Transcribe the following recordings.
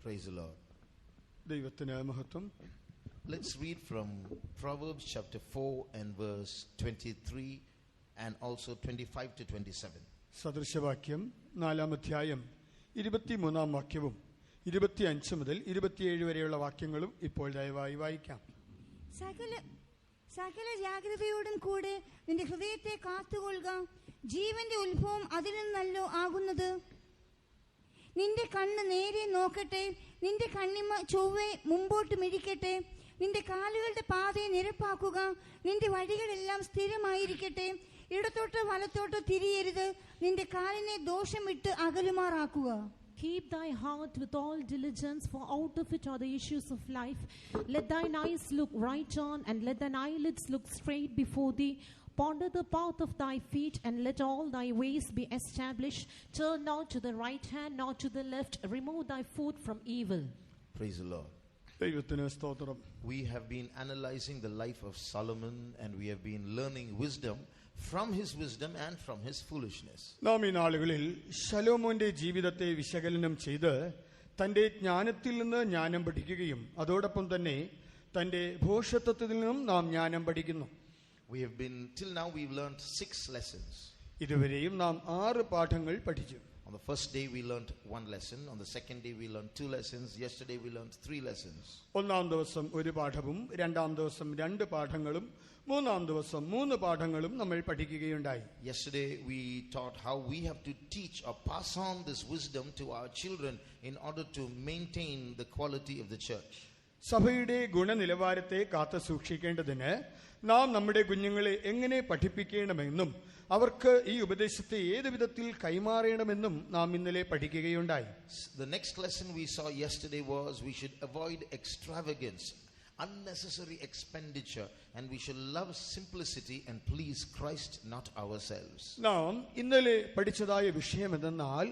Praise the Lord. ദൈവത്തിന് മഹത്വം. Let's read from Proverbs chapter 4 and verse 23 and also 25 to 27. സദൃശവാക്യം 4-ാം അധ്യായം 23-ാം വാക്യവും 25 മുതൽ 27 വരെയുള്ള വാക്യങ്ങളും ഇപ്പോൾ ദയവായി വായിക്കാം. സകല ജാഗ്രതയോടും കൂടെ നിന്റെ ഹൃദയത്തെ കാത്തുകൊള്ളുക. ജീവന്റെ ഉത്ഭവം അതിൽ നിന്നല്ലോ ആകുന്നത്. നിന്റെ കണ്ണ് നേരെ നോക്കട്ടെ, നിന്റെ കണ്ണിമ ചൊവ്വെ മുമ്പോട്ട് മിഴിക്കട്ടെ. നിന്റെ കാലുകളുടെ പാതയെ നിരപ്പാക്കുക, നിന്റെ വഴികളെല്ലാം സ്ഥിരമായിരിക്കട്ടെ. ഇടത്തോട്ടോ വലത്തോട്ടോ തിരിയരുത്, നിന്റെ കാലിനെ ദോഷം വിട്ട് അകലുമാറാക്കുക. Keep thy heart with all diligence, for out of it are the issues of life. Let thine eyes look right on, and let thine eyelids look straight before thee. Ponder the path of thy feet, and let all thy ways be established. Turn not to the right hand, nor to the left. Remove thy foot from evil. Praise the Lord. ദൈവത്തിന് സ്തോത്രം. We have been analyzing the life of Solomon, and we have been learning wisdom from his wisdom and from his foolishness. നാം ഈ നാളുകളിൽ ശലോമോന്റെ ജീവിതത്തെ വിശകലനം ചെയ്ത് തന്റെ ജ്ഞാനത്തിൽ നിന്ന് ജ്ഞാനം പഠിക്കുകയും അതോടൊപ്പം തന്നെ തന്റെ ഭോഷത്വത്തിൽ നിന്നും നാം ജ്ഞാനം പഠിക്കുന്നു. We have been, till now we've learned 6 lessons. ഇതുവരെയും നാം 6 പാഠങ്ങൾ പഠിച്ചു. On the first day we learned 1 lesson. On the second day we learned 2 lessons. Yesterday we learned 3 lessons. ഒന്നാം ദിവസം 1 പാഠവും, രണ്ടാം ദിവസം 2 പാഠങ്ങളും, മൂന്നാം ദിവസം 3 പാഠങ്ങളും നമ്മൾ പഠിക്കുകയുണ്ടായി. Yesterday we taught how we have to teach or pass on this wisdom to our children in order to maintain the quality of the church. സഭയുടെ ഗുണനിലവാരത്തെ കാത്തു സൂക്ഷിക്കേണ്ടതിന് നാം നമ്മുടെ കുഞ്ഞുങ്ങളെ എങ്ങനെ പഠിപ്പിക്കണമെന്നും അവർക്ക് ഈ ഉപദേശത്തെ ഏത് വിധത്തിൽ കൈമാറണമെന്നും നാം ഇന്നലെ പഠിക്കുകയുണ്ടായി. The next lesson we saw yesterday was we should avoid extravagance, unnecessary expenditure, and we should love simplicity and please Christ, not ourselves. നാം ഇന്നലെ പഠിച്ചതായ വിഷയം എന്തെന്നാൽ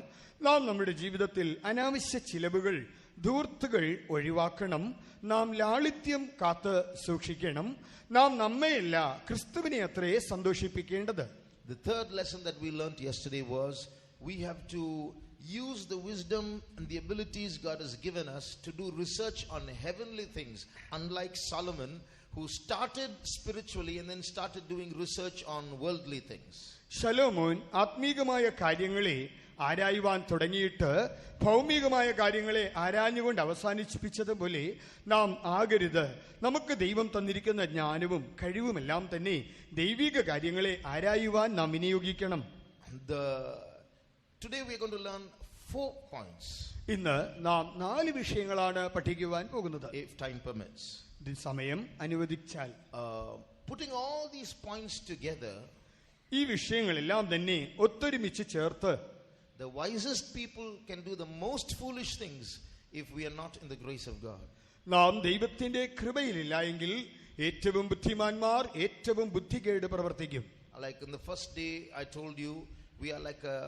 നാം നമ്മുടെ ജീവിതത്തിൽ അനാവശ്യ ചിലവുകൾ, ധൂർത്തുകൾ ഒഴിവാക്കണം. നാം ലാളിത്യം കാത്ത് സൂക്ഷിക്കണം. നാം നമ്മെയല്ല ക്രിസ്തുവിനെ അത്രേ സന്തോഷിപ്പിക്കേണ്ടത്. The third lesson that we learned yesterday was we have to use the wisdom and the abilities God has given us to do research on heavenly things, unlike Solomon, who started spiritually and then started doing research on worldly things. ശലോമോൻ ആത്മീകമായ കാര്യങ്ങളെ ആരായുവാൻ തുടങ്ങിയിട്ട് ഭൗമികമായ കാര്യങ്ങളെ ആരാഞ്ഞുകൊണ്ട് അവസാനിപ്പിച്ചതുപോലെ നാം ആകരുത്. നമുക്ക് ദൈവം തന്നിരിക്കുന്ന ജ്ഞാനവും കഴിവുമെല്ലാം തന്നെ ദൈവിക കാര്യങ്ങളെ ആരായുവാൻ നാം വിനിയോഗിക്കണം. Today we are going to learn 4 points. ഇന്ന് നാം 4 വിഷയങ്ങളാണ് പഠിക്കുവാൻ പോകുന്നത്. If time permits. സമയം അനുവദിച്ചാൽ. Putting all these points together, ഈ വിഷയങ്ങളെല്ലാം തന്നെ ഒത്തൊരുമിച്ച് ചേർത്ത് the wisest people can do the most foolish things if we are not in the grace of God. നാം ദൈവത്തിന്റെ കൃപയിലില്ല എങ്കിൽ ഏറ്റവും ബുദ്ധിമാന്മാർ ഏറ്റവും ബുദ്ധികേട് പ്രവർത്തിക്കും. Like in the first day I told you, we are like a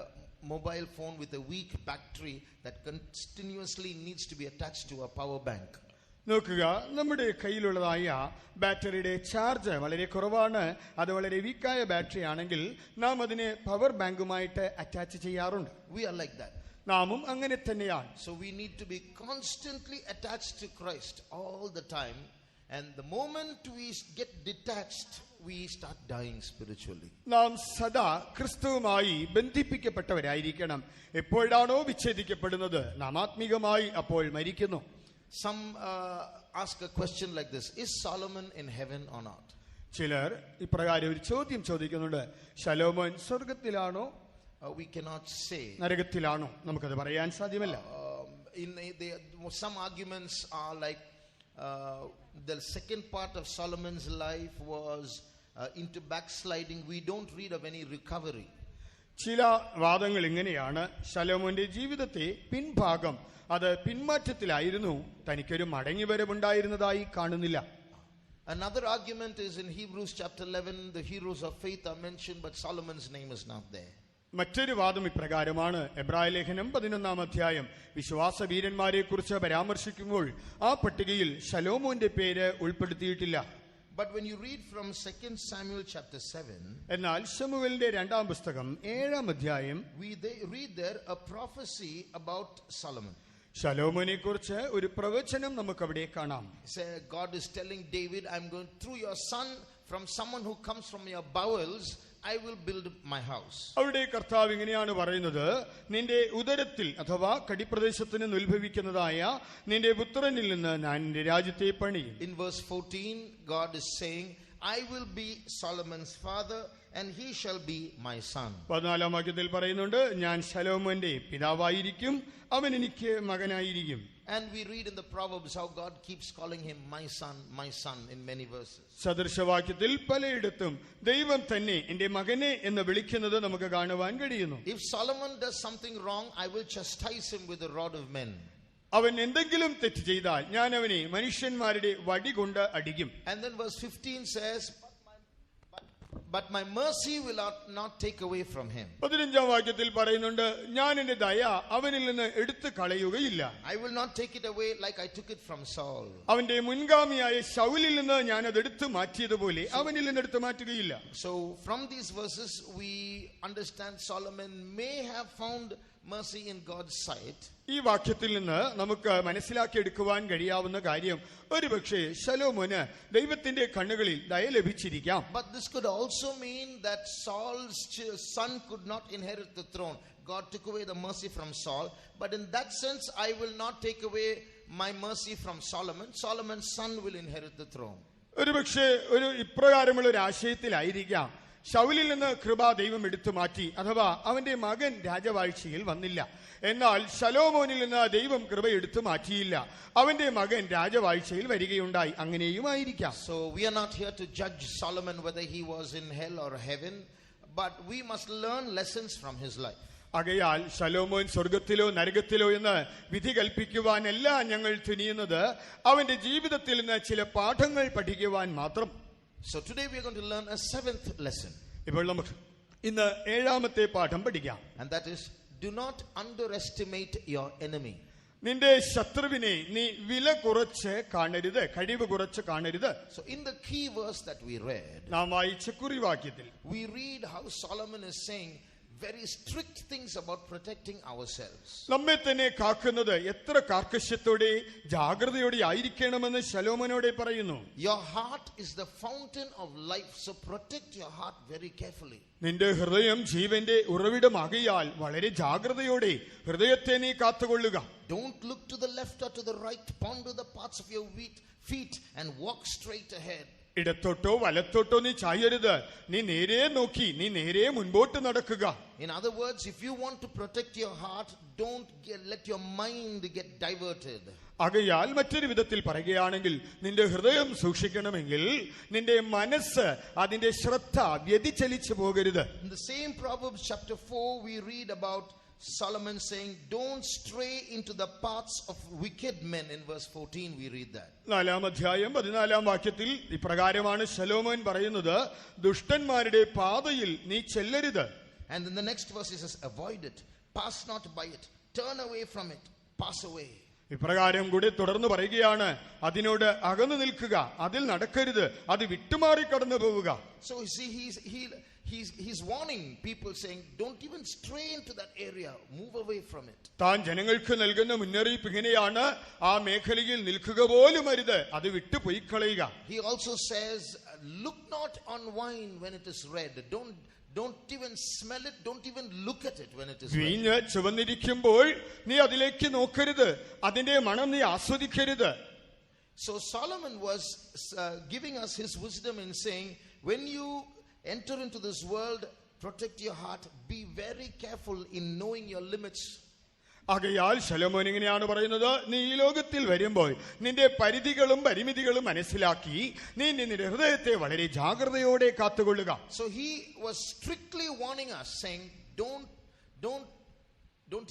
mobile phone with a weak battery that continuously needs to be attached to a power bank. നോക്കുക, നമ്മുടെ കയ്യിലുള്ളതായ ബാറ്ററിയുടെ charge വളരെ കുറവാണ്. അത് വളരെ വീക്കായ ബാറ്ററി ആണെങ്കിൽ നാം അതിനെ പവർ ബാങ്കുമായിട്ട് അറ്റാച്ച് ചെയ്യാറുണ്ട്. We are like that. നാമും അങ്ങനെ തന്നെയാണ്. So we need to be constantly attached to Christ all the time, and the moment we get detached we start dying spiritually. നാം സദാ ക്രിസ്തുവുമായി ബന്ധിപ്പിക്കപ്പെട്ടവരായിരിക്കണം. എപ്പോഴാണോ വിച്ഛേദിക്കപ്പെടുന്നത് നാം ആത്മീകമായി അപ്പോൾ മരിക്കുന്നു. Some ask a question like this: is Solomon in heaven or not? ചിലർ ഇപ്രകാരം ഒരു ചോദ്യം ചോദിക്കുന്നുണ്ട്, ശലോമോൻ സ്വർഗത്തിലാണോ We cannot say. നരകത്തിലാണോ? നമുക്കത് പറയാൻ സാധ്യമല്ല. Some arguments are like the second part of Solomon's life was into backsliding. We don't read of any recovery. ചില വാദങ്ങൾ ഇങ്ങനെയാണ്, ശലോമോന്റെ ജീവിതത്തെ പിൻഭാഗം അത് പിന്മാറ്റത്തിലായിരുന്നു, തനിക്കൊരു മടങ്ങിവരവുണ്ടായിരുന്നതായി കാണുന്നില്ല. Another argument is in Hebrews chapter 11, the heroes of faith are mentioned, but Solomon's name is not there. മറ്റൊരു വാദം ഇപ്രകാരമാണ്, എബ്രായ ലേഖനം 11-ാം അധ്യായം വിശ്വാസ വീരന്മാരെ കുറിച്ച് പരാമർശിക്കുമ്പോൾ ആ പട്ടികയിൽ ശലോമോന്റെ പേര് ഉൾപ്പെടുത്തിയിട്ടില്ല. But when you read from 2 Samuel chapter 7, എന്നാൽ ശമൂവേലിന്റെ 2-ാം പുസ്തകം 7-ാം അധ്യായം we read there a prophecy about Solomon. ശലോമോനെ കുറിച്ച് ഒരു പ്രവചനം നമുക്ക് അവിടെ കാണാം. God is telling David, I'm going through your son, from someone who comes from your bowels, I will build my house. അവിടെ കർത്താവ് ഇങ്ങനെയാണ് പറയുന്നത്, നിന്റെ ഉദരത്തിൽ അഥവാ കടിപ്രദേശത്ത് നിന്ന് ഉത്ഭവിക്കുന്നതായ നിന്റെ പുത്രനിൽ നിന്ന് ഞാൻ നിന്റെ രാജ്യത്തെ പണിയും. In verse 14, God is saying, I will be Solomon's father and he shall be my son. 14-ാം വാക്യത്തിൽ പറയുന്നുണ്ട്, ഞാൻ ശലോമോന്റെ പിതാവായിരിക്കും, അവൻ എനിക്ക് മകനായിരിക്കും. And we read in the Proverbs how God keeps calling him my son in many verses. സദൃശവാക്യത്തിൽ പലയിടത്തും ദൈവം തന്നെ എന്റെ മകനെ എന്ന് വിളിക്കുന്നത് നമുക്ക് കാണുവാൻ കഴിയുന്നു. If Solomon does something wrong, I will chastise him with the rod of men. അവൻ എന്തെങ്കിലും തെറ്റ് ചെയ്താൽ ഞാൻ അവനെ മനുഷ്യന്മാരുടെ വടി കൊണ്ട് അടിക്കും. And then verse 15 says, but my mercy will not take away from him. 15-ാം വാക്യത്തിൽ പറയുന്നുണ്ട്, ഞാൻ എന്റെ ദയ അവനിൽ നിന്ന് എടുത്തു കളയുകയില്ല. I will not take it away like I took it from Saul. അവന്റെ മുൻഗാമിയായ ശൗലിൽ നിന്ന് ഞാൻ അത് എടുത്തു മാറ്റിയതുപോലെ അവനിൽ നിന്ന് എടുത്തു മാറ്റുകയില്ല. So from these verses we understand Solomon may have found mercy in God's sight. ഈ വാക്യത്തിൽ നിന്ന് നമുക്ക് മനസ്സിലാക്കിയെടുക്കുവാൻ കഴിയാവുന്ന കാര്യം, ഒരുപക്ഷെ ശലോമോന് ദൈവത്തിന്റെ കണ്ണുകളിൽ ദയ ലഭിച്ചിരിക്കാം. But this could also mean that Saul's son could not inherit the throne. God took away the mercy from Saul, but in that sense I will not take away my mercy from Solomon. Solomon's son will inherit the throne. ഒരുപക്ഷെ ഒരു ഇപ്രകാരമുള്ള ഒരു ആശയത്തിലായിരിക്കാം, ശൗലിൽ നിന്ന് കൃപ ദൈവം എടുത്തു മാറ്റി, അഥവാ അവന്റെ മകൻ രാജവാഴ്ചയിൽ വന്നില്ല. എന്നാൽ ശലോമോനിൽ നിന്ന് ദൈവം കൃപ എടുത്തു മാറ്റിയില്ല, അവന്റെ മകൻ രാജവാഴ്ചയിൽ വരികയുണ്ടായി. അങ്ങനെയും ആയിരിക്കാം. So we are not here to judge Solomon whether he was in hell or heaven, but we must learn lessons from his life. ആകയാൽ ശലോമോൻ സ്വർഗത്തിലോ നരകത്തിലോ എന്ന് വിധി കൽപ്പിക്കുവാനല്ല ഞങ്ങൾ തുനിയുന്നത്, അവന്റെ ജീവിതത്തിൽ നിന്ന് ചില പാഠങ്ങൾ പഠിക്കുവാൻ മാത്രം. So today we are going to learn a 7th lesson. ഇപ്പോൾ നമുക്ക് ഇന്ന് 7ാമത്തെ പാഠം പഠിക്കാം. And that is, do not underestimate your enemy. നിന്റെ ശത്രുവിനെ നീ വില കുറച്ച് കാണരുത്, കഴിവ് കുറച്ച് കാണരുത്. So in the key verse that we read, നാം വായിച്ച കുറിവാക്യത്തിൽ we read how Solomon is saying very strict things about protecting ourselves. നമ്മെ തന്നെ കാക്കുന്നത് എത്ര കാർക്കശ്യത്തോടെ ജാഗ്രതയോടെ ആയിരിക്കണമെന്ന് ശലോമോനോട് പറയുന്നു. Your heart is the fountain of life, so protect your heart very carefully. നിന്റെ ഹൃദയം ജീവന്റെ ഉറവിടമാകിയാൽ വളരെ ജാഗ്രതയോടെ ഹൃദയത്തെ നീ കാത്തുകൊള്ളുക. Don't look to the left or to the right, ponder the parts of your feet and walk straight ahead. ഇടത്തോട്ടോ വലത്തോട്ടോ നീ ചായരുത്, നീ നേരെ നോക്കി നീ നേരെ മുൻപോട്ട് നടക്കുക. In other words, if you want to protect your heart, don't let your mind get diverted. ആകയാൽ മറ്റൊരു വിധത്തിൽ പറയുകയാണെങ്കിൽ, നിന്റെ ഹൃദയം സൂക്ഷിക്കണമെങ്കിൽ നിന്റെ മനസ്സ് അതിന്റെ ശ്രദ്ധ വ്യതിചലിച്ചു പോകരുത്. In the same Proverbs chapter 4 we read about Solomon saying, don't stray into the paths of wicked men. In verse 14 we read that. 4-ാം അധ്യായം 14-ാം വാക്യത്തിൽ ഇപ്രകാരമാണ് ശലോമോൻ പറയുന്നത്, ദുഷ്ടന്മാരുടെ പാതയിൽ നീ ചെല്ലരുത്. And in the next verse he says, avoid it, pass not by it, turn away from it, pass away. ഇപ്രകാരം കൂടി തുടർന്ന് പറയുകയാണ്, അതിനോട് അകന്നു നിൽക്കുക, അതിൽ നടക്കരുത്, അത് വിട്ടുമാറി കടന്നു പോവുക. So you see, he's warning people, saying, don't even stray into that area, move away from it. താൻ ജനങ്ങൾക്ക് നൽകുന്ന മുന്നറിയിപ്പ് ഇങ്ങനെയാണ്, ആ മേഖലയിൽ നിൽക്കുക പോലും അരുത്, അത് വിട്ടു പോയി കളയുക. He also says, look not on wine when it is red. Don't even smell it, don't even look at it when it is red. വീഞ്ഞ് ചുവന്നിരിക്കുമ്പോൾ നീ അതിലേക്ക് നോക്കരുത്, അതിന്റെ മണം നീ ആസ്വദിക്കരുത്. So Solomon was giving us his wisdom in saying, when you enter into this world, protect your heart, be very careful in knowing your limits. ആകയാൽ ശലോമോൻ ഇങ്ങനെയാണ് പറയുന്നത്, നീ ഈ ലോകത്തിൽ വരുമ്പോൾ നിന്റെ പരിധികളും പരിമിതികളും മനസ്സിലാക്കി നീ നിന്റെ ഹൃദയത്തെ വളരെ ജാഗ്രതയോടെ കാത്തുകൊള്ളുക. So he was strictly warning us, saying, don't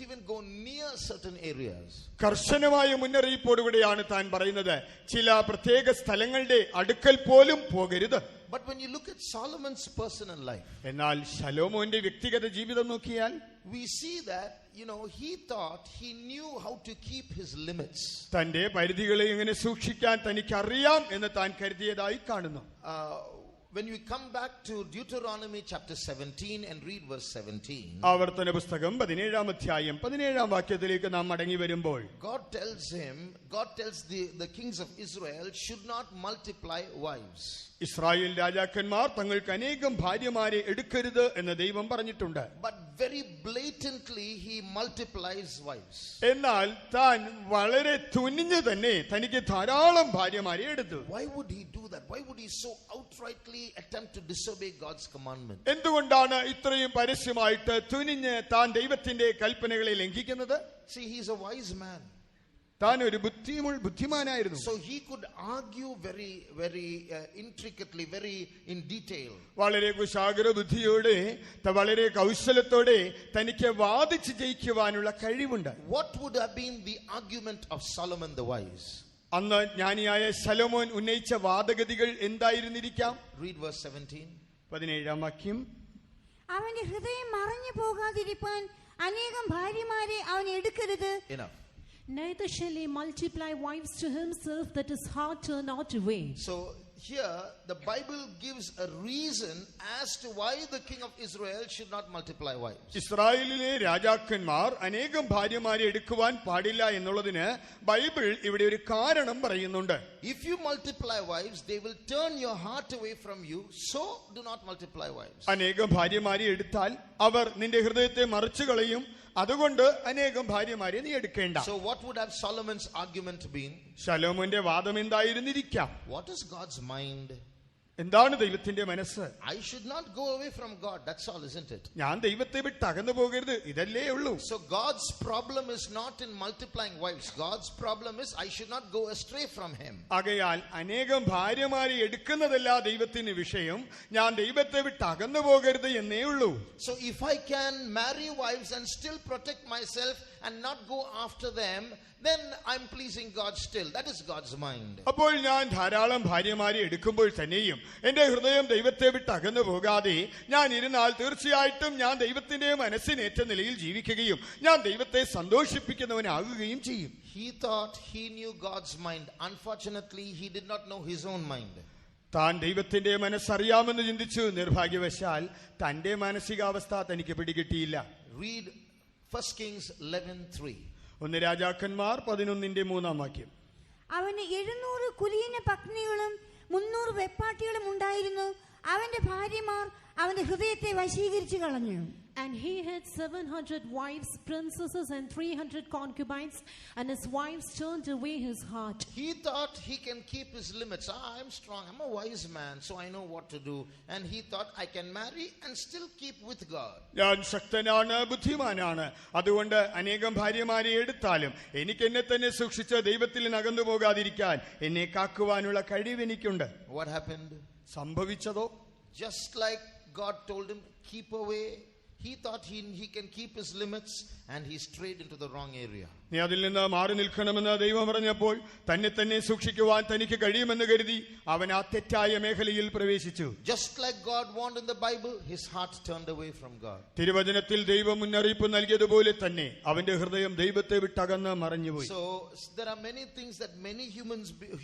even go near certain areas. കർശനമായ മുന്നറിയിപ്പോടുകൂടിയാണ് താൻ പറയുന്നത്, ചില പ്രത്യേക സ്ഥലങ്ങളുടെ അടുക്കൽ പോലും പോകരുത്. But when you look at Solomon's personal life, എന്നാൽ ശലോമോന്റെ വ്യക്തിഗത ജീവിതം നോക്കിയാൽ we see that, he thought he knew how to keep his limits. തന്റെ പരിധികളെ എങ്ങനെ സൂക്ഷിക്കാൻ തനിക്ക് അറിയാം എന്ന് താൻ കരുതിയതായി കാണുന്നു. when we come back to Deuteronomy chapter 17 and read verse 17, ആവർത്തന പുസ്തകം 17-ാം അധ്യായം 17-ാം വാക്യത്തിലേക്ക് നാം മടങ്ങി വരുമ്പോൾ God tells the kings of Israel should not multiply wives. Israel രാജാക്കന്മാർ തങ്ങൾക്ക് അനേകം ഭാര്യമാരെ എടുക്കരുത് എന്ന് ദൈവം പറഞ്ഞിട്ടുണ്ട്. But very blatantly he multiplies wives. എന്നാൽ താൻ വളരെ തുനിഞ്ഞു തന്നെ തനിക്ക് ധാരാളം ഭാര്യമാരെ എടുത്തു. Why would he do that? Why would he so outrightly attempt to disobey God's commandment? എന്തുകൊണ്ടാണ് ഇത്രയും പരസ്യമായിട്ട് തുനിഞ്ഞ് താൻ ദൈവത്തിന്റെ കൽപ്പനകളെ ലംഘിക്കുന്നത്? See, he's a wise man. താൻ ഒരു ബുദ്ധിമാനായിരുന്നു. So he could argue very intricately, very in detail. വളരെ കുശാഗ്ര ബുദ്ധിയോടെ വളരെ കൗശലത്തോടെ തനിക്ക് വാദിച്ച് ജയിക്കുവാനുള്ള കഴിവുണ്ട്. What would have been the argument of Solomon the wise? അന്ന് ജ്ഞാനിയായ ശലോമോൻ ഉന്നയിച്ച വാദഗതികൾ എന്തായിരുന്നിരിക്കാം? Read verse 17. 17-ാം വാക്യം. അവന്റെ ഹൃദയം മറഞ്ഞു പോകാതിരിപ്പാൻ അനേകം ഭാര്യമാരെ അവൻ എടുക്കരുത്. Enough. Neither shall he multiply wives to himself, that his heart turn not away. So here the Bible gives a reason as to why the king of Israel should not multiply wives. ഇസ്രായേലിലെ രാജാക്കന്മാർ അനേകം ഭാര്യമാരെ എടുക്കുവാൻ പാടില്ല എന്നുള്ളതിന് Bible ഇവിടെ ഒരു കാരണം പറയുന്നുണ്ട്. If you multiply wives, they will turn your heart away from you. So do not multiply wives. അനേകം ഭാര്യമാരെ എടുത്താൽ അവർ നിന്റെ ഹൃദയത്തെ മറിച്ചു കളയും. അതുകൊണ്ട് അനേകം ഭാര്യമാരെ നീ എടുക്കേണ്ട. So what would have Solomon's argument been? ശലോമോന്റെ വാദം എന്തായിരുന്നിരിക്കാം? What is God's mind? എന്താണ് ദൈവത്തിന്റെ മനസ്സ്? I should not go away from God. That's all, isn't it? ഞാൻ ദൈവത്തെ വിട്ട് അകന്നു പോകരുത്, ഇതല്ലേ ഉള്ളൂ. So God's problem is not in multiplying wives. God's problem is I should not go astray from him. ആകയാൽ അനേകം ഭാര്യമാരെ എടുക്കുന്നതല്ല ദൈവത്തിന് വിഷയം, ഞാൻ ദൈവത്തെ വിട്ട് അകന്നു പോകരുത് എന്നേ ഉള്ളൂ. So if I can marry wives and still protect myself and not go after them, then I'm pleasing God still. That is God's mind. അപ്പോൾ ഞാൻ ധാരാളം ഭാര്യമാരെ എടുക്കുമ്പോൾ തന്നെയും എന്റെ ഹൃദയം ദൈവത്തെ വിട്ട് അകന്നു പോകാതെ ഞാൻ ഇരുന്നാൽ തീർച്ചയായിട്ടും ഞാൻ ദൈവത്തിന്റെ മനസ്സിനേറ്റ നിലയിൽ ജീവിക്കുകയും ഞാൻ ദൈവത്തെ സന്തോഷിപ്പിക്കുന്നവനാകുകയും ചെയ്യും. He thought he knew God's mind. Unfortunately, he did not know his own mind. താൻ ദൈവത്തിന്റെ മനസ്സറിയാമെന്ന് ചിന്തിച്ചു. നിർഭാഗ്യവശാൽ തന്റെ മാനസികാവസ്ഥ തനിക്ക് പിടികിട്ടിയില്ല. Read 1 Kings 11:3. 1 രാജാക്കന്മാർ 11-3 വാക്യം. അവന് 700 കുലീന പത്നികളും 300 വെപ്പാട്ടികളും ഉണ്ടായിരുന്നു. അവന്റെ ഭാര്യമാർ അവന്റെ ഹൃദയത്തെ വശീകരിച്ചു കളഞ്ഞു. And he had 700 wives, princesses, and 300 concubines, and his wives turned away his heart. He thought he can keep his limits. I'm strong. I'm a wise man, so I know what to do. And he thought I can marry and still keep with God. ഞാൻ ശക്തനാണ്, ബുദ്ധിമാനാണ്, അതുകൊണ്ട് അനേകം ഭാര്യമാരെ എടുത്താലും എനിക്ക് എന്നെ തന്നെ സൂക്ഷിച്ച് ദൈവത്തിൽ അകന്നു പോകാതിരിക്കാൻ എന്നെ കാക്കുവാനുള്ള കഴിവ് എനിക്കുണ്ട്. What happened? സംഭവിച്ചതോ? Just like God told him, keep away. He thought he can keep his limits and he strayed into the wrong area. നീ അതിൽ നിന്ന് മാറി നിൽക്കണമെന്ന് ദൈവം പറഞ്ഞപ്പോൾ തന്നെ സൂക്ഷിക്കുവാൻ തനിക്ക് കഴിയുമെന്ന് കരുതി അവൻ ആ തെറ്റായ മേഖലയിൽ പ്രവേശിച്ചു. Just like God warned in the Bible, his heart turned away from God. തിരുവചനത്തിൽ ദൈവം മുന്നറിയിപ്പ് നൽകിയതുപോലെ തന്നെ അവന്റെ ഹൃദയം ദൈവത്തെ വിട്ടകന്ന് മറഞ്ഞുപോയി. So there are many things that many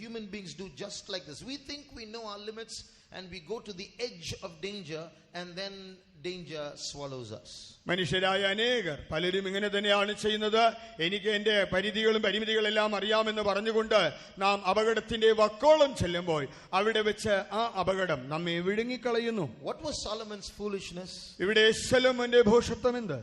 human beings do just like this. We think we know our limits and we go to the edge of danger and then danger swallows us. മനുഷ്യരായ അനേകർ പലരും ഇങ്ങനെ തന്നെയാണ് ചെയ്യുന്നത്. എനിക്ക് എന്റെ പരിധികളും പരിമിതികളെല്ലാം അറിയാമെന്ന് പറഞ്ഞുകൊണ്ട് നാം അപകടത്തിന്റെ വക്കോളം ചെല്ലുമ്പോൾ അവിടെ വെച്ച് ആ അപകടം നമ്മെ വിഴുങ്ങിക്കളയുന്നു. What was Solomon's foolishness? ഇവിടെ ശലോമോന്റെ ഭോഷത്വം എന്ത്?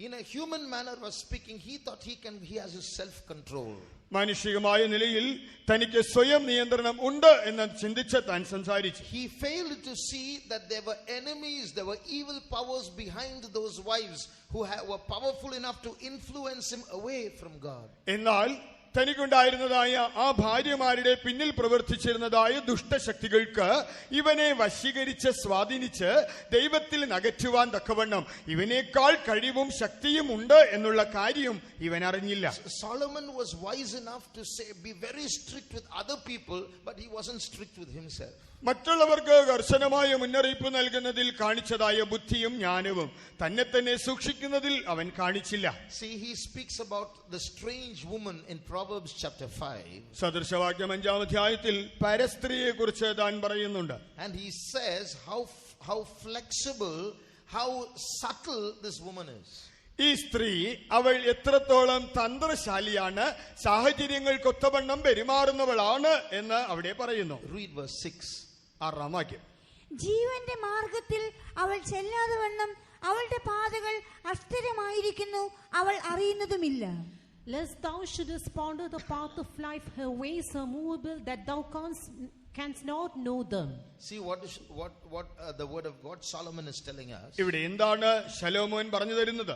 In a human manner was speaking, he thought he has his self control. മാനുഷികമായ നിലയിൽ തനിക്ക് സ്വയം നിയന്ത്രണം ഉണ്ട് എന്ന് ചിന്തിച്ച് താൻ സംസാരിച്ചു. He failed to see that there were enemies, there were evil powers behind those wives who were powerful enough to influence him away from God. എന്നാൽ തനിക്കുണ്ടായിരുന്നതായ ആ ഭാര്യമാരുടെ പിന്നിൽ പ്രവർത്തിച്ചിരുന്നതായ ദുഷ്ടശക്തികൾക്ക് ഇവനെ വശീകരിച്ച് സ്വാധീനിച്ച് ദൈവത്തിൽ അകറ്റുവാൻ തക്കവണ്ണം ഇവനേക്കാൾ കഴിവും ശക്തിയും ഉണ്ട് എന്നുള്ള കാര്യം ഇവൻ അറിഞ്ഞില്ല. Solomon was wise enough to say, be very strict with other people, but he wasn't strict with himself. മറ്റുള്ളവർക്ക് കർശനമായ മുന്നറിയിപ്പ് നൽകുന്നതിൽ കാണിച്ചതായ ബുദ്ധിയും ജ്ഞാനവും തന്നെ തന്നെ സൂക്ഷിക്കുന്നതിൽ അവൻ കാണിച്ചില്ല. See, he speaks about the strange woman in Proverbs chapter 5. സദൃശവാക്യം 5-ാം അധ്യായത്തിൽ പരസ്ത്രീയെ കുറിച്ച് താൻ പറയുന്നുണ്ട്. And he says how flexible, how subtle this woman is. ഈ സ്ത്രീ അവൾ എത്രത്തോളം തന്ത്രശാലിയാണ്, സാഹചര്യങ്ങൾക്കൊത്തവണ്ണം പെരുമാറുന്നവളാണ് എന്ന് അവിടെ പറയുന്നു. Read verse 6. 6-ാം വാക്യം. ജീവന്റെ മാർഗത്തിൽ അവൾ ചെല്ലാതെ വണ്ണം അവളുടെ പാതകൾ അസ്ഥിരമായിരിക്കുന്നു, അവൾ അറിയുന്നതുമില്ല. Lest thou shouldest ponder the path of life, her ways are movable, that thou canst not know them. See what the word of God, Solomon is telling us. ഇവിടെ എന്താണ് ശലോമോൻ പറഞ്ഞു തരുന്നത്?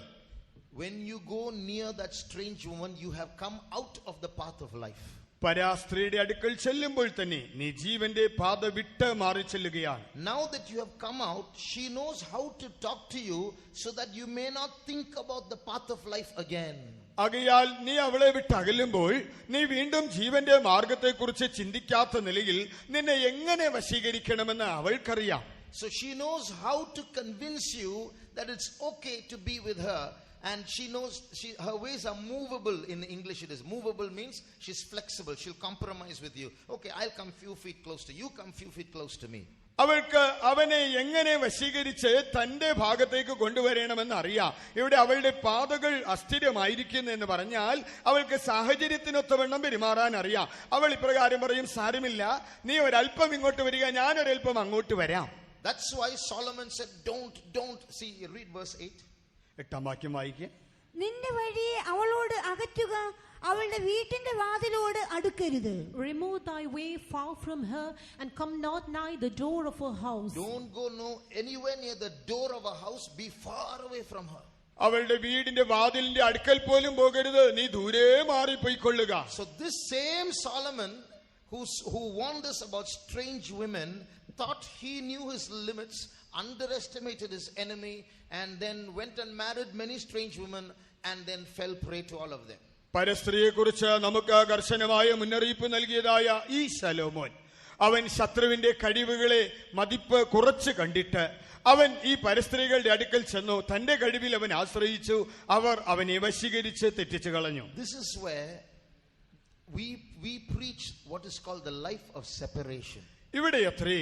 When you go near that strange woman, you have come out of the path of life. പരാസ്ത്രീയുടെ അടുക്കൽ ചെല്ലുമ്പോൾ തന്നെ നീ ജീവന്റെ പാത വിട്ട് മാറി ചെല്ലുകയാണ്. Now that you have come out, she knows how to talk to you so that you may not think about the path of life again. ആകയാൽ നീ അവളെ വിട്ട് അകലുമ്പോൾ നീ വീണ്ടും ജീവന്റെ മാർഗത്തെക്കുറിച്ച് ചിന്തിക്കാത്ത നിലയിൽ നിന്നെ എങ്ങനെ വശീകരിക്കണമെന്ന് അവൾക്കറിയാം. So she knows how to convince you that it's okay to be with her. And she knows her ways are movable. In English it is movable, means she's flexible. She'll compromise with you. Okay, I'll come few feet close to you, come few feet close to me. അവൾക്ക് അവനെ എങ്ങനെ വശീകരിച്ച് തന്റെ ഭാഗത്തേക്ക് കൊണ്ടുവരണമെന്ന് അറിയാം. ഇവിടെ അവളുടെ പാതകൾ അസ്ഥിരമായിരിക്കുന്നു എന്ന് പറഞ്ഞാൽ അവൾക്ക് സാഹചര്യത്തിനൊത്തവണ്ണം പെരുമാറാൻ അറിയാം. അവൾ ഇപ്രകാരം പറയും, സാരമില്ല, നീ ഒരല്പം ഇങ്ങോട്ട് വരിക, ഞാൻ ഒരല്പം അങ്ങോട്ട് വരാം. That's why Solomon said, don't. See, read verse 8. 8-ാം വാക്യം വായിക്കുക. നിന്റെ വഴിയെ അവളോട് അകറ്റുക, അവളുടെ വീട്ടിന്റെ വാതിലോട് അടുക്കരുത്. Remove thy way far from her, and come not nigh the door of her house. Don't go anywhere near the door of her house. Be far away from her. അവളുടെ വീടിന്റെ വാതിലിന്റെ അടുക്കൽ പോലും പോകരുത്, നീ ദൂരെ മാറി പോയിക്കൊള്ളുക. So this same Solomon who warned us about strange women thought he knew his limits, underestimated his enemy, and then went and married many strange women and then fell prey to all of them. പരസ്ത്രീയെ കുറിച്ച് നമുക്ക് കർശനമായ മുന്നറിയിപ്പ് നൽകിയതായ ഈ ശലോമോൻ, അവൻ ശത്രുവിന്റെ കഴിവുകളെ മതിപ്പ് കുറച്ച് കണ്ടിട്ട് അവൻ ഈ പരസ്ത്രീകളുടെ അടുക്കൽ ചെന്നു, തന്റെ കഴിവിൽ അവൻ ആശ്രയിച്ചു, അവർ അവനെ വശീകരിച്ച് തെറ്റിച്ചു കളഞ്ഞു. This is where we preach what is called the life of separation. ഇവിടെ അത്രേ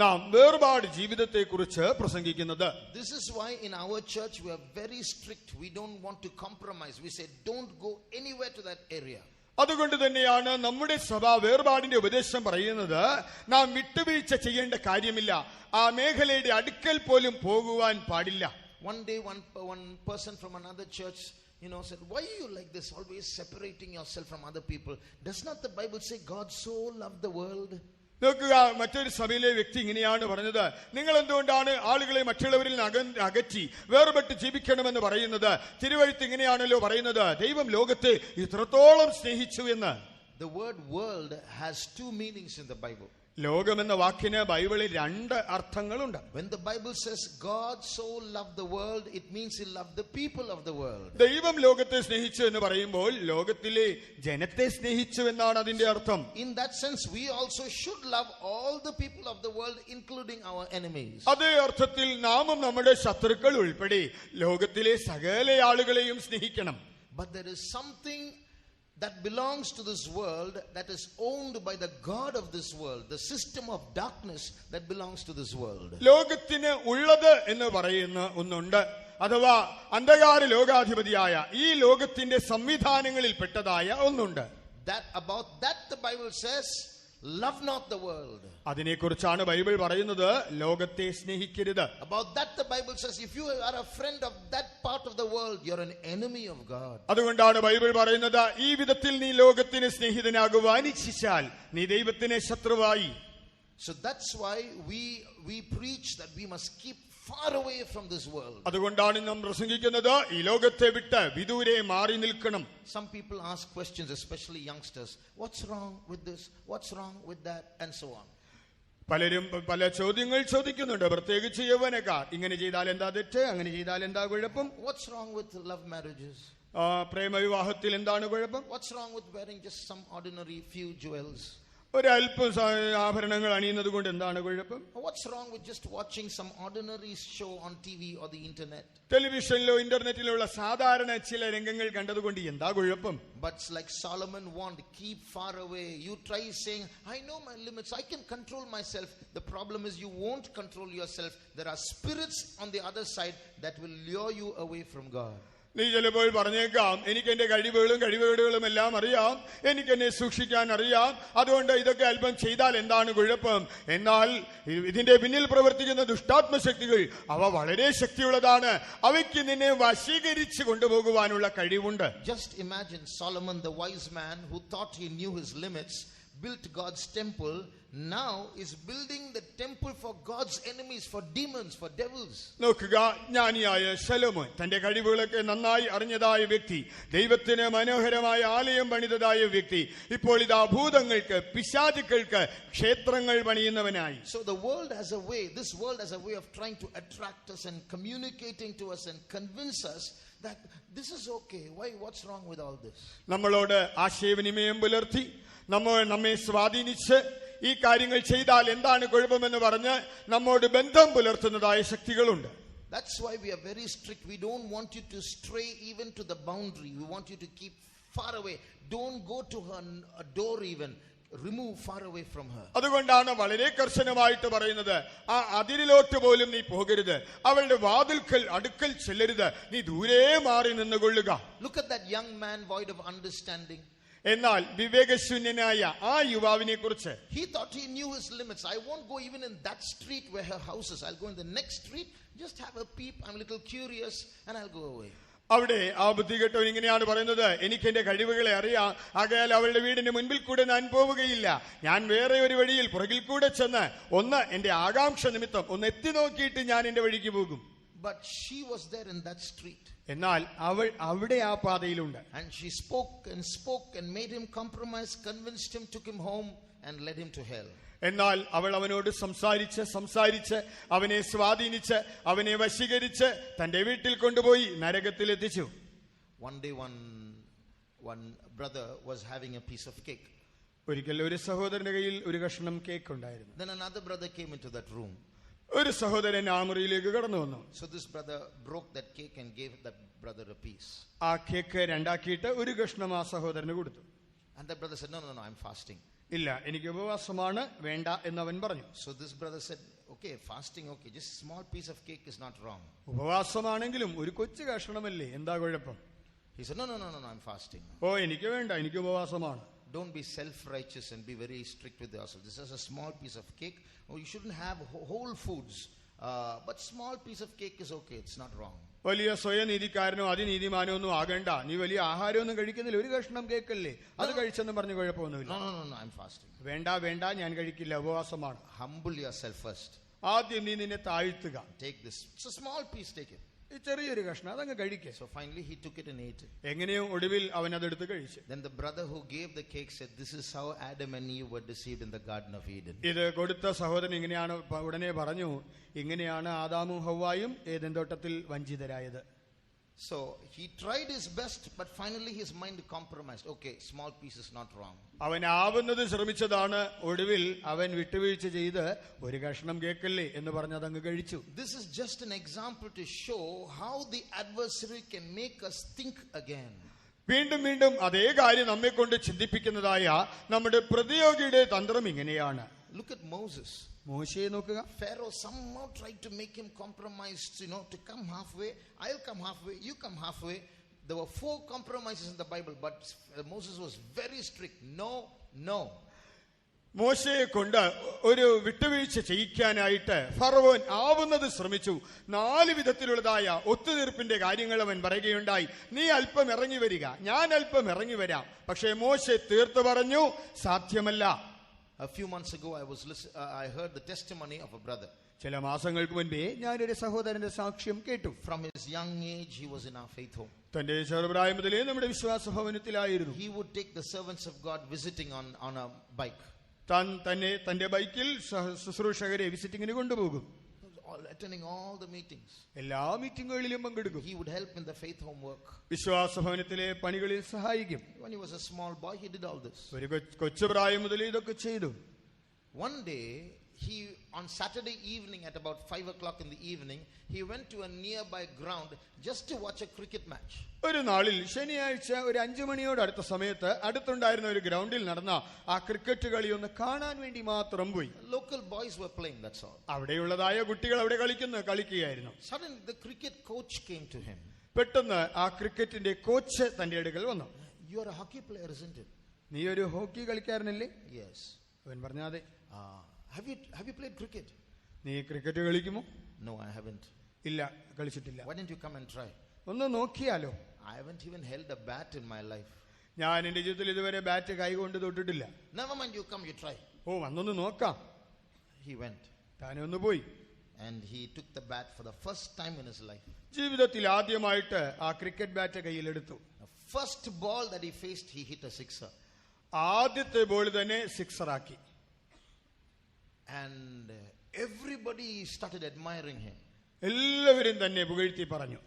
നാം വേർപാട് ജീവിതത്തെ കുറിച്ച് പ്രസംഗിക്കുന്നത്. This is why in our church we are very strict. We don't want to compromise. We say don't go anywhere to that area. അതുകൊണ്ട് തന്നെയാണ് നമ്മുടെ സഭ വേർപാടിന്റെ ഉപദേശം പറയുന്നത്, നാം വിട്ടുവീഴ്ച ചെയ്യേണ്ട കാര്യമില്ല, ആ മേഖലയുടെ അടുക്കൽ പോലും പോകുവാൻ പാടില്ല. One day one person from another church said, why are you like this, always separating yourself from other people? Does not the Bible say God so loved the world? നോക്കുക, മറ്റൊരു സഭയിലെ വ്യക്തി ഇങ്ങനെയാണ് പറഞ്ഞത്, നിങ്ങൾ എന്തുകൊണ്ടാണ് ആളുകളെ മറ്റുള്ളവരിൽ അകറ്റി വേർപെട്ട് ജീവിക്കണമെന്ന് പറയുന്നത്? തിരുവെഴുത്ത് ഇങ്ങനെയാണല്ലോ പറയുന്നത്, ദൈവം ലോകത്തെ ഇത്രത്തോളം സ്നേഹിച്ചു എന്ന്. The word world has two meanings in the Bible. ലോകമെന്ന വാക്കിന് ബൈബിളിൽ 2 അർത്ഥങ്ങളുണ്ട്. When the Bible says God so loved the world, it means he loved the people of the world. ദൈവം ലോകത്തെ സ്നേഹിച്ചു എന്ന് പറയുമ്പോൾ ലോകത്തിലെ ജനത്തെ സ്നേഹിച്ചു എന്നാണ് അതിന്റെ അർത്ഥം. In that sense, we also should love all the people of the world, including our enemies. അതേ അർത്ഥത്തിൽ നാമും നമ്മുടെ ശത്രുക്കൾ ഉൾപ്പെടെ ലോകത്തിലെ സകല ആളുകളെയും സ്നേഹിക്കണം. But there is something that belongs to this world that is owned by the god of this world, the system of darkness that belongs to this world. ലോകത്തിന് ഉള്ളത് എന്ന് പറയുന്ന ഒന്നുണ്ട്, അഥവാ അന്ധകാര ലോകാധിപതിയായ ഈ ലോകത്തിന്റെ സംവിധാനങ്ങളിൽ പെട്ടതായ ഒന്നുണ്ട്. About that the Bible says, love not the world. അതിനെക്കുറിച്ചാണ് ബൈബിൾ പറയുന്നത്, ലോകത്തെ സ്നേഹിക്കരുത്. About that the Bible says, if you are a friend of that part of the world, you're an enemy of God. അതുകൊണ്ടാണ് Bible പറയുന്നത്, ഈ വിധത്തിൽ നീ ലോകത്തിന് സ്നേഹിതനാകുവാൻ ഇച്ഛിച്ചാൽ നീ ദൈവത്തിന് ശത്രുവായി. So that's why we preach that we must keep far away from this world. അതുകൊണ്ടാണ് നാം പ്രസംഗിക്കുന്നത്, ഈ ലോകത്തെ വിട്ട് വിദൂരെ മാറി നിൽക്കണം. Some people ask questions, especially youngsters. What's wrong with this? What's wrong with that? And so on. പലരും പല ചോദ്യങ്ങൾ ചോദിക്കുന്നുണ്ട്, പ്രത്യേകിച്ച് യൗവനക്കാർ. ഇങ്ങനെ ചെയ്താൽ എന്താ തെറ്റ്, അങ്ങനെ ചെയ്താൽ എന്താ കുഴപ്പം? What's wrong with love marriages? പ്രേമവിവാഹത്തിൽ എന്താണ് കുഴപ്പം? What's wrong with wearing just some ordinary few jewels? ഒരല്പം ആഭരണങ്ങൾ അണിയുന്നത് കൊണ്ട് എന്താണ് കുഴപ്പം? What's wrong with just watching some ordinary show on TV or the internet? ടെലിവിഷനിലോ ഇന്റർനെറ്റിലുള്ള സാധാരണ ചില രംഗങ്ങൾ കണ്ടതുകൊണ്ട് എന്താ കുഴപ്പം? But like Solomon warned, keep far away. You try saying, I know my limits, I can control myself. The problem is you won't control yourself. There are spirits on the other side that will lure you away from God. നീ ചിലപ്പോൾ പറഞ്ഞേക്കാം, എനിക്ക് എന്റെ കഴിവുകളും എല്ലാം അറിയാം, എനിക്ക് എന്നെ സൂക്ഷിക്കാൻ അറിയാം, അതുകൊണ്ട് ഇതൊക്കെ അല്പം ചെയ്താൽ എന്താണ് കുഴപ്പം? എന്നാൽ ഇതിന്റെ പിന്നിൽ പ്രവർത്തിക്കുന്ന ദുഷ്ടാത്മശക്തികൾ അവ വളരെ ശക്തിയുള്ളതാണ്. അവയ്ക്ക് നിന്നെ വശീകരിച്ച് കൊണ്ടുപോകുവാനുള്ള കഴിവുണ്ട്. Just imagine Solomon, the wise man who thought he knew his limits, built God's temple, now is building the temple for God's enemies, for demons, for devils. നോക്കുക, ജ്ഞാനിയായ ശലോമോൻ തന്റെ കഴിവുകളൊക്കെ നന്നായി അറിഞ്ഞതായ വ്യക്തി, ദൈവത്തിന് മനോഹരമായ ആലയം പണിതതായ വ്യക്തി, ഇപ്പോൾ ഇതാ ഭൂതങ്ങൾക്ക്, പിശാചുക്കൾക്ക് ക്ഷേത്രങ്ങൾ പണിയുന്നവനായി. So the world has a way, this world has a way of trying to attract us and communicating to us and convince us that this is okay. What's wrong with all this? നമ്മളോട് ആശയവിനിമയം പുലർത്തി നമ്മെ സ്വാധീനിച്ച് ഈ കാര്യങ്ങൾ ചെയ്താൽ എന്താണ് കുഴപ്പമെന്ന് പറഞ്ഞ് നമ്മോട് ബന്ധം പുലർത്തുന്നതായ ശക്തികളുണ്ട്. That's why we are very strict. We don't want you to stray even to the boundary. We want you to keep far away. Don't go to her door even. Remove far away from her. അതുകൊണ്ടാണ് വളരെ കർശനമായിട്ട് പറയുന്നത്, ആ അതിരിലോട്ട് പോലും നീ പോകരുത്, അവളുടെ വാതിൽക്കൽ അടുക്കൽ ചെല്ലരുത്, നീ ദൂരെ മാറി നിന്നുകൊള്ളുക. Look at that young man void of understanding. എന്നാൽ വിവേകശൂന്യനായ ആ യുവാവിനെ കുറിച്ച്, he thought he knew his limits. I won't go even in that street where her house is. I'll go in the next street, just have a peep. I'm a little curious and I'll go away. അവിടെ ആ ബുദ്ധികെട്ടവൻ ഇങ്ങനെയാണ് പറയുന്നത്, എനിക്ക് എന്റെ കഴിവുകളെ അറിയാം, ആകയാൽ അവളുടെ വീടിന്റെ മുൻപിൽ കൂടെ ഞാൻ പോവുകയില്ല, ഞാൻ വേറെ ഒരു വഴിയിൽ പുറകിൽ കൂടെ ചെന്ന് ഒന്ന് എന്റെ ആകാംക്ഷ നിമിത്തം ഒന്ന് എത്തി നോക്കിയിട്ട് ഞാൻ എന്റെ വഴിക്ക് പോകും. But she was there in that street. എന്നാൽ അവൾ അവിടെ ആ പാതയിലുണ്ട്. And she spoke and made him compromise, convinced him, took him home and led him to hell. എന്നാൽ അവൾ അവനോട് സംസാരിച്ച് അവനെ സ്വാധീനിച്ച് അവനെ വശീകരിച്ച് തന്റെ വീട്ടിൽ കൊണ്ടുപോയി നരകത്തിൽ എത്തിച്ചു. One day one brother was having a piece of cake. ഒരിക്കൽ ഒരു സഹോദരന്റെ കയ്യിൽ ഒരു കഷ്ണം കേക്ക് ഉണ്ടായിരുന്നു. Then another brother came into that room. ഒരു സഹോദരൻ ആ മുറിയിലേക്ക് കടന്നു വന്നു. So this brother broke that cake and gave that brother a piece. ആ കേക്ക് രണ്ടാക്കിയിട്ട് ഒരു കഷ്ണം ആ സഹോദരന് കൊടുത്തു. And that brother said, no, I'm fasting. ഇല്ല, എനിക്ക് ഉപവാസമാണ്, വേണ്ട എന്നവൻ പറഞ്ഞു. So this brother said, okay, fasting, okay, just small piece of cake is not wrong. ഉപവാസമാണെങ്കിലും ഒരു കൊച്ചു കഷ്ണമല്ലേ, എന്താ കുഴപ്പം? He said, no, I'm fasting. ഓ, എനിക്ക് വേണ്ട, എനിക്ക് ഉപവാസമാണ്. Don't be self-righteous and be very strict with yourself. This is a small piece of cake. Oh, you shouldn't have whole foods. But small piece of cake is okay. It's not wrong. വലിയ സ്വയനീതിക്കാരനോ അതിനീതിമാനോ ഒന്നും ആകണ്ട, നീ വലിയ ആഹാരമൊന്നും കഴിക്കുന്നില്ല, ഒരു കഷ്ണം കേക്കല്ലേ, അത് കഴിച്ചെന്ന് പറഞ്ഞ് കുഴപ്പമൊന്നുമില്ല. No, I'm fasting. വേണ്ട, ഞാൻ കഴിക്കില്ല, ഉപവാസമാണ്. Humble yourself first. ആദ്യം നീ നിന്നെ താഴ്ത്തുക. Take this. It's a small piece, take it. ഈ ചെറിയൊരു കഷ്ണം അതങ്ങ് കഴിക്കേ. So finally he took it and ate it. എങ്ങനെയോ ഒടുവിൽ അവൻ അതെടുത്ത് കഴിച്ചു. Then the brother who gave the cake said, this is how Adam and Eve were deceived in the Garden of Eden. ഇത് കൊടുത്ത സഹോദരൻ ഇങ്ങനെയാണ് ഉടനെ പറഞ്ഞു, ഇങ്ങനെയാണ് ആദാമും ഹവ്വായും ഏദൻ തോട്ടത്തിൽ വഞ്ചിതരായത്. So he tried his best, but finally his mind compromised. Okay, small piece is not wrong. അവൻ ആവുന്നത് ശ്രമിച്ചതാണ്, ഒടുവിൽ അവൻ വിട്ടുവീഴ്ച ചെയ്ത് ഒരു കഷ്ണം കേക്കല്ലേ എന്ന് പറഞ്ഞ് അതങ്ങ് കഴിച്ചു. This is just an example to show how the adversary can make us think again. വീണ്ടും അതേ കാര്യം നമ്മെ കൊണ്ട് ചിന്തിപ്പിക്കുന്നതായ നമ്മുടെ പ്രതിയോഗിയുടെ തന്ത്രം ഇങ്ങനെയാണ്. Look at Moses. മോശയെ നോക്കുക. Pharaoh somehow tried to make him compromise, to come halfway. I'll come halfway, you come halfway. There were 4 compromises in the Bible, but Moses was very strict. No. മോശയെ കൊണ്ട് ഒരു വിട്ടുവീഴ്ച ചെയ്യിക്കാനായിട്ട് ഫറവോൻ ആവുന്നത് ശ്രമിച്ചു. 4 വിധത്തിലുള്ളതായ ഒത്തുതീർപ്പിന്റെ കാര്യങ്ങൾ അവൻ പറയുകയുണ്ടായി. നീ അല്പം ഇറങ്ങി വരിക, ഞാൻ അല്പം ഇറങ്ങി വരാം. പക്ഷേ മോശെ തീർത്തു പറഞ്ഞു, സാധ്യമല്ല. A few months ago I heard the testimony of a brother. ചില മാസങ്ങൾക്ക് മുൻപേ ഞാനൊരു സഹോദരന്റെ സാക്ഷ്യം കേട്ടു. From his young age he was in our faith home. തന്റെ ചെറുപ്രായം മുതലേ നമ്മുടെ വിശ്വാസ ഭവനത്തിലായിരുന്നു. He would take the servants of God visiting on a bike. തന്റെ ബൈക്കിൽ ശുശ്രൂഷകരെ വിസിറ്റിങ്ങിന് കൊണ്ടുപോകും. attending all the meetings. എല്ലാ മീറ്റിംഗുകളിലും പങ്കെടുക്കും. He would help in the faith homework. വിശ്വാസ ഭവനത്തിലെ പണികളിൽ സഹായിക്കും. When he was a small boy, he did all this. ഒരു കൊച്ചുപ്രായം മുതൽ ഇതൊക്കെ ചെയ്തു. One day, on Saturday evening at about 5 o'clock in the evening, he went to a nearby ground just to watch a cricket match. ഒരു നാളിൽ ശനിയാഴ്ച ഒരു 5 മണിയോട് അടുത്ത സമയത്ത് അടുത്തുണ്ടായിരുന്ന ഒരു ഗ്രൗണ്ടിൽ നടന്ന ആ ക്രിക്കറ്റ് കളി ഒന്ന് കാണാൻ വേണ്ടി മാത്രം പോയി. Local boys were playing, that's all. അവിടെയുള്ളതായ കുട്ടികൾ അവിടെ കളിക്കുകയായിരുന്നു. Suddenly the cricket coach came to him. പെട്ടെന്ന് ആ ക്രിക്കറ്റിന്റെ കോച്ച് തന്റെ അടുക്കൽ വന്നു. You are a hockey player, isn't it? നീ ഒരു ഹോക്കി കളിക്കാരനല്ലേ? Yes. അവൻ പറഞ്ഞാതെ, have you played cricket? നീ ക്രിക്കറ്റ് കളിക്കുമോ? No, I haven't. ഇല്ല, കളിച്ചിട്ടില്ല. Why didn't you come and try? ഒന്ന് നോക്കിയാലോ? I haven't even held a bat in my life. ഞാൻ എന്റെ ജീവിതത്തിൽ ഇതുവരെ ബാറ്റ് കൈകൊണ്ട് തൊട്ടിട്ടില്ല. Never mind, you come, you try. ഓ, വന്നൊന്ന് നോക്കാം. He went. താനൊന്ന് പോയി. And he took the bat for the first time in his life. ജീവിതത്തിൽ ആദ്യമായിട്ട് ആ ക്രിക്കറ്റ് ബാറ്റ് കയ്യിലെടുത്തു. The first ball that he faced, he hit a sixer. ആദ്യത്തെ ball തന്നെ സിക്സർ ആക്കി. And everybody started admiring him. എല്ലാവരും തന്നെ പുകഴ്ത്തി പറഞ്ഞു.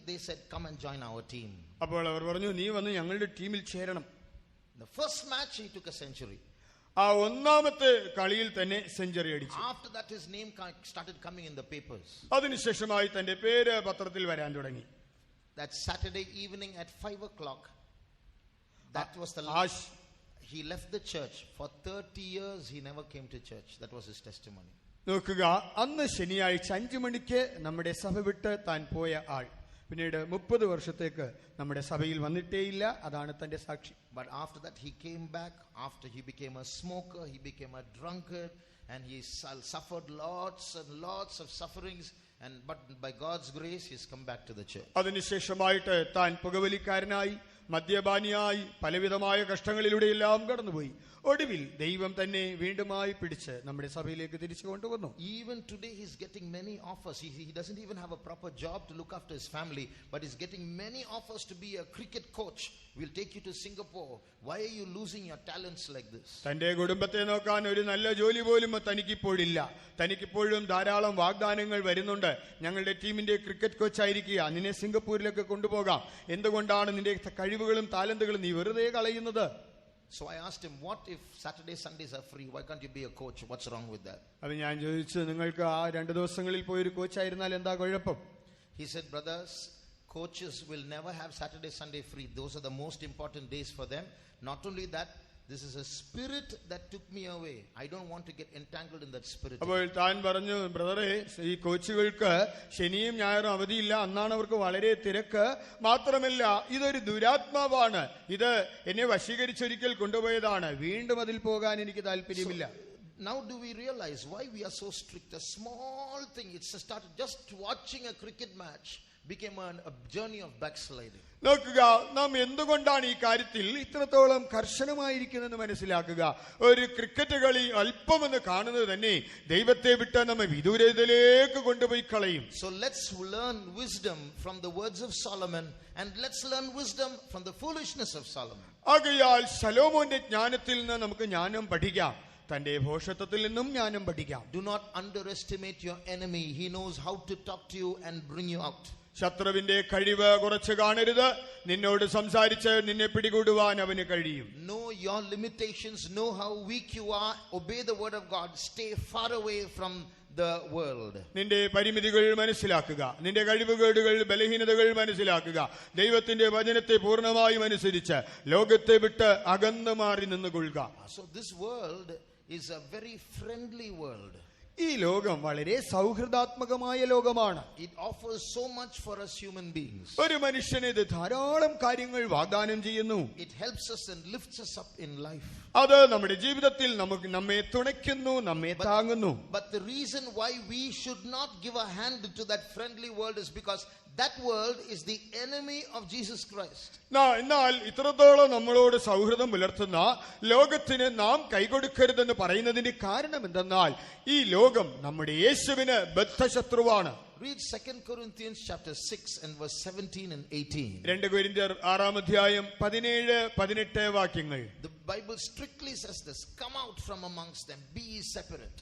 They said, come and join our team. അപ്പോൾ അവർ പറഞ്ഞു, നീ വന്ന് ഞങ്ങളുടെ ടീമിൽ ചേരണം. The first match he took a century. ആ ഒന്നാമത്തെ കളിയിൽ തന്നെ സെഞ്ചുറി അടിച്ചു. After that his name started coming in the papers. അതിനുശേഷമായി തന്റെ പേര് പത്രത്തിൽ വരാൻ തുടങ്ങി. That Saturday evening at 5 o'clock, that was the last. He left the church. For 30 years he never came to church. That was his testimony. നോക്കുക, അന്ന് ശനിയാഴ്ച 5 മണിക്ക് നമ്മുടെ സഭ വിട്ട് താൻ പോയ ആൾ പിന്നീട് 30 വർഷത്തേക്ക് നമ്മുടെ സഭയിൽ വന്നിട്ടേയില്ല. അതാണ് തന്റെ സാക്ഷി. But after that he came back. After he became a smoker, he became a drunkard, and he suffered lots and lots of sufferings. But by God's grace he's come back to the church. അതിനുശേഷമായിട്ട് താൻ പുകവലിക്കാരനായി, മദ്യപാനിയായി, പലവിധമായ കഷ്ടങ്ങളിലൂടെയെല്ലാം കടന്നുപോയി. ഒടുവിൽ ദൈവം തന്നെ വീണ്ടുമായി പിടിച്ച് നമ്മുടെ സഭയിലേക്ക് തിരിച്ചു കൊണ്ടുവന്നു. Even today he's getting many offers. He doesn't even have a proper job to look after his family, but he's getting many offers to be a cricket coach. We'll take you to Singapore. Why are you losing your talents like this? തന്റെ കുടുംബത്തെ നോക്കാൻ ഒരു നല്ല ജോലി പോലും തനിക്കിപ്പോഴില്ല. തനിക്കിപ്പോഴും ധാരാളം വാഗ്ദാനങ്ങൾ വരുന്നുണ്ട്. ഞങ്ങളുടെ ടീമിന്റെ ക്രിക്കറ്റ് കോച്ചായിരിക്കുക, നിന്നെ സിംഗപ്പൂരിലേക്ക് കൊണ്ടുപോകാം. എന്തുകൊണ്ടാണ് നിന്റെ കഴിവുകളും താലന്തുകളും നീ വെറുതെ കളയുന്നത്? So I asked him, what if Saturday Sundays are free? Why can't you be a coach? What's wrong with that? അപ്പോൾ ഞാൻ ചോദിച്ചു, നിങ്ങൾക്ക് ആ 2 ദിവസങ്ങളിൽ പോയി ഒരു കോച്ചായിരുന്നാൽ എന്താ കുഴപ്പം? He said, brothers, coaches will never have Saturday Sunday free. Those are the most important days for them. Not only that, this is a spirit that took me away. I don't want to get entangled in that spirit. അപ്പോൾ താൻ പറഞ്ഞു, ബ്രദറെ, ഈ കോച്ചുകൾക്ക് ശനിയും ഞായറും അവധിയില്ല. അന്നാണ് അവർക്ക് വളരെ തിരക്ക്. മാത്രമല്ല, ഇതൊരു ദുരാത്മാവാണ്. ഇത് എന്നെ വശീകരിച്ചൊരിക്കൽ കൊണ്ടുപോയതാണ്. വീണ്ടും അതിൽ പോകാൻ എനിക്ക് താല്പര്യമില്ല. Now do we realize why we are so strict? A small thing, it started just watching a cricket match became a journey of backsliding. നോക്കുക, നാം എന്തുകൊണ്ടാണ് ഈ കാര്യത്തിൽ ഇത്രത്തോളം കർശനമായിരിക്കുന്നതെന്ന് മനസ്സിലാക്കുക. ഒരു ക്രിക്കറ്റ് കളി അല്പമെന്ന് കാണുന്നത് തന്നെ ദൈവത്തെ വിട്ട് നമ്മെ വിദൂരതയിലേക്ക് കൊണ്ടുപോയി കളയും. So let's learn wisdom from the words of Solomon, and let's learn wisdom from the foolishness of Solomon. ആകയാൽ ശലോമോന്റെ ജ്ഞാനത്തിൽ നിന്ന് നമുക്ക് ജ്ഞാനം പഠിക്കാം. തന്റെ ഭോഷത്വത്തിൽ നിന്നും ജ്ഞാനം പഠിക്കാം. Do not underestimate your enemy. He knows how to talk to you and bring you out. ശത്രുവിന്റെ കഴിവ് കുറച്ച് കാണരുത്. നിന്നോട് സംസാരിച്ച് നിന്നെ പിടികൂടുവാൻ അവന് കഴിയും. Know your limitations, know how weak you are, obey the word of God, stay far away from the world. നിന്റെ പരിമിതികൾ മനസ്സിലാക്കുക, നിന്റെ കഴിവുകേടുകൾ, ബലഹീനതകൾ മനസ്സിലാക്കുക. ദൈവത്തിന്റെ വചനത്തെ പൂർണ്ണമായും അനുസരിച്ച് ലോകത്തെ വിട്ട് അകന്നു മാറി നിന്നുകൊള്ളുക. So this world is a very friendly world. ഈ ലോകം വളരെ സൗഹൃദാത്മകമായ ലോകമാണ്. It offers so much for us human beings. ഒരു മനുഷ്യന് ഇത് ധാരാളം കാര്യങ്ങൾ വാഗ്ദാനം ചെയ്യുന്നു. It helps us and lifts us up in life. അത് നമ്മുടെ ജീവിതത്തിൽ നമ്മെ തുണയ്ക്കുന്നു, നമ്മെ താങ്ങുന്നു. But the reason why we should not give a hand to that friendly world is because that world is the enemy of Jesus Christ. എന്നാൽ ഇത്രത്തോളം നമ്മളോട് സൗഹൃദം പുലർത്തുന്ന ലോകത്തിന് നാം കൈകൊടുക്കരുതെന്ന് പറയുന്നതിന്റെ കാരണം എന്തെന്നാൽ ഈ ലോകം നമ്മുടെ യേശുവിന് ബദ്ധശത്രുവാണ്. Read 2 Corinthians chapter 6 and verse 17 and 18. 2 കൊരിന്ത്യർ 6-ാം അധ്യായം 17-18 വാക്യങ്ങൾ. The Bible strictly says this, come out from amongst them, be separate.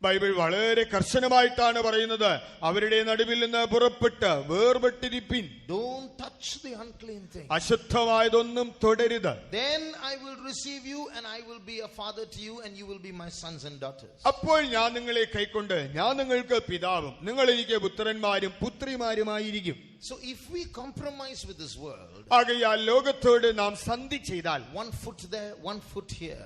Bible വളരെ കർശനമായിട്ടാണ് പറയുന്നത്, അവരുടെ നടുവിൽ നിന്ന് പുറപ്പെട്ട് വേർപെട്ടിരിപ്പിൻ. Don't touch the unclean thing. അശുദ്ധമായതൊന്നും തുടരുത്. Then I will receive you and I will be a father to you and you will be my sons and daughters. അപ്പോൾ ഞാൻ നിങ്ങളെ കൈക്കൊണ്ട് ഞാൻ നിങ്ങൾക്ക് പിതാവും നിങ്ങൾ എനിക്ക് പുത്രന്മാരും പുത്രിമാരുമായിരിക്കും. So if we compromise with this world, ആകയാൽ ലോകത്തോട് നാം സന്ധി ചെയ്താൽ, one foot there, one foot here.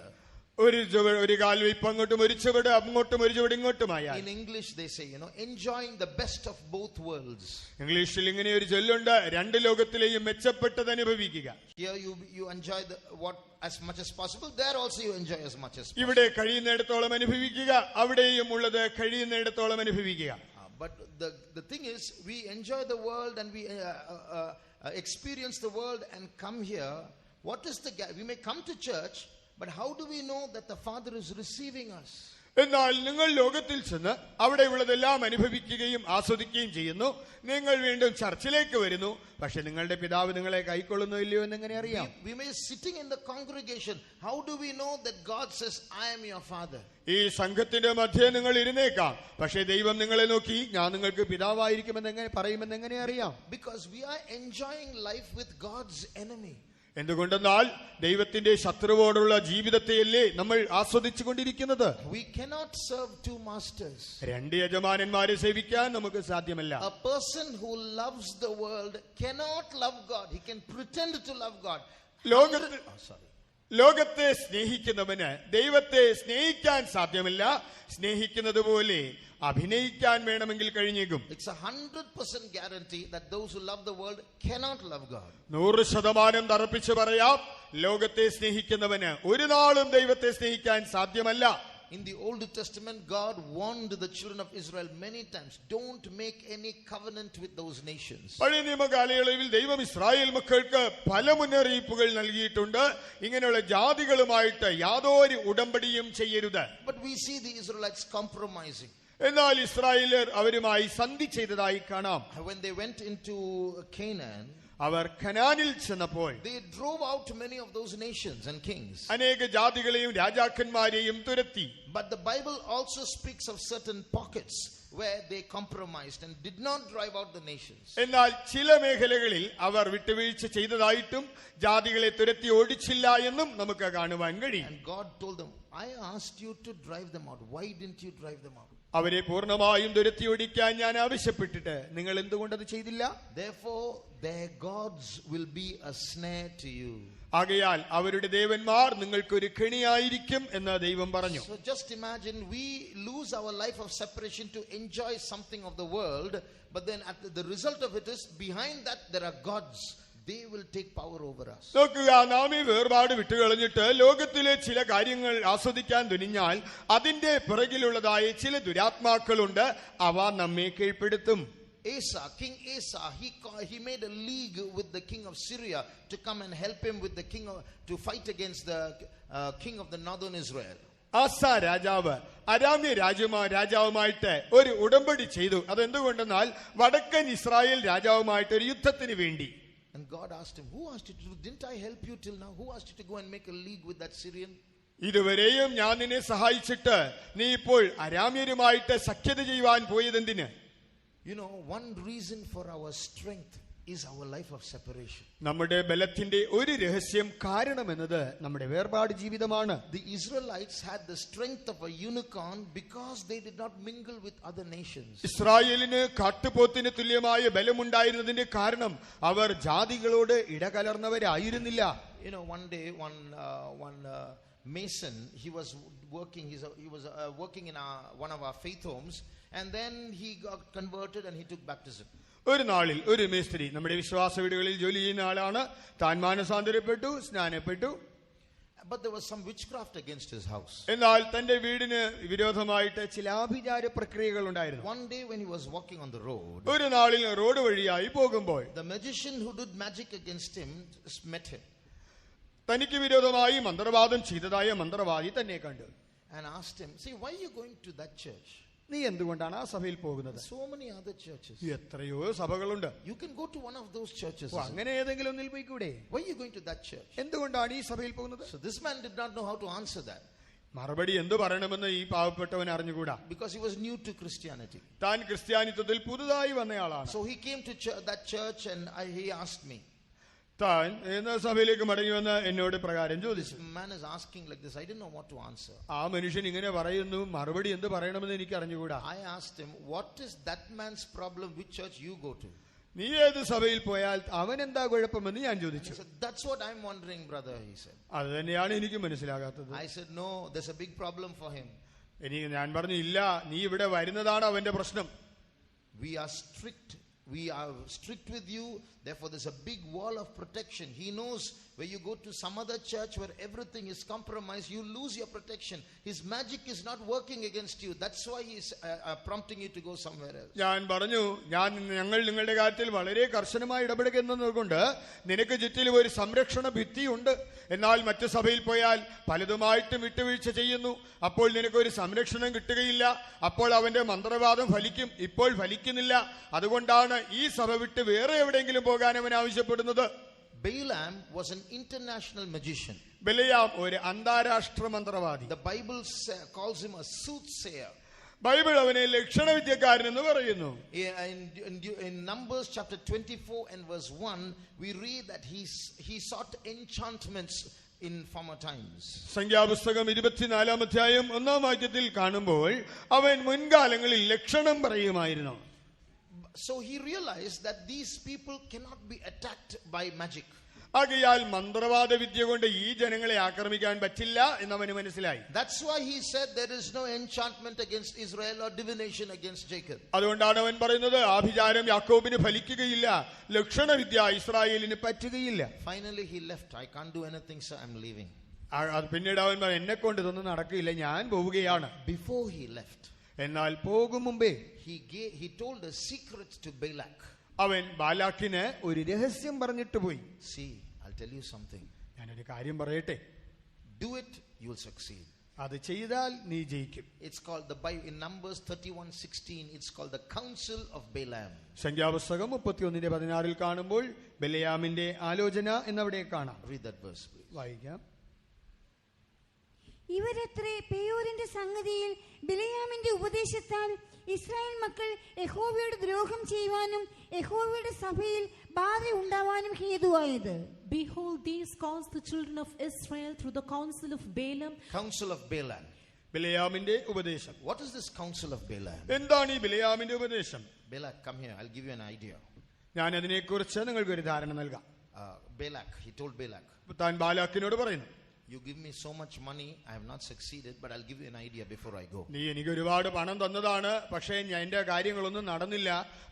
ഒരു കാൽ വെയ്പ് അങ്ങോട്ടും ഒരു ചുവട് അങ്ങോട്ടും ഒരു ചുവട് ഇങ്ങോട്ടുമായാൽ. In English they say, enjoying the best of both worlds. ഇംഗ്ലീഷിൽ ഇങ്ങനെ ഒരു ചൊല്ലുണ്ട്, രണ്ട് ലോകത്തിലെയും മെച്ചപ്പെട്ടത് അനുഭവിക്കുക. Here you enjoy what as much as possible, there also you enjoy as much as possible. ഇവിടെ കഴിയുന്നിടത്തോളം അനുഭവിക്കുക, അവിടെയും ഉള്ളത് കഴിയുന്നിടത്തോളം അനുഭവിക്കുക. But the thing is, we enjoy the world and we experience the world and come here. What is the gap? We may come to church, but how do we know that the Father is receiving us? എന്നാൽ നിങ്ങൾ ലോകത്തിൽ ചെന്ന് അവിടെയുള്ളതെല്ലാം അനുഭവിക്കുകയും ആസ്വദിക്കുകയും ചെയ്യുന്നു. നിങ്ങൾ വീണ്ടും ചർച്ചിലേക്ക് വരുന്നു, പക്ഷെ നിങ്ങളുടെ പിതാവ് നിങ്ങളെ കൈക്കൊള്ളുന്നോ ഇല്ലയോ എന്ന് എങ്ങനെ അറിയാം? We may sitting in the congregation. How do we know that God says, I am your father? ഈ സംഘത്തിന്റെ മധ്യേ നിങ്ങൾ ഇരുന്നേക്കാം, പക്ഷെ ദൈവം നിങ്ങളെ നോക്കി ഞാൻ നിങ്ങൾക്ക് പിതാവായിരിക്കുമെന്ന് എങ്ങനെ പറയുമെന്ന് എങ്ങനെ അറിയാം? Because we are enjoying life with God's enemy. എന്തുകൊണ്ടെന്നാൽ ദൈവത്തിന്റെ ശത്രുവോടുള്ള ജീവിതത്തെയല്ലേ നമ്മൾ ആസ്വദിച്ചു കൊണ്ടിരിക്കുന്നത്. We cannot serve two masters. രണ്ട് യജമാനന്മാരെ സേവിക്കാൻ നമുക്ക് സാധ്യമല്ല. A person who loves the world cannot love God. He can pretend to love God. ലോകത്തെ സ്നേഹിക്കുന്നവന് ദൈവത്തെ സ്നേഹിക്കാൻ സാധ്യമല്ല. സ്നേഹിക്കുന്നത് പോലെ അഭിനയിക്കാൻ വേണമെങ്കിൽ കഴിഞ്ഞേക്കും. It's 100% guarantee that those who love the world cannot love God. 100% തറപ്പിച്ച് പറയാം, ലോകത്തെ സ്നേഹിക്കുന്നവന് ഒരു നാളും ദൈവത്തെ സ്നേഹിക്കാൻ സാധ്യമല്ല. In the Old Testament, God warned the children of Israel many times, don't make any covenant with those nations. പഴയ നിയമ കാലയളവിൽ ദൈവം ഇസ്രായേൽ മക്കൾക്ക് പല മുന്നറിയിപ്പുകൾ നൽകിയിട്ടുണ്ട്. ഇങ്ങനെയുള്ള ജാതികളുമായിട്ട് യാതൊരു ഉടമ്പടിയും ചെയ്യരുത്. But we see the Israelites compromising. എന്നാൽ ഇസ്രായേലർ അവരുമായി സന്ധി ചെയ്തതായി കാണാം. When they went into Canaan, അവർ കനാനിൽ ചെന്നപ്പോൾ they drove out many of those nations and kings. അനേക ജാതികളെയും രാജാക്കന്മാരെയും തുരത്തി. But the Bible also speaks of certain pockets where they compromised and did not drive out the nations. എന്നാൽ ചില മേഖലകളിൽ അവർ വിട്ടുവീഴ്ച ചെയ്തതായിട്ടും ജാതികളെ തുരത്തി ഓടിച്ചില്ല എന്നും നമുക്ക് കാണുവാൻ കഴിയും. And God told them, I asked you to drive them out. Why didn't you drive them out? അവരെ പൂർണ്ണമായും തുരത്തി ഓടിക്കാൻ ഞാൻ ആവശ്യപ്പെട്ടിട്ട് നിങ്ങൾ എന്തുകൊണ്ടത് ചെയ്തില്ല? Therefore their gods will be a snare to you. ആകയാൽ അവരുടെ ദേവന്മാർ നിങ്ങൾക്കൊരു കെണിയായിരിക്കും എന്ന് ദൈവം പറഞ്ഞു. So just imagine, we lose our life of separation to enjoy something of the world, but then the result of it is behind that there are gods. They will take power over us. നോക്കുക, നാം ഈ വേർപാട് വിട്ടുകളഞ്ഞിട്ട് ലോകത്തിലെ ചില കാര്യങ്ങൾ ആസ്വദിക്കാൻ തുനിഞ്ഞാൽ അതിന്റെ പിറകിലുള്ളതായ ചില ദുരാത്മാക്കളുണ്ട്. അവ നമ്മെ കീഴ്പ്പെടുത്തും. King Asa, he made a league with the king of Syria to come and help him with the to fight against the king of the northern Israel. ആസ രാജാവ് അരാമ്യ രാജാവുമായിട്ട് ഒരു ഉടമ്പടി ചെയ്തു. അതെന്തുകൊണ്ടെന്നാൽ വടക്കൻ ഇസ്രായേൽ രാജാവുമായിട്ട് ഒരു യുദ്ധത്തിന് വേണ്ടി. And God asked him, who asked you to do? Didn't I help you till now? Who asked you to go and make a league with that Syrian? ഇതുവരെയും ഞാൻ നിന്നെ സഹായിച്ചിട്ട് നീ ഇപ്പോൾ അരാമ്യരുമായിട്ട് സഖ്യത ചെയ്യുവാൻ പോയതെന്തിന്? You know, one reason for our strength is our life of separation. നമ്മുടെ ബലത്തിന്റെ ഒരു രഹസ്യം കാരണമെന്നത് നമ്മുടെ വേർപാട് ജീവിതമാണ്. The Israelites had the strength of a unicorn because they did not mingle with other nations. ഇസ്രായേലിന് കാട്ടുപോത്തിന് തുല്യമായ ബലമുണ്ടായിരുന്നതിന്റെ കാരണം അവർ ജാതികളോട് ഇടകലർന്നവരായിരുന്നില്ല. You know, one day one mason, he was working in one of our faith homes, and then he got converted and he took baptism. ഒരു നാളിൽ ഒരു മേസ്ത്രി നമ്മുടെ വിശ്വാസ വീടുകളിൽ ജോലി ചെയ്യുന്ന ആളാണ്. താൻ മാനസാന്തരപ്പെട്ടു, സ്നാനപ്പെട്ടു. But there was some witchcraft against his house. എന്നാൽ തന്റെ വീടിന് വിരോധമായിട്ട് ചില ആഭിചാര പ്രക്രിയകൾ ഉണ്ടായിരുന്നു. One day when he was walking on the road, ഒരു നാളിൽ റോഡ് വഴിയായി പോകുമ്പോൾ the magician who did magic against him met him. തനിക്ക് വിരോധമായി മന്ത്രവാദം ചെയ്തതായ മന്ത്രവാദി തന്നെ കണ്ടു. And asked him, see, why are you going to that church? നീ എന്തുകൊണ്ടാണ് ആ സഭയിൽ പോകുന്നത്? So many other churches. എത്രയോ സഭകളുണ്ട്. You can go to one of those churches. അങ്ങനെ ഏതെങ്കിലും ഒന്നിൽ പോയിക്കൂടെ? Why are you going to that church? എന്തുകൊണ്ടാണ് ഈ സഭയിൽ പോകുന്നത്? So this man did not know how to answer that. മറുപടി എന്തു പറയണമെന്ന് ഈ പാവപ്പെട്ടവൻ അറിഞ്ഞുകൂടാ. Because he was new to Christianity. താൻ ക്രിസ്ത്യാനിത്വത്തിൽ പുതുതായി വന്നയാളാണ്. So he came to that church and he asked me. താൻ സഭയിലേക്ക് മടങ്ങി വന്ന് എന്നോട് പ്രകാരം ചോദിച്ചു. This man is asking like this. I didn't know what to answer. ആ മനുഷ്യൻ ഇങ്ങനെ പറയുന്നു, മറുപടി എന്ത് പറയണമെന്ന് എനിക്ക് അറിഞ്ഞുകൂടാ. I asked him, what is that man's problem? Which church you go to? നീ ഏത് സഭയിൽ പോയാൽ അവൻ എന്താ കുഴപ്പമെന്ന് ഞാൻ ചോദിച്ചു. That's what I'm wondering, brother, he said. അത് തന്നെയാണ് എനിക്ക് മനസ്സിലാകാത്തത്. I said, no, there's a big problem for him. ഞാൻ പറഞ്ഞു, ഇല്ല, നീ ഇവിടെ വരുന്നതാണ് അവന്റെ പ്രശ്നം. We are strict with you, therefore there's a big wall of protection. He knows where you go to some other church where everything is compromised, you lose your protection. His magic is not working against you. That's why he is prompting you to go somewhere else. ഞാൻ പറഞ്ഞു, ഞങ്ങൾ നിങ്ങളുടെ കാര്യത്തിൽ വളരെ കർശനമായി ഇടപെടുന്നതുകൊണ്ട് നിനക്ക് ചുറ്റിലും ഒരു സംരക്ഷണ ഭിത്തിയുണ്ട്. എന്നാൽ മറ്റു സഭയിൽ പോയാൽ പലതുമായിട്ടും വിട്ടുവീഴ്ച ചെയ്യുന്നു. അപ്പോൾ നിനക്കൊരു സംരക്ഷണം കിട്ടുകയില്ല. അപ്പോൾ അവന്റെ മന്ത്രവാദം ഫലിക്കും. ഇപ്പോൾ ഫലിക്കുന്നില്ല. അതുകൊണ്ടാണ് ഈ സഭ വിട്ട് വേറെ എവിടെയെങ്കിലും പോകാൻ അവൻ ആവശ്യപ്പെടുന്നത്. Balaam was an international magician. ബലയാം ഒരു അന്താരാഷ്ട്ര മന്ത്രവാദി. The Bible calls him a soothsayer. Bible അവനെ ലക്ഷണവിദ്യക്കാരൻ എന്ന് പറയുന്നു. In Numbers chapter 24 and verse 1, we read that he sought enchantments in former times. സംഖ്യാപുസ്തകം 24 അധ്യായം 1 വാക്യത്തിൽ കാണുമ്പോൾ അവൻ മുൻകാലങ്ങളിൽ ലക്ഷണം പറയുമായിരുന്നു. So he realized that these people cannot be attacked by magic. ആകയാൽ മന്ത്രവാദ വിദ്യ കൊണ്ട് ഈ ജനങ്ങളെ ആക്രമിക്കാൻ പറ്റില്ല എന്നവന് മനസ്സിലായി. That's why he said there is no enchantment against Israel or divination against Jacob. അതുകൊണ്ടാണ് അവൻ പറയുന്നത്, ആഭിചാരം യാക്കോബിന് ഫലിക്കുകയില്ല, ലക്ഷണവിദ്യ ഇസ്രായേലിന് പറ്റുകയില്ല. Finally he left. I can't do anything, sir, I'm leaving. പിന്നീട് അവൻ പറഞ്ഞു, എന്നെ കൊണ്ട് ഇതൊന്നും നടക്കില്ല, ഞാൻ പോവുകയാണ്. Before he left, എന്നാൽ പോകും മുമ്പേ he told a secret to Balak. അവൻ ബാലാക്കിന് ഒരു രഹസ്യം പറഞ്ഞിട്ട് പോയി. See, I'll tell you something. ഞാനൊരു കാര്യം പറയട്ടെ. Do it, you will succeed. അത് ചെയ്താൽ നീ ജയിക്കും. It's called in Numbers 31:16, it's called the counsel of Balaam. സംഖ്യാപുസ്തകം 31:16 കാണുമ്പോൾ ബലയാമിന്റെ ആലോചന എന്നവിടെ കാണാം. Read that verse, please. വായിക്കാം. ഇവരത്രേ പെയോരിന്റെ സംഗതിയിൽ ബിലയാമിന്റെ ഉപദേശത്താൽ ഇസ്രായേൽ മക്കൾ യഹോവയോട് ദ്രോഹം ചെയ്യുവാനും യഹോവയുടെ സഭയിൽ ബാധ ഉണ്ടാവാനും ഹേതുവായത്. Behold, these caused the children of Israel through the counsel of Balaam. Counsel of Balaam. ബിലയാമിന്റെ ഉപദേശം. What is this counsel of Balaam? എന്താണ് ഈ ബിലയാമിന്റെ ഉപദേശം? Balak, come here, I'll give you an idea. ഞാൻ അതിനെക്കുറിച്ച് നിങ്ങൾക്ക് ഒരു ധാരണ നൽകാം. Balak, he told Balak, താൻ ബാലാക്കിനോട് പറയുന്നു, you give me so much money, I have not succeeded, but I'll give you an idea before I go. നീ എനിക്ക് ഒരുപാട് പണം തന്നതാണ്, പക്ഷേ എന്റെ കാര്യങ്ങളൊന്നും നടന്നില്ല.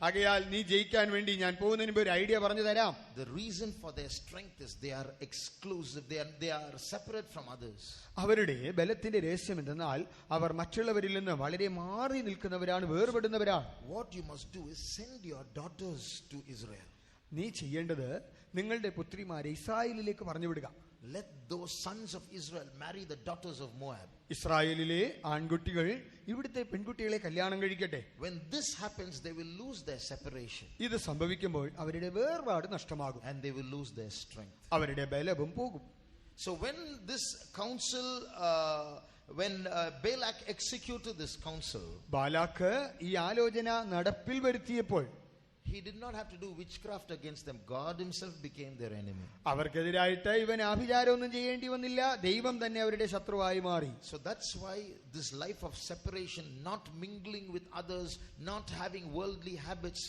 ആകയാൽ നീ ജയിക്കാൻ വേണ്ടി ഞാൻ പോകുന്നതിന് മുമ്പ് ഒരു ഐഡിയ പറഞ്ഞു തരാം. The reason for their strength is they are exclusive, they are separate from others. അവരുടെ ബലത്തിന്റെ രഹസ്യം എന്തെന്നാൽ അവർ മറ്റുള്ളവരിൽ നിന്ന് വളരെ മാറി നിൽക്കുന്നവരാണ്, വേർപെടുന്നവരാണ്. What you must do is send your daughters to Israel. നീ ചെയ്യേണ്ടത് നിങ്ങളുടെ പുത്രിമാരെ ഇസ്രായേലിലേക്ക് പറഞ്ഞു വിടുക. Let those sons of Israel marry the daughters of Moab. ഇസ്രായേലിലെ ആൺകുട്ടികൾ ഇവിടുത്തെ പെൺകുട്ടികളെ കല്യാണം കഴിക്കട്ടെ. When this happens, they will lose their separation. ഇത് സംഭവിക്കുമ്പോൾ അവരുടെ വേർപാട് നഷ്ടമാകും. And they will lose their strength. അവരുടെ ബലവും പോകും. So when this counsel, when Balak executed this counsel, Balak ഈ ആലോചന നടപ്പിൽ വരുത്തിയപ്പോൾ he did not have to do witchcraft against them. God himself became their enemy. അവർക്കെതിരായിട്ട് ഇവൻ ആഭിചാരമൊന്നും ചെയ്യേണ്ടി വന്നില്ല, ദൈവം തന്നെ അവരുടെ ശത്രുവായി മാറി. So that's why this life of separation, not mingling with others, not having worldly habits,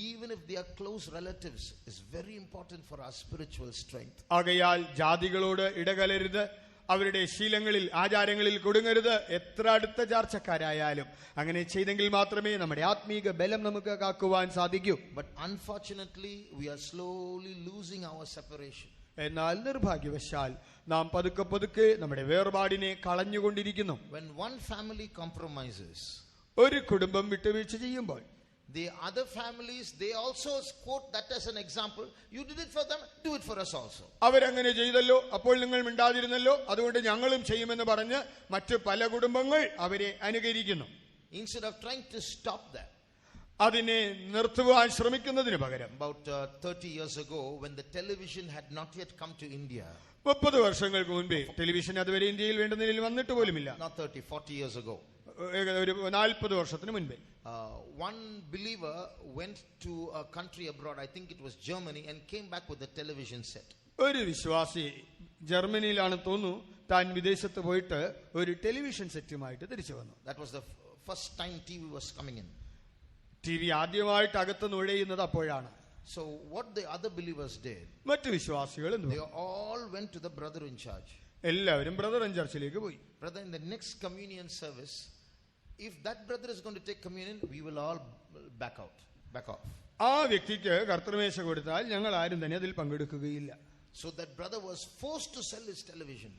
even if they are close relatives, is very important for our spiritual strength. ആകയാൽ ജാതികളോട് ഇടകലരുത്, അവരുടെ ശീലങ്ങളിൽ ആചാരങ്ങളിൽ കൊടുങ്ങരുത്, എത്ര അടുത്ത ചാർച്ചക്കാരായാലും അങ്ങനെ ചെയ്തെങ്കിൽ മാത്രമേ നമ്മുടെ ആത്മീക ബലം നമുക്ക് കാക്കുവാൻ സാധിക്കൂ. But unfortunately we are slowly losing our separation. എന്നാൽ നിർഭാഗ്യവശാൽ നാം പതുക്കെ പതുക്കെ നമ്മുടെ വേർപാടിനെ കളഞ്ഞുകൊണ്ടിരിക്കുന്നു. When one family compromises, ഒരു കുടുംബം വിട്ടുവീഴ്ച ചെയ്യുമ്പോൾ the other families, they also quote that as an example. You did it for them, do it for us also. അവരങ്ങനെ ചെയ്തല്ലോ, അപ്പോൾ നിങ്ങൾ മിണ്ടാതിരുന്നല്ലോ, അതുകൊണ്ട് ഞങ്ങളും ചെയ്യുമെന്ന് പറഞ്ഞ് മറ്റു പല കുടുംബങ്ങൾ അവരെ അനുകരിക്കുന്നു. Instead of trying to stop that, അതിനെ നിർത്തുവാൻ ശ്രമിക്കുന്നതിന് പകരം About 30 years ago, when the television had not yet come to India, 30 വർഷങ്ങൾക്ക് മുൻപേ ടെലിവിഷൻ അതുവരെ ഇന്ത്യയിൽ വേണ്ട നിലയിൽ വന്നിട്ട് പോലുമില്ല. not 30, 40 years ago, ഒരു 40 വർഷത്തിന് മുൻപേ one believer went to a country abroad, I think it was Germany, and came back with a television set. ഒരു വിശ്വാസി ജർമ്മനിയിലാണ് തോന്നുന്നു താൻ വിദേശത്ത് പോയിട്ട് ഒരു ടെലിവിഷൻ സെറ്റുമായിട്ട് തിരിച്ചു വന്നു. That was the first time TV was coming in. TV ആദ്യമായിട്ട് അകത്ത് നുഴയുന്നത് അപ്പോഴാണ്. So what the other believers did, മറ്റു വിശ്വാസികൾ they all went to the brother in charge. എല്ലാവരും ബ്രദറൻ ചർച്ചിലേക്ക് പോയി. Brother, in the next communion service, if that brother is going to take communion, we will all back off. ആ വ്യക്തിക്ക് കർത്തൃമേശ കൊടുത്താൽ ഞങ്ങൾ ആരും തന്നെ അതിൽ പങ്കെടുക്കുകയില്ല. So that brother was forced to sell his television.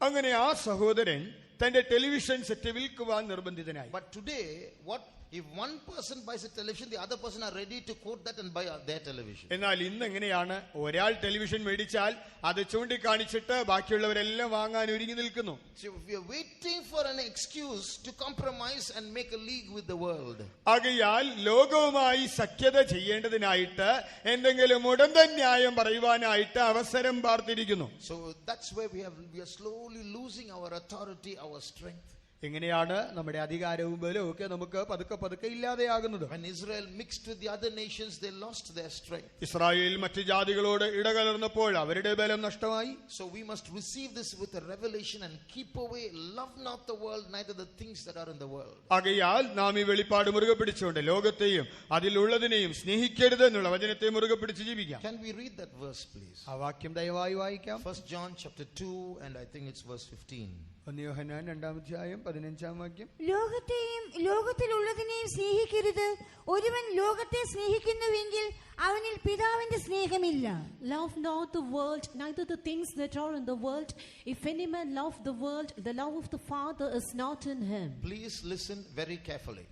അങ്ങനെ ആ സഹോദരൻ തന്റെ ടെലിവിഷൻ സെറ്റ് വിൽക്കുവാൻ നിർബന്ധിതനായി. But today, what if one person buys a television, the other person are ready to quote that and buy their television. എന്നാൽ ഇന്ന് എങ്ങനെയാണ്? ഒരാൾ television മേടിച്ചാൽ അത് ചൂണ്ടിക്കാണിച്ചിട്ട് ബാക്കിയുള്ളവരെല്ലാം വാങ്ങാൻ ഒരുങ്ങി നിൽക്കുന്നു. So we are waiting for an excuse to compromise and make a league with the world. ആകയാൽ ലോകവുമായി സഖ്യത ചെയ്യേണ്ടതിനായിട്ട് എന്തെങ്കിലും ഉടന്തൻ ന്യായം പറയുവാനായിട്ട് അവസരം പാർത്തിരിക്കുന്നു. So that's where we are slowly losing our authority, our strength. എങ്ങനെയാണ് നമ്മുടെ അധികാരവും ബലവും ഒക്കെ നമുക്ക് പതുക്കെ ഇല്ലാതെയാകുന്നത്? When Israel mixed with the other nations, they lost their strength. Israel മറ്റു ജാതികളോട് ഇടകലർന്നപ്പോൾ അവരുടെ ബലം നഷ്ടമായി. So we must receive this with a revelation and keep away. Love not the world, neither the things that are in the world. ആകയാൽ നാം ഈ വെളിപ്പാട് മുറുകെ പിടിച്ചുകൊണ്ട് ലോകത്തെയും അതിലുള്ളതിനെയും സ്നേഹിക്കരുത് എന്നുള്ള വചനത്തെ മുറുകെ പിടിച്ച് ജീവിക്കാം. Can we read that verse, please? ആ വാക്യം ദയവായി വായിക്കാം. 1 John chapter 2, and I think it's verse 15. 1 യോഹന്നാൻ 2-ാം 15-ാം വാക്യം. ലോകത്തെയും ലോകത്തിലുള്ളതിനെയും സ്നേഹിക്കരുത്. ഒരുവൻ ലോകത്തെ സ്നേഹിക്കുന്നുവെങ്കിൽ അവനിൽ പിതാവിന്റെ സ്നേഹമില്ല. Love not the world, neither the things that are in the world. If any man love the world, the love of the Father is not in him. Please listen very carefully.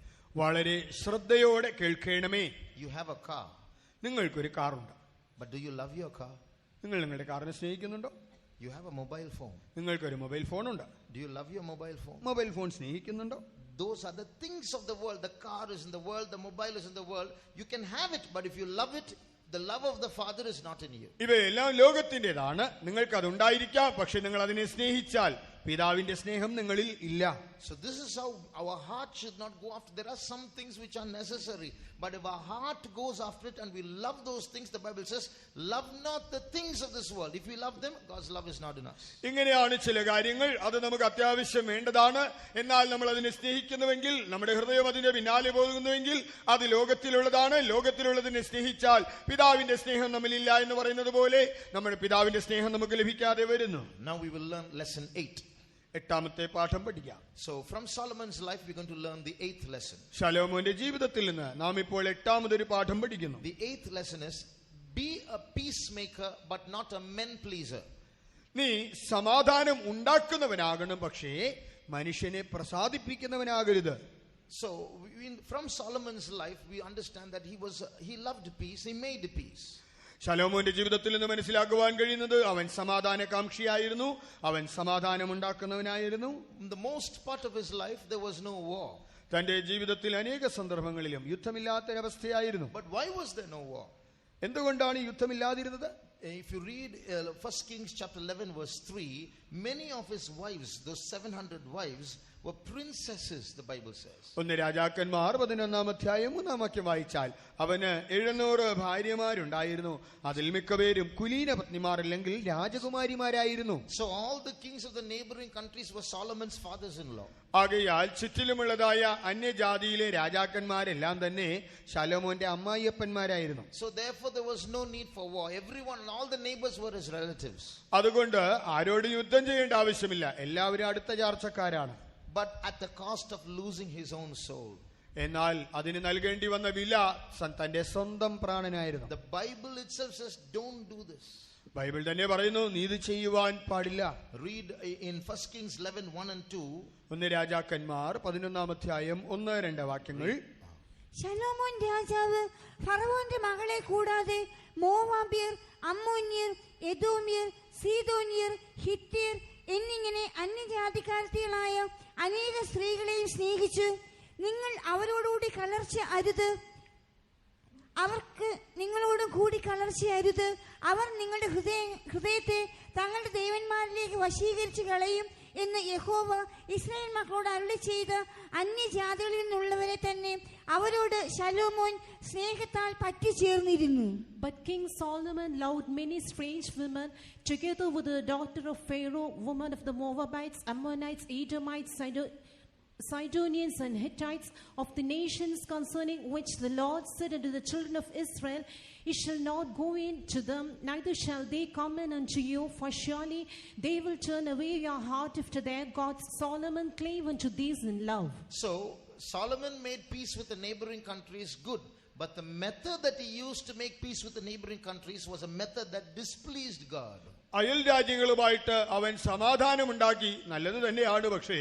വളരെ ശ്രദ്ധയോടെ കേൾക്കണമേ. You have a car, നിങ്ങൾക്കൊരു കാറുണ്ട്. but do you love your car? നിങ്ങൾ നിങ്ങളുടെ കാറിനെ സ്നേഹിക്കുന്നുണ്ടോ? You have a mobile phone. നിങ്ങൾക്കൊരു മൊബൈൽ ഫോണുണ്ട്. Do you love your mobile phone? Mobile phone സ്നേഹിക്കുന്നുണ്ടോ? Those are the things of the world. The car is in the world, the mobile is in the world. You can have it, but if you love it, the love of the Father is not in you. ഇവയെല്ലാം ലോകത്തിൻ്റെതാണ്. നിങ്ങൾക്ക് അതുണ്ടായിരിക്കാം, പക്ഷെ നിങ്ങൾ അതിനെ സ്നേഹിച്ചാൽ പിതാവിന്റെ സ്നേഹം നിങ്ങളിൽ ഇല്ല. So this is how our heart should not go after. There are some things which are necessary, but if our heart goes after it and we love those things, the Bible says, love not the things of this world. If we love them, God's love is not in us. ഇങ്ങനെയാണ് ചില കാര്യങ്ങൾ. അത് നമുക്ക് അത്യാവശ്യം വേണ്ടതാണ്. എന്നാൽ നമ്മൾ അതിനെ സ്നേഹിക്കുന്നുവെങ്കിൽ, നമ്മുടെ ഹൃദയം അതിന്റെ പിന്നാലെ പോകുന്നുവെങ്കിൽ അത് ലോകത്തിലുള്ളതാണ്. ലോകത്തിലുള്ളതിനെ സ്നേഹിച്ചാൽ പിതാവിന്റെ സ്നേഹം നമ്മളില്ല എന്ന് പറയുന്നത് പോലെ നമ്മുടെ പിതാവിന്റെ സ്നേഹം നമുക്ക് ലഭിക്കാതെ വരുന്നു. Now we will learn lesson 8. 8ാമത്തെ പാഠം പഠിക്കാം. So from Solomon's life we're going to learn the 8th lesson. ശലോമോന്റെ ജീവിതത്തിൽ നിന്ന് നാം ഇപ്പോൾ 8ാമതൊരു പാഠം പഠിക്കുന്നു. The 8th lesson is, be a peacemaker but not a men pleaser. നീ സമാധാനം ഉണ്ടാക്കുന്നവനാകണം, പക്ഷേ മനുഷ്യനെ പ്രസാദിപ്പിക്കുന്നവനാകരുത്. So from Solomon's life we understand that he loved peace, he made peace. ശലോമോന്റെ ജീവിതത്തിൽ നിന്ന് മനസ്സിലാക്കുവാൻ കഴിയുന്നത് അവൻ സമാധാനകാംക്ഷിയായിരുന്നു, അവൻ സമാധാനം ഉണ്ടാക്കുന്നവനായിരുന്നു. In the most part of his life there was no war. തന്റെ ജീവിതത്തിൽ അനേക സന്ദർഭങ്ങളിലും യുദ്ധമില്ലാത്തൊരവസ്ഥയായിരുന്നു. But why was there no war? എന്തുകൊണ്ടാണ് യുദ്ധമില്ലാതിരുന്നത്? If you read 1 Kings chapter 11 verse 3, many of his wives, those 700 wives, were princesses, the Bible says. 1 രാജാക്കന്മാർ 11-ാം അധ്യായം 3-ാം വാക്യം വായിച്ചാൽ അവന് 700 ഭാര്യമാരുണ്ടായിരുന്നു. അതിൽ മിക്കപേരും കുലീന പത്നിമാർ അല്ലെങ്കിൽ രാജകുമാരിമാരായിരുന്നു. So all the kings of the neighboring countries were Solomon's fathers-in-law. ആകയാൽ ചുറ്റിലുമുള്ളതായ അന്യജാതിയിലെ രാജാക്കന്മാരെല്ലാം തന്നെ ശലോമോന്റെ അമ്മായിയപ്പന്മാരായിരുന്നു. So therefore there was no need for war. Everyone, all the neighbors were his relatives. അതുകൊണ്ട് ആരോട് യുദ്ധം ചെയ്യേണ്ട ആവശ്യമില്ല, എല്ലാവരും അടുത്ത ചാർച്ചക്കാരാണ്. But at the cost of losing his own soul. എന്നാൽ അതിന് നൽകേണ്ടി വന്ന വില തന്റെ സ്വന്തം പ്രാണനായിരുന്നു. The Bible itself says, don't do this. Bible തന്നെ പറയുന്നു, നീ ഇത് ചെയ്യുവാൻ പാടില്ല. Read in 1 Kings 11, 1 and 2. 1 രാജാക്കന്മാർ 11-ാം അധ്യായം 1-2 വാക്യങ്ങൾ. ശലോമോൻ രാജാവ് ഫറവോന്റെ മകളെ കൂടാതെ മോവാബ്യർ, അമ്മോന്യർ, എദോമ്യർ, സീദോന്യർ, ഹിത്യർ എന്നിങ്ങനെ അന്യജാതിക്കാരത്തികളായ അനേക സ്ത്രീകളെയും സ്നേഹിച്ചു. നിങ്ങൾ അവരോടുകൂടി കലർച്ച അരുത്. അവർക്ക് നിങ്ങളോട് കൂടി കലർച്ചയരുത്. അവർ നിങ്ങളുടെ ഹൃദയത്തെ തങ്ങളുടെ ദേവന്മാരിലേക്ക് വശീകരിച്ചു കളയും എന്ന് യഹോവ ഇസ്രായേൽ മക്കളോട് അരുളി ചെയ്ത അന്യജാതികളിൽ നിന്നുള്ളവരെ തന്നെ അവരോട് ശലോമോൻ സ്നേഹത്താൽ പറ്റിച്ചേർന്നിരുന്നു. But King Solomon loved many strange women, together with the daughter of Pharaoh, women of the Moabites, Ammonites, Edomites, Sidonians and Hittites, of the nations concerning which the Lord said unto the children of Israel, Ye shall not go in to them, neither shall they come in unto you, for surely they will turn away your heart after their gods. Solomon clave unto these in love. So Solomon made peace with the neighboring countries, good. But the method that he used to make peace with the neighboring countries was a method that displeased God. അയൽ രാജ്യങ്ങളുമായിട്ട് അവൻ സമാധാനമുണ്ടാക്കി, നല്ലത് തന്നെയാണ്. പക്ഷേ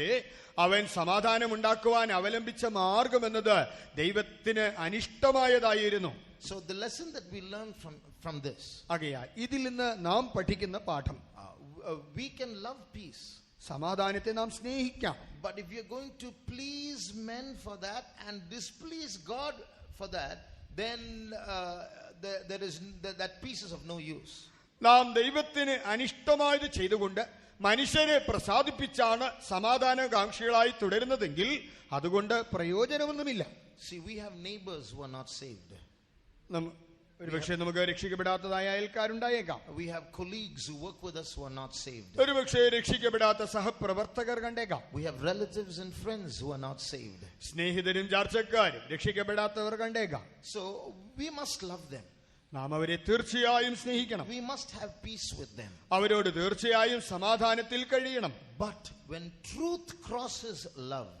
അവൻ സമാധാനമുണ്ടാക്കുവാൻ അവലംബിച്ച മാർഗം എന്നത് ദൈവത്തിന് അനിഷ്ടമായതായിരുന്നു. So the lesson that we learn from this, ആകയാൽ ഇതിൽ നിന്ന് നാം പഠിക്കുന്ന പാഠം, we can love peace, സമാധാനത്തെ നാം സ്നേഹിക്കാം. but if you're going to please men for that and displease God for that, then that peace is of no use. നാം ദൈവത്തിന് അനിഷ്ടമായത് ചെയ്തുകൊണ്ട് മനുഷ്യരെ പ്രസാദിപ്പിച്ചാണ് സമാധാനകാംക്ഷികളായി തുടരുന്നതെങ്കിൽ അതുകൊണ്ട് പ്രയോജനമൊന്നുമില്ല. See, we have neighbors who are not saved. ഒരുപക്ഷെ നമുക്ക് രക്ഷിക്കപ്പെടാത്തതായ അയൽക്കാരുണ്ടായേക്കാം. We have colleagues who work with us who are not saved. ഒരുപക്ഷെ രക്ഷിക്കപ്പെടാത്ത സഹപ്രവർത്തകർ കണ്ടേക്കാം. We have relatives and friends who are not saved. സ്നേഹിതരും ചാർച്ചക്കാരും രക്ഷിക്കപ്പെടാത്തവർ കണ്ടേക്കാം. So we must love them. നാം അവരെ തീർച്ചയായും സ്നേഹിക്കണം. We must have peace with them. അവരോട് തീർച്ചയായും സമാധാനത്തിൽ കഴിയണം. But when truth crosses love,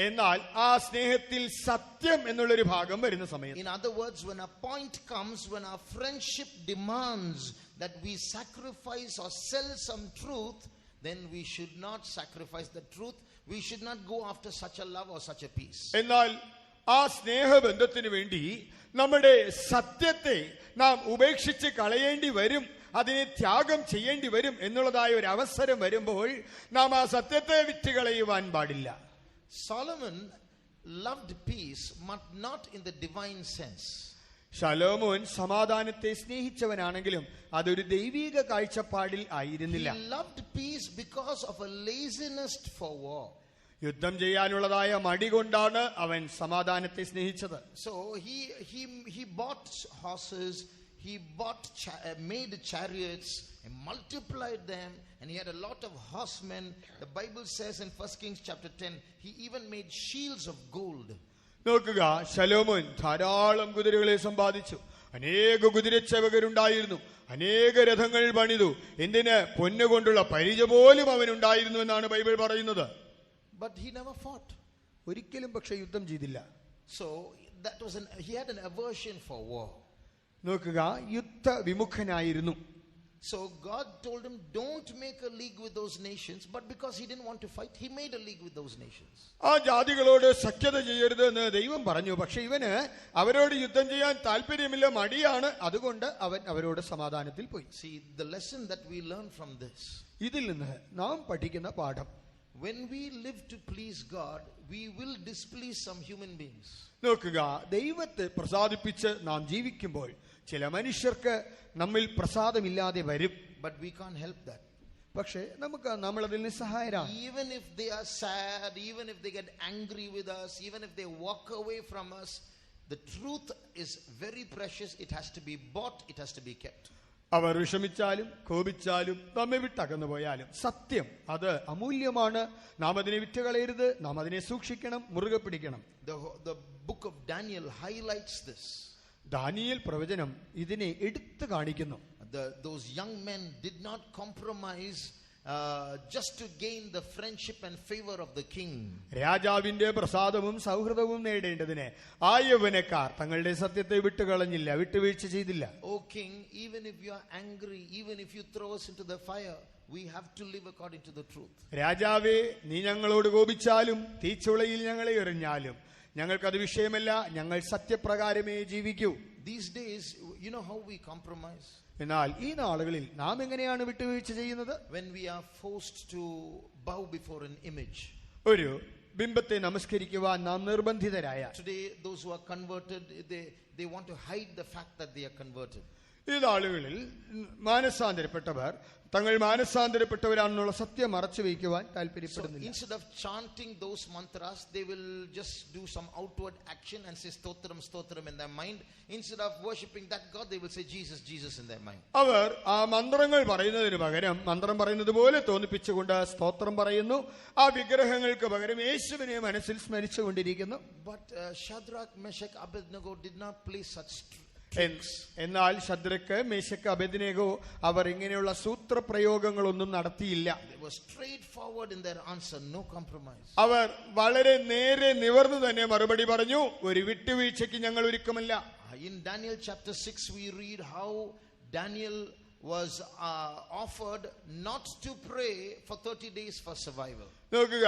എന്നാൽ ആ സ്നേഹത്തിൽ സത്യം എന്നുള്ളൊരു ഭാഗം വരുന്ന സമയത്ത്, in other words, when a point comes when our friendship demands that we sacrifice or sell some truth, then we should not sacrifice the truth. We should not go after such a love or such a peace. എന്നാൽ ആ സ്നേഹബന്ധത്തിന് വേണ്ടി നമ്മുടെ സത്യത്തെ നാം ഉപേക്ഷിച്ച് കളയേണ്ടി വരും, അതിനെ ത്യാഗം ചെയ്യേണ്ടി വരും എന്നുള്ളതായ ഒരു അവസരം വരുമ്പോൾ നാം ആ സത്യത്തെ വിറ്റുകളയുവാൻ പാടില്ല. Solomon loved peace, but not in the divine sense. ശലോമോൻ സമാധാനത്തെ സ്നേഹിച്ചവനാണെങ്കിലും അതൊരു ദൈവിക കാഴ്ചപ്പാടിൽ ആയിരുന്നില്ല. He loved peace because of a laziness for war. യുദ്ധം ചെയ്യാനുള്ളതായ മടി കൊണ്ടാണ് അവൻ സമാധാനത്തെ സ്നേഹിച്ചത്. So he bought horses, he made chariots and multiplied them, and he had a lot of horsemen. The Bible says in 1 Kings chapter 10, he even made shields of gold. നോക്കുക, ശലോമോൻ ധാരാളം കുതിരകളെ സമ്പാദിച്ചു, അനേക കുതിരച്ചേവകരുണ്ടായിരുന്നു, അനേക രഥങ്ങൾ പണിതു, എന്തിന് പൊന്നുകൊണ്ടുള്ള പരിച പോലും അവനുണ്ടായിരുന്നു എന്നാണ് ബൈബിൾ പറയുന്നത്. But he never fought. ഒരിക്കലും പക്ഷെ യുദ്ധം ചെയ്തില്ല. So he had an aversion for war. നോക്കുക, യുദ്ധ വിമുഖനായിരുന്നു. So God told him, don't make a league with those nations. But because he didn't want to fight, he made a league with those nations. ആ ജാതികളോട് സഖ്യത ചെയ്യരുത് എന്ന് ദൈവം പറഞ്ഞു. പക്ഷെ ഇവന് അവരോട് യുദ്ധം ചെയ്യാൻ താല്പര്യമില്ല, മടിയാണ്. അതുകൊണ്ട് അവൻ അവരോട് സമാധാനത്തിൽ പോയി. See, the lesson that we learn from this, ഇതിൽ നിന്ന് നാം പഠിക്കുന്ന പാഠം, when we live to please God, we will displease some human beings. നോക്കുക, ദൈവത്തെ പ്രസാദിപ്പിച്ച് നാം ജീവിക്കുമ്പോൾ ചില മനുഷ്യർക്ക് നമ്മിൽ പ്രസാദമില്ലാതെ വരും. But we can't help that. പക്ഷേ നമ്മളതിൽ നിസ്സഹായരാണ്. Even if they are sad, even if they get angry with us, even if they walk away from us, the truth is very precious. It has to be bought, it has to be kept. അവർ വിഷമിച്ചാലും കോപിച്ചാലും നമ്മെ വിട്ടകന്നു പോയാലും സത്യം അത് അമൂല്യമാണ്. നാം അതിനെ വിറ്റുകളയരുത്, നാം അതിനെ സൂക്ഷിക്കണം, മുറുകെ പിടിക്കണം. The book of Daniel highlights this. Daniel പ്രവചനം ഇതിനെ എടുത്തു കാണിക്കുന്നു. Those young men did not compromise just to gain the friendship and favor of the king. രാജാവിന്റെ പ്രസാദവും സൗഹൃദവും നേടേണ്ടതിന് ആ യൗവനക്കാർ തങ്ങളുടെ സത്യത്തെ വിട്ടുകളഞ്ഞില്ല, വിട്ടുവീഴ്ച ചെയ്തില്ല. O king, even if you are angry, even if you throw us into the fire, we have to live according to the truth. രാജാവേ, നീ ഞങ്ങളോട് കോപിച്ചാലും തീച്ചുളയിൽ ഞങ്ങളെ എറിഞ്ഞാലും ഞങ്ങൾക്കത് വിഷയമല്ല, ഞങ്ങൾ സത്യപ്രകാരമേ ജീവിക്കൂ. These days, you know how we compromise? എന്നാൽ ഈ നാളുകളിൽ നാം എങ്ങനെയാണ് വിട്ടുവീഴ്ച ചെയ്യുന്നത്? When we are forced to bow before an image. ഒരു ബിംബത്തെ നമസ്കരിക്കുവാൻ നാം നിർബന്ധിതരായ Today, those who are converted, they want to hide the fact that they are converted. ഈ നാളുകളിൽ മാനസാന്തരപ്പെട്ടവർ തങ്ങൾ മാനസാന്തരപ്പെട്ടവരാണെന്നുള്ള സത്യം മറച്ചു വയ്ക്കുവാൻ So താല്പര്യപ്പെടുന്നില്ല. instead of chanting those mantras, they will just do some outward action and say stotram, stotram in their mind. Instead of worshipping that God, they will say Jesus, Jesus in their mind. അവർ ആ മന്ത്രങ്ങൾ പറയുന്നതിന് പകരം മന്ത്രം പറയുന്നത് പോലെ തോന്നിപ്പിച്ചുകൊണ്ട് സ്തോത്രം പറയുന്നു. ആ വിഗ്രഹങ്ങൾക്ക് പകരം യേശുവിനെ മനസ്സിൽ സ്മരിച്ചുകൊണ്ടിരിക്കുന്നു. But Shadrach, Meshach, Abednego did not play such tricks. എന്നാൽ ശദ്രക്ക് മേശക്ക് അബേദ്നെഗോ അവർ ഇങ്ങനെയുള്ള സൂത്രപ്രയോഗങ്ങളൊന്നും നടത്തിയില്ല. They were straightforward in their answer, no compromise. അവർ വളരെ നേരെ നിവർന്നു തന്നെ മറുപടി പറഞ്ഞു, ഒരു വിട്ടുവീഴ്ചയ്ക്ക് ഞങ്ങൾ ഒരുക്കമല്ല. In Daniel chapter 6, we read how Daniel was offered not to pray for 30 days for survival. നോക്കുക,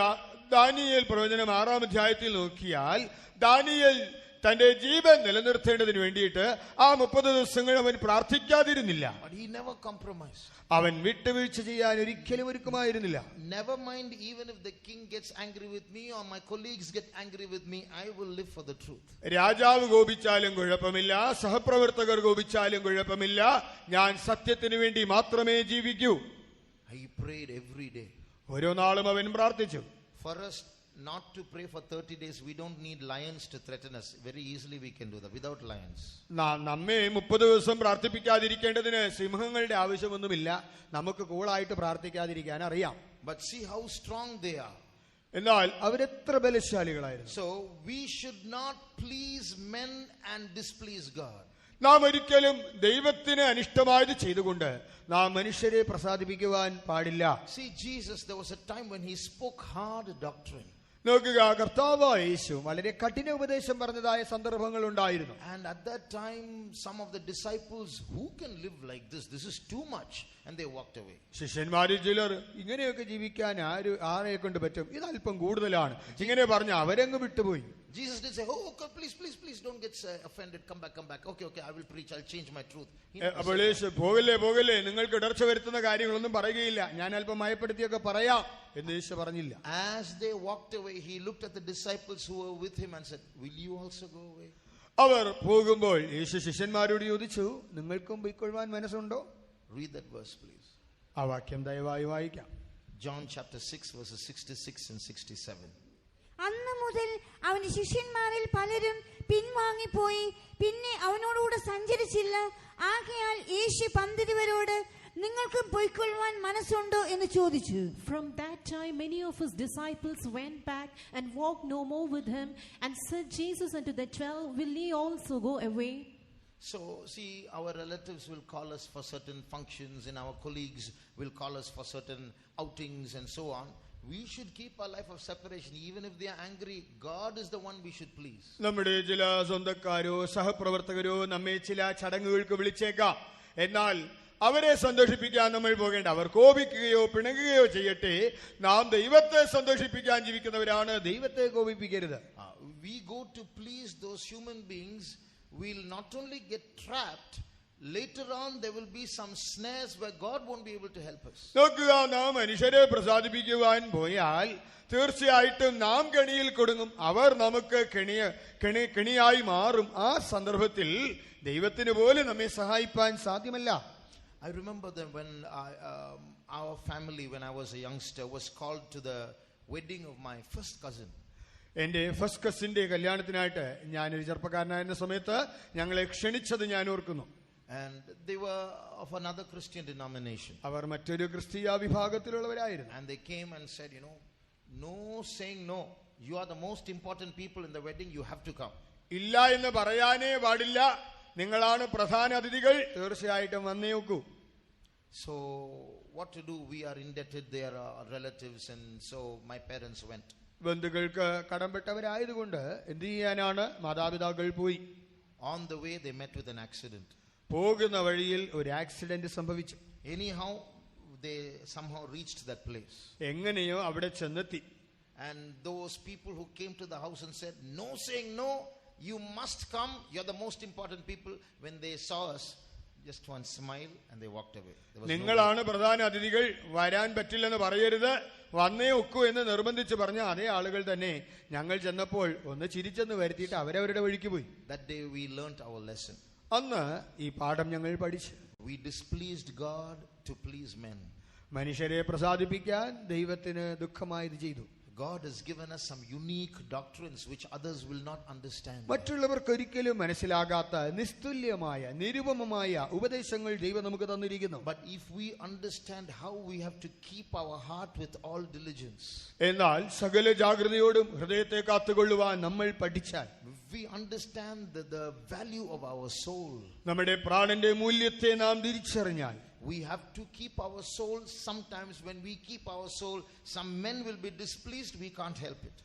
ദാനിയേൽ പ്രവചനം 6-ാം അധ്യായത്തിൽ നോക്കിയാൽ ദാനിയേൽ തന്റെ ജീവൻ നിലനിർത്തേണ്ടതിന് വേണ്ടിയിട്ട് ആ 30 ദിവസങ്ങൾ അവൻ പ്രാർത്ഥിക്കാതിരുന്നില്ല. But he never compromised. അവൻ വിട്ടുവീഴ്ച ചെയ്യാൻ ഒരിക്കലും ഒരുക്കമായിരുന്നില്ല. Never mind, even if the king gets angry with me or my colleagues get angry with me, I will live for the truth. രാജാവ് കോപിച്ചാലും കുഴപ്പമില്ല, സഹപ്രവർത്തകർ കോപിച്ചാലും കുഴപ്പമില്ല, ഞാൻ സത്യത്തിന് വേണ്ടി മാത്രമേ ജീവിക്കൂ. He prayed every day. ഓരോ നാളും അവൻ പ്രാർത്ഥിച്ചു. For us not to pray for 30 days, we don't need lions to threaten us. Very easily we can do that without lions. നമ്മെ 30 ദിവസം പ്രാർത്ഥിപ്പിക്കാതിരിക്കേണ്ടതിന് സിംഹങ്ങളുടെ ആവശ്യമൊന്നുമില്ല. നമുക്ക് കൂളായിട്ട് പ്രാർത്ഥിക്കാതിരിക്കാൻ അറിയാം. But see how strong they are. എന്നാൽ അവരെത്ര ബലശാലികളായിരുന്നു. So we should not please men and displease God. നാം ഒരിക്കലും ദൈവത്തിന് അനിഷ്ടമായത് ചെയ്തുകൊണ്ട് നാം മനുഷ്യരെ പ്രസാദിപ്പിക്കുവാൻ പാടില്ല. See, Jesus, there was a time when he spoke hard doctrine. നോക്കുക, കർത്താവായ യേശു വളരെ കഠിന ഉപദേശം പറഞ്ഞതായ സന്ദർഭങ്ങൾ ഉണ്ടായിരുന്നു. And at that time, some of the disciples, who can live like this? This is too much. And they walked away. ശിഷ്യന്മാരിൽ ചിലർ ഇങ്ങനെയൊക്കെ ജീവിക്കാൻ ആരെ കൊണ്ട് പറ്റും, ഇത് അല്പം കൂടുതലാണ്, ഇങ്ങനെ പറഞ്ഞ് അവരങ്ങ് വിട്ടുപോയി. Jesus did say, oh, okay, please don't get offended. Come back. Okay, I will preach. I'll change my truth. അപ്പോൾ യേശു പോകല്ലേ, നിങ്ങൾക്ക് ഇടർച്ച വരുത്തുന്ന കാര്യങ്ങളൊന്നും പറയുകയില്ല, ഞാൻ അല്പം മയപ്പെടുത്തിയൊക്കെ പറയാം എന്ന് യേശു പറഞ്ഞില്ല. As they walked away, he looked at the disciples who were with him and said, will you also go away? അവർ പോകുമ്പോൾ യേശു ശിഷ്യന്മാരോട് ചോദിച്ചു, നിങ്ങൾക്കും പൊയ്ക്കൊള്ളുവാൻ മനസ്സുണ്ടോ? Read that verse, please. ആ വാക്യം ദയവായി വായിക്കാം. John chapter 6 verses 66 and 67. അന്ന് മുതൽ അവന്റെ ശിഷ്യന്മാരിൽ പലരും പിൻവാങ്ങിപ്പോയി, പിന്നെ അവനോടുകൂടെ സഞ്ചരിച്ചില്ല. ആകയാൽ യേശു 12 നിങ്ങൾക്കും പൊയ്ക്കൊള്ളുവാൻ മനസ്സുണ്ടോ എന്ന് ചോദിച്ചു. From that time many of his disciples went back and walked no more with him, and said Jesus unto the 12, will ye also go away? So, see, our relatives will call us for certain functions, and our colleagues will call us for certain outings and so on. We should keep our life of separation. Even if they are angry, God is the one we should please. നമ്മുടെ ചില സ്വന്തക്കാരോ സഹപ്രവർത്തകരോ നമ്മെ ചില ചടങ്ങുകൾക്ക് വിളിച്ചേക്കാം. എന്നാൽ അവരെ സന്തോഷിപ്പിക്കാൻ നമ്മൾ പോകേണ്ട. അവർ കോപിക്കുകയോ പിണങ്ങുകയോ ചെയ്യട്ടെ, നാം ദൈവത്തെ സന്തോഷിപ്പിക്കാൻ ജീവിക്കുന്നവരാണ്, ദൈവത്തെ കോപിപ്പിക്കരുത്. We go to please those human beings, we'll not only get trapped, later on there will be some snares where God won't be able to help us. നോക്കുക, നാം മനുഷ്യരെ പ്രസാദിപ്പിക്കുവാൻ പോയാൽ തീർച്ചയായിട്ടും നാം കെണിയിൽ കൊടുങ്ങും. അവർ നമുക്ക് കെണിയായി മാറും. ആ സന്ദർഭത്തിൽ ദൈവത്തിന് പോലും നമ്മെ സഹായിപ്പാൻ സാധ്യമല്ല. I remember that when our family, when I was a youngster, was called to the wedding of my first cousin. എന്റെ ഫസ്റ്റ് കസിന്റെ കല്യാണത്തിനായിട്ട് ഞാനൊരു ചെറുപ്പക്കാരനായിരുന്ന സമയത്ത് ഞങ്ങളെ ക്ഷണിച്ചത് ഞാൻ ഓർക്കുന്നു. And they were of another Christian denomination. അവർ മറ്റൊരു ക്രിസ്തീയ വിഭാഗത്തിലുള്ളവരായിരുന്നു. And they came and said, no saying no. You are the most important people in the wedding. You have to come. ഇല്ല എന്ന് പറയാനേ പാടില്ല, നിങ്ങളാണ് പ്രധാന അതിഥികൾ, തീർച്ചയായിട്ടും വന്നേ നോക്കൂ. So what to do? We are indebted. They are our relatives, and so my parents went. ബന്ധുക്കൾക്ക് കടംപെട്ടവരായതുകൊണ്ട് എന്ത് ചെയ്യാനാണ്, മാതാപിതാക്കൾ പോയി. On the way they met with an accident. പോകുന്ന വഴിയിൽ ഒരു ആക്സിഡന്റ് സംഭവിച്ചു. Anyhow, they somehow reached that place. എങ്ങനെയോ അവിടെ ചെന്നെത്തി. And those people who came to the house and said, no saying no, you must come, you're the most important people, when they saw us, just one smile and they walked away. നിങ്ങളാണ് പ്രധാന അതിഥികൾ, വരാൻ പറ്റില്ലെന്ന് പറയരുത്, വന്നേ ഒക്കൂ എന്ന് നിർബന്ധിച്ച് പറഞ്ഞ അതേ ആളുകൾ തന്നെ ഞങ്ങൾ ചെന്നപ്പോൾ ഒന്ന് ചിരിച്ചെന്ന് വരുത്തിയിട്ട് അവരവരുടെ വഴിക്ക് പോയി. That day we learnt our lesson. അന്ന് ഈ പാഠം ഞങ്ങൾ പഠിച്ചു. We displeased God to please men. മനുഷ്യരെ പ്രസാദിപ്പിക്കാൻ ദൈവത്തിന് ദുഃഖമായത് ചെയ്തു. God has given us some unique doctrines which others will not understand. മറ്റുള്ളവർക്ക് ഒരിക്കലും മനസ്സിലാകാത്ത നിസ്തുല്യമായ നിരുപമമായ ഉപദേശങ്ങൾ ദൈവം നമുക്ക് തന്നിരിക്കുന്നു. But if we understand how we have to keep our heart with all diligence, എന്നാൽ സകല ജാഗ്രതയോടും ഹൃദയത്തെ കാത്തുകൊള്ളുവാൻ നമ്മൾ പഠിച്ചാൽ, if we understand the value of our soul, നമ്മുടെ പ്രാണന്റെ മൂല്യത്തെ നാം തിരിച്ചറിഞ്ഞാൽ, we have to keep our soul. Sometimes when we keep our soul, some men will be displeased. We can't help it.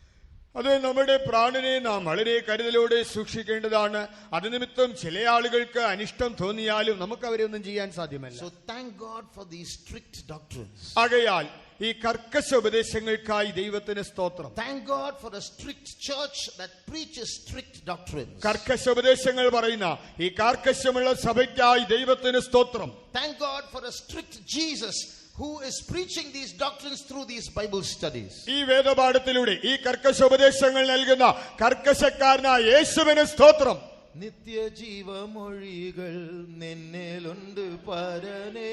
അത് നമ്മുടെ പ്രാണനെ നാം വളരെ കരുതലോടെ സൂക്ഷിക്കേണ്ടതാണ്. അത് നിമിത്തം ചില ആളുകൾക്ക് അനിഷ്ടം തോന്നിയാലും നമുക്ക് അവരെ ഒന്നും ചെയ്യാൻ സാധ്യമല്ല. So thank God for these strict doctrines. ആകയാൽ ഈ കർക്കശ ഉപദേശങ്ങൾക്കായി ദൈവത്തിന് സ്തോത്രം. Thank God for a strict church that preaches strict doctrines. കർക്കശ ഉപദേശങ്ങൾ പറയുന്ന ഈ കാർക്കശ്യമുള്ള സഭയ്ക്കായി ദൈവത്തിന് സ്തോത്രം. Thank God for a strict Jesus who is preaching these doctrines through these Bible studies. ഈ വേദപാഠത്തിലൂടെ ഈ കർക്കശ ഉപദേശങ്ങൾ നൽകുന്ന കർക്കശക്കാരനായ യേശുവിന് സ്തോത്രം. നിത്യജീവമൊഴികൾ നിന്നിലുണ്ട് പരനേ,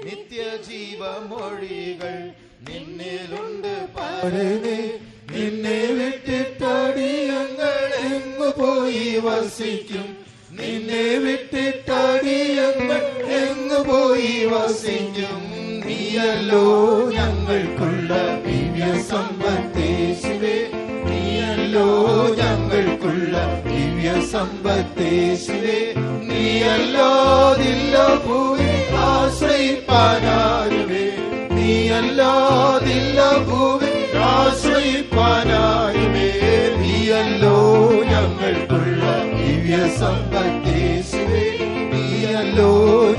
നിത്യജീവമൊഴികൾ നിന്നിലുണ്ട് പരനേ, നിന്നെ വിട്ടിട്ടടിയങ്ങൾ എങ്ങു പോയി വസിക്കും, നിന്നെ വിട്ടിട്ടടിയങ്ങൾ എങ്ങു പോയി വസിക്കും. നീയല്ലോ ഞങ്ങൾക്കുള്ള ദിവ്യ സമ്പത്തേശുവേ, നീയല്ലോ ഞങ്ങൾക്കുള്ള ദിവ്യ സമ്പത്തേശുവേ, നീയല്ലാതില്ല ഭൂമി ആശ്രയിപ്പാനാരുവേ, നീയല്ലാതില്ല ഭൂമി ആശ്രയിപ്പാനാരുവേ, നീയല്ലോ ഞങ്ങൾക്കുള്ള ദിവ്യ സമ്പത്തേശുവേ, നീയല്ലോ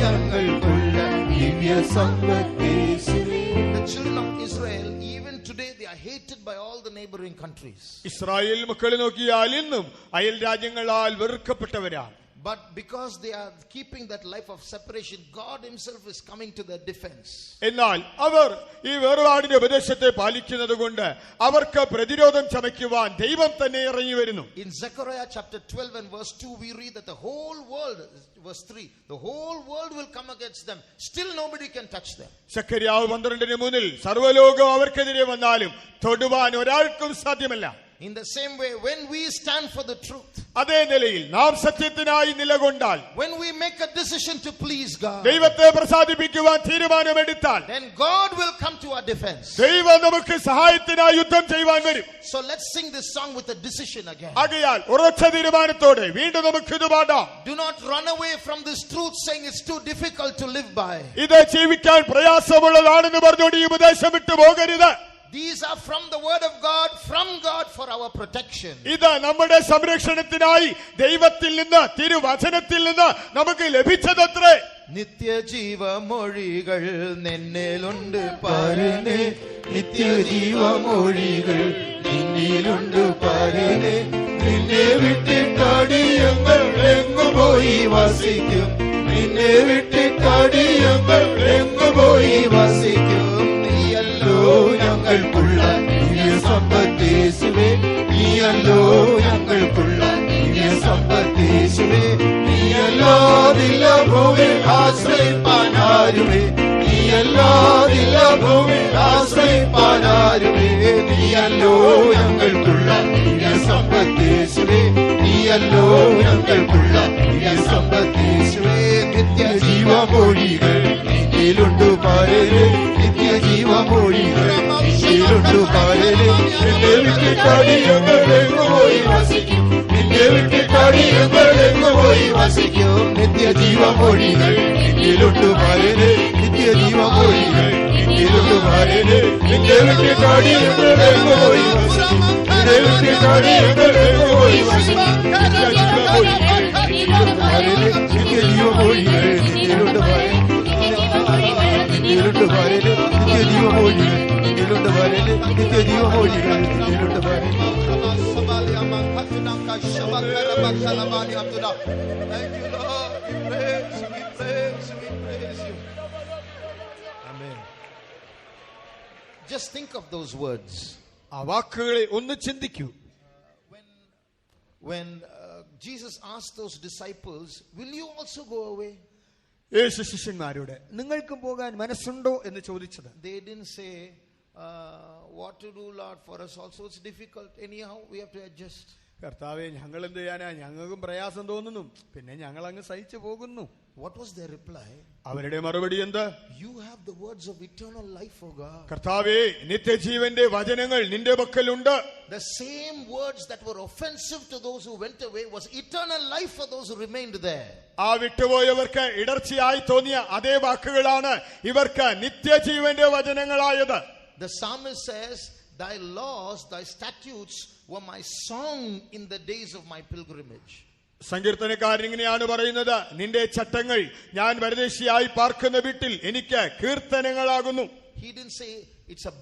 ഞങ്ങൾക്കുള്ള ദിവ്യ സമ്പത്തേശുവേ. The children of Israel, even today, they are hated by all the neighboring countries. Israel മക്കളെ നോക്കിയാൽ ഇന്നും അയൽ രാജ്യങ്ങളാൽ വെറുക്കപ്പെട്ടവരാണ്. But because they are keeping that life of separation, God himself is coming to their defense. എന്നാൽ അവർ ഈ വേർപാടിന്റെ ഉപദേശത്തെ പാലിക്കുന്നത് കൊണ്ട് അവർക്ക് പ്രതിരോധം ചമയ്ക്കുവാൻ ദൈവം തന്നെ ഇറങ്ങി വരുന്നു. In Zechariah chapter 12 and verse 2 we read that the whole world, verse 3, the whole world will come against them, still nobody can touch them. സഖര്യാവ് 12:3 സർവ്വലോകം അവർക്കെതിരെ വന്നാലും തൊടുവാൻ ഒരാൾക്കും സാധ്യമല്ല. In the same way, when we stand for the truth, അതേ നിലയിൽ നാം സത്യത്തിനായി നിലകൊണ്ടാൽ, when we make a decision to please God, ദൈവത്തെ പ്രസാദിപ്പിക്കുവാൻ തീരുമാനമെടുത്താൽ, then God will come to our defense. ദൈവം നമുക്ക് സഹായത്തിനായി യുദ്ധം ചെയ്യുവാൻ വരും. So let's sing this song with a decision again. ആകയാൽ ഉറച്ച തീരുമാനത്തോടെ വീണ്ടും നമുക്ക് ഇത് പാടാം. Do not run away from this truth saying it's too difficult to live by. ഇത് ജീവിക്കാൻ പ്രയാസമുള്ളതാണെന്ന് പറഞ്ഞുകൊണ്ട് ഈ ഉപദേശം വിട്ടു പോകരുത്. These are from the word of God, from God for our protection. ഇത് നമ്മുടെ സംരക്ഷണത്തിനായി ദൈവത്തിൽ നിന്ന്, തിരുവചനത്തിൽ നിന്ന് നമുക്ക് ലഭിച്ചതത്രേ. നിത്യജീവമൊഴികൾ നിന്നിലുണ്ട് പരനേ, നിത്യജീവമൊഴികൾ നിന്നിലുണ്ട് പരനേ, നിന്നെ വിട്ടിട്ടടിയങ്ങൾ എങ്ങു പോയി വസിക്കും, നിന്നെ വിട്ടിട്ടടിയങ്ങൾ എങ്ങു പോയി വസിക്കും. നീയല്ലോ ഞങ്ങൾക്കുള്ള ദിവ്യ സമ്പത്തേശുവേ, നീയല്ലോ ഞങ്ങൾക്കുള്ള ദിവ്യ സമ്പത്തേശുവേ, നീയല്ലാതില്ല ഭൂമിയിൽ ആശ്രയിപ്പാനാരുമേ, നീയല്ലാതില്ല ഭൂമിയിൽ ആശ്രയിപ്പാനാരുമേ, നീയല്ലോ ഞങ്ങൾക്കുള്ള ദിവ്യ സമ്പത്തേശുവേ, നീയല്ലോ ഞങ്ങൾക്കുള്ള ദിവ്യ സമ്പത്തേശുവേ. നിത്യജീവമൊഴികൾ നിന്നിലുണ്ട് പരനേ, നിത്യജീവമൊഴികൾ നിന്നിലുണ്ട് പരനേ, നിന്നെ വിട്ടിട്ടടിയങ്ങൾ എങ്ങു പോയി വസിക്കും, നിന്നെ വിട്ടിട്ടടിയങ്ങൾ എങ്ങു പോയി വസിക്കും. നിത്യജീവമൊഴികൾ നിന്നിലുണ്ട് പരനേ, നിത്യജീവമൊഴികൾ നിന്നിലുണ്ട് പരനേ, നിന്നെ വിട്ടിട്ടടിയങ്ങൾ എങ്ങു പോയി വസിക്കും, നിന്നെ വിട്ടിട്ടടിയങ്ങൾ എങ്ങു പോയി വസിക്കും. നിത്യജീവമൊഴികൾ നിന്നിലുണ്ട് പരനേ, നിത്യജീവമൊഴികൾ നിന്നിലുണ്ട് പരനേ, നിന്നിലുണ്ട് പരനേ, നിത്യജീവമൊഴികൾ നിന്നിലുണ്ട് പരനേ, നിത്യജീവമൊഴികൾ നിന്നിലുണ്ട് പരനേ. Thank you, Lord. We praise you, we praise you, we praise you. Amen. Just think of those words. ആ വാക്കുകളെ ഒന്ന് ചിന്തിക്കൂ. When Jesus asked those disciples, will you also go away? യേശു ശിഷ്യന്മാരോട് നിങ്ങൾക്കും പോകാൻ മനസ്സുണ്ടോ എന്ന് ചോദിച്ചത്. They didn't say, what to do, Lord, for us also it's difficult. Anyhow, we have to adjust. കർത്താവേ, ഞങ്ങൾ എന്ത് ചെയ്യാനാ, ഞങ്ങൾക്കും പ്രയാസം തോന്നുന്നു, പിന്നെ ഞങ്ങൾ അങ്ങ് സഹിച്ചു പോകുന്നു. What was their reply? അവരുടെ മറുപടി എന്ത്? You have the words of eternal life, O God. കർത്താവേ, നിത്യജീവന്റെ വചനങ്ങൾ നിന്റെ പക്കലുണ്ട്. The same words that were offensive to those who went away was eternal life for those who remained there. ആ വിട്ടുപോയവർക്ക് ഇടർച്ചയായി തോന്നിയ അതേ വാക്കുകളാണ് ഇവർക്ക് നിത്യജീവന്റെ വചനങ്ങളായത്. The psalmist says, thy laws, thy statutes were my song in the days of my pilgrimage. സങ്കീർത്തനക്കാരൻ ഇങ്ങനെയാണ് പറയുന്നത്, നിന്റെ ചട്ടങ്ങൾ ഞാൻ പരദേശിയായി പാർക്കുന്ന വീട്ടിൽ എനിക്ക് കീർത്തനങ്ങളാകുന്നു. He didn't say it's a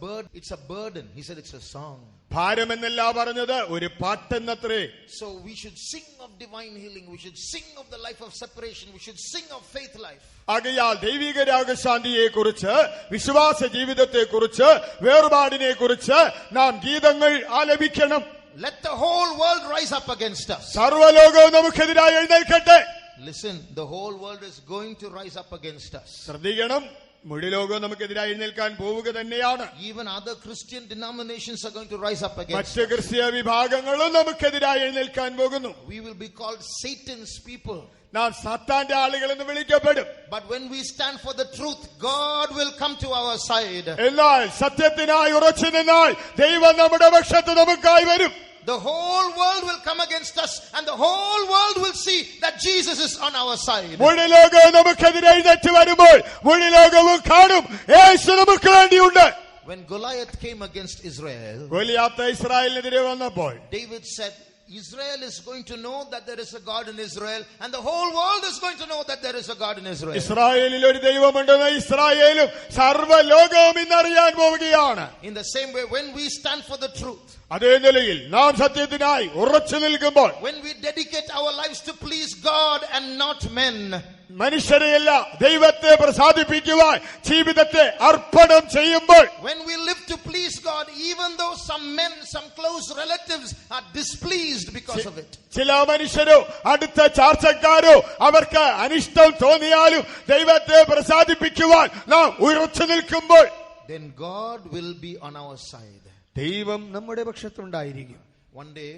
burden. He said it's a song. ഭാരമെന്നല്ല പറഞ്ഞത്, ഒരു പാട്ടെന്നത്രേ. So we should sing of divine healing, we should sing of the life of separation, we should sing of faith life. ആകയാൽ ദൈവിക രാഗശാന്തിയെ കുറിച്ച്, വിശ്വാസ ജീവിതത്തെ കുറിച്ച്, വേർപാടിനെ കുറിച്ച് നാം ഗീതങ്ങൾ ആലപിക്കണം. Let the whole world rise up against us. സർവ്വലോകവും നമുക്കെതിരായി എഴുന്നേൽക്കട്ടെ. Listen, the whole world is going to rise up against us. ശ്രദ്ധിക്കണം, മുഴു ലോകവും നമുക്കെതിരായി എഴുന്നേൽക്കാൻ പോവുക തന്നെയാണ്. Even other Christian denominations are going to rise up against മറ്റ് us. ക്രിസ്തീയ വിഭാഗങ്ങളും നമുക്കെതിരായി എഴുന്നേൽക്കാൻ പോകുന്നു. We will be called Satan's people. നാം സാത്താന്റെ ആളുകൾ എന്ന് വിളിക്കപ്പെടും. But when we stand for the truth, God will come to our side. എന്നാൽ സത്യത്തിനായി ഉറച്ചു നിന്നാൽ ദൈവം നമ്മുടെ പക്ഷത്ത് നമുക്കായി വരും. The whole world will come against us and the whole world will see that Jesus is on our side. മുഴു ലോകവും നമുക്കെതിരെ എഴുന്നേറ്റ് വരുമ്പോൾ മുഴു ലോകവും കാണും യേശു നമുക്ക് വേണ്ടിയുണ്ട്. When Goliath came against Israel, Goliath ഇസ്രായേലിനെതിരെ വന്നപ്പോൾ David said, Israel is going to know that there is a God in Israel and the whole world is going to know that there is a God in Israel. ഇസ്രായേലിൽ ഒരു ദൈവമുണ്ടെന്ന് ഇസ്രായേലും സർവ്വലോകവും ഇന്നറിയാൻ പോവുകയാണ്. In the same way, when we stand for the truth, അതേ നിലയിൽ നാം സത്യത്തിനായി ഉറച്ചു നിൽക്കുമ്പോൾ, when we dedicate our lives to please God and not men, മനുഷ്യരെയല്ല ദൈവത്തെ പ്രസാദിപ്പിക്കുവാൻ ജീവിതത്തെ അർപ്പണം ചെയ്യുമ്പോൾ, when we live to please God, even though some men, some close relatives are displeased because of it, ചില മനുഷ്യരോ അടുത്ത ചാർച്ചക്കാരോ അവർക്ക് അനിഷ്ടം തോന്നിയാലും ദൈവത്തെ പ്രസാദിപ്പിക്കുവാൻ നാം ഉറച്ചു നിൽക്കുമ്പോൾ, then God will be on our side. ദൈവം നമ്മുടെ പക്ഷത്തുണ്ടായിരിക്കും. One day,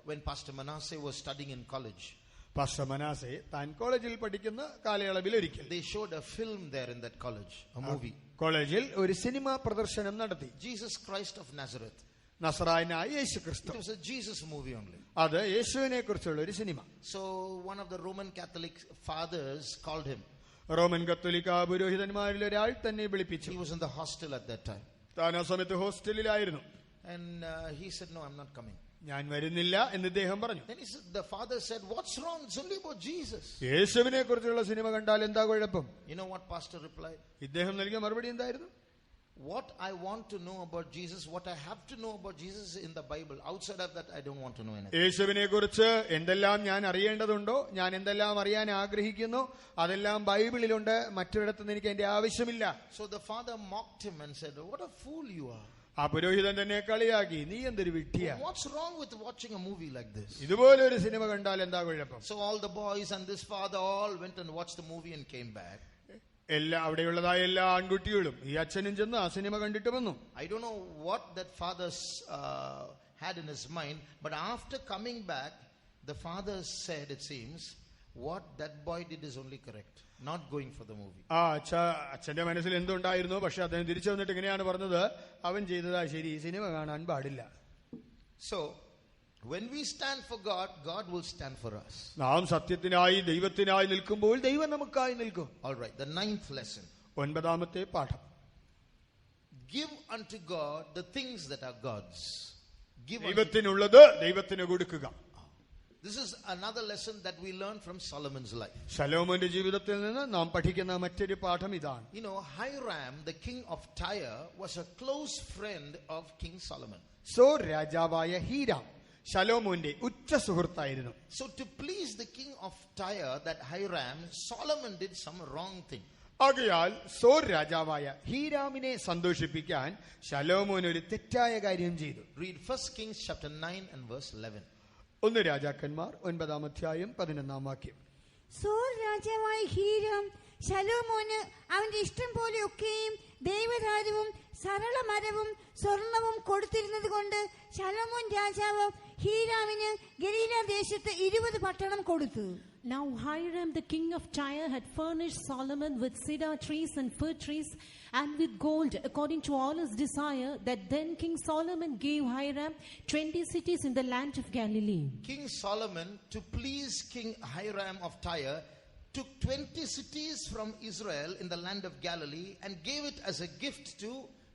when Pastor Manasseh was studying in college, pastor Manasseh താൻ കോളേജിൽ പഠിക്കുന്ന കാലയളവിൽ ഒരിക്കൽ they showed a film there in that college, a movie. കോളേജിൽ ഒരു സിനിമ പ്രദർശനം നടത്തി. Jesus Christ of Nazareth. നസറായനായ യേശു ക്രിസ്തു. It was a Jesus movie only. അത് യേശുവിനെ കുറിച്ചുള്ള ഒരു cinema. So one of the Roman Catholic fathers called him. Roman കത്തോലിക്ക പുരോഹിതന്മാരിൽ ഒരാൾ തന്നെ വിളിപ്പിച്ചു. He was in the hostel at that time. താൻ ആ സമയത്ത് ഹോസ്റ്റലിലായിരുന്നു. And he said, no, I'm not coming. ഞാൻ വരുന്നില്ല എന്ന് ഇദ്ദേഹം പറഞ്ഞു. Then the father said, what's wrong? It's only about Jesus. യേശുവിനെ കുറിച്ചുള്ള സിനിമ കണ്ടാൽ എന്താ കുഴപ്പം? You know what pastor replied? ഇദ്ദേഹം നൽകിയ മറുപടി എന്തായിരുന്നു? What I want to know about Jesus, what I have to know about Jesus in the Bible. Outside of that, I don't want to know anything. യേശുവിനെ കുറിച്ച് എന്തെല്ലാം ഞാൻ അറിയേണ്ടതുണ്ടോ, ഞാൻ എന്തെല്ലാം അറിയാൻ ആഗ്രഹിക്കുന്നു, അതെല്ലാം ബൈബിളിലുണ്ട്. മറ്റൊരിടത്തുനിന്ന് എനിക്ക് അതിന്റെ ആവശ്യമില്ല. So the father mocked him and said, what a fool you are. ആ പുരോഹിതൻ തന്നെ കളിയാക്കി, നീ എന്തൊരു വിഡ്ഢിയാ. What's wrong with watching a movie like this? ഇതുപോലെ ഒരു സിനിമ കണ്ടാൽ എന്താ കുഴപ്പം? So all the boys and this father all went and watched the movie and came back. അവിടെയുള്ളതായ എല്ലാ ആൺകുട്ടികളും ഈ അച്ഛനും ചെന്ന് ആ സിനിമ കണ്ടിട്ട് വന്നു. I don't know what that father had in his mind, but after coming back, the father said, it seems, what that boy did is only correct, not going for the movie. അച്ഛന്റെ മനസ്സിൽ എന്തുണ്ടായിരുന്നു, പക്ഷെ അദ്ദേഹം തിരിച്ചു വന്നിട്ട് ഇങ്ങനെയാണ് പറഞ്ഞത്, അവൻ ചെയ്തതാ ശരി, സിനിമ കാണാൻ പാടില്ല. So when we stand for God, God will stand for us. നാം സത്യത്തിനായി ദൈവത്തിനായി നിൽക്കുമ്പോൾ ദൈവം നമുക്കായി നിൽക്കും. All right, the 9th lesson. 9ാമത്തെ പാഠം. Give unto God the things that are God's. ദൈവത്തിനുള്ളത് ദൈവത്തിന് കൊടുക്കുക. This is another lesson that we learn from Solomon's life. ശലോമോന്റെ ജീവിതത്തിൽ നിന്ന് നാം പഠിക്കുന്ന മറ്റൊരു പാഠം ഇതാണ്. You know, Hiram, the king of Tyre, was a close friend of King Solomon. രാജാവായ ഹീരാം ശലോമോന്റെ ഉറ്റ സുഹൃത്തായിരുന്നു. So to please the king of Tyre, that Hiram, Solomon did some wrong thing. ആകയാൽ സോർ രാജാവായ ഹീരാമിനെ സന്തോഷിപ്പിക്കാൻ ശലോമോൻ ഒരു തെറ്റായ കാര്യം ചെയ്തു. Read 1 Kings chapter 9 and verse 11. 1 രാജാക്കന്മാർ 9-ാം അധ്യായം 11-ാം വാക്യം. സോർ രാജാവായ ഹീരാം ശലോമോന് അവന്റെ ഇഷ്ടം പോലെ ഒക്കെയും ദൈവദാരുവും സരളമരവും സ്വർണവും കൊടുത്തിരുന്നത് കൊണ്ട് ശലോമോൻ രാജാവ് ഹീരാമിന് ഗലീല ദേശത്ത് 20 പട്ടണം കൊടുത്തു. Now Hiram the king of Tyre had furnished Solomon with cedar trees and fir trees and with gold according to all his desire, that then King Solomon gave Hiram 20 cities in the land of Galilee. King Solomon, to please King Hiram of Tyre, took 20 cities from Israel in the land of Galilee and gave it as a gift to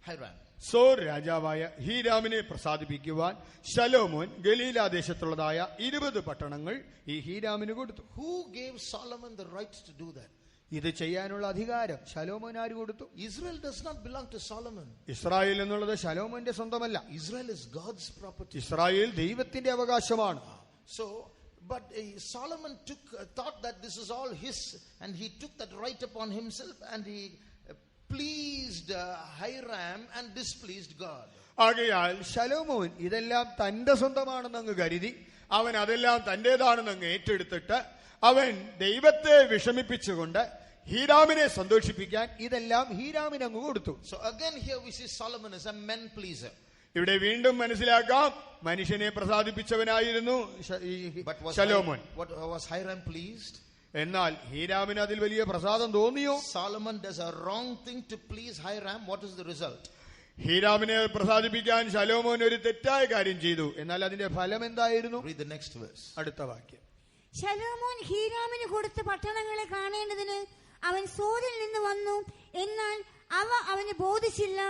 Hiram. സോർ രാജാവായ ഹീരാമിനെ പ്രസാദിപ്പിക്കുവാൻ ശലോമോൻ ഗലീല ദേശത്തുള്ളതായ 20 പട്ടണങ്ങൾ ഈ ഹീരാമിന് കൊടുത്തു. Who gave Solomon the right to do that? ഇത് ചെയ്യാനുള്ള അധികാരം ശലോമോൻ ആര് കൊടുത്തു? Israel does not belong to Solomon. Israel എന്നുള്ളത് ശലോമോന്റെ സ്വന്തമല്ല. Israel is God's property. Israel ദൈവത്തിന്റെ അവകാശമാണ്. So, but Solomon thought that this is all his, and he took that right upon himself, and he pleased Hiram and displeased God. ആകയാൽ ശലോമോൻ ഇതെല്ലാം തന്റെ സ്വന്തമാണെന്ന് അങ്ങ് കരുതി അവൻ അതെല്ലാം തന്റേതാണെന്ന് അങ്ങ് ഏറ്റെടുത്തിട്ട് അവൻ ദൈവത്തെ വിഷമിപ്പിച്ചുകൊണ്ട് ഹീരാമിനെ സന്തോഷിപ്പിക്കാൻ ഇതെല്ലാം ഹീരാമിന് അങ്ങ് കൊടുത്തു. So again here we see Solomon as a men pleaser. ഇവിടെ വീണ്ടും മനസ്സിലാക്കാം മനുഷ്യനെ പ്രസാദിപ്പിച്ചവനായിരുന്നു ശലോമോൻ. What was Hiram pleased? എന്നാൽ ഹീരാമിന് അതിൽ വലിയ പ്രസാദം തോന്നിയോ? Solomon does a wrong thing to please Hiram. What is the result? ഹീരാമിനെ പ്രസാദിപ്പിക്കാൻ ശലോമോൻ ഒരു തെറ്റായ കാര്യം ചെയ്തു. എന്നാൽ അതിന്റെ ഫലം എന്തായിരുന്നു? Read the next verse. അടുത്ത വാക്യം. ശലോമോൻ ഹീരാമിന് കൊടുത്ത പട്ടണങ്ങളെ കാണേണ്ടതിന് അവൻ സോരിൽ നിന്ന് വന്നു. എന്നാൽ അവ അവന് ബോധിച്ചില്ല.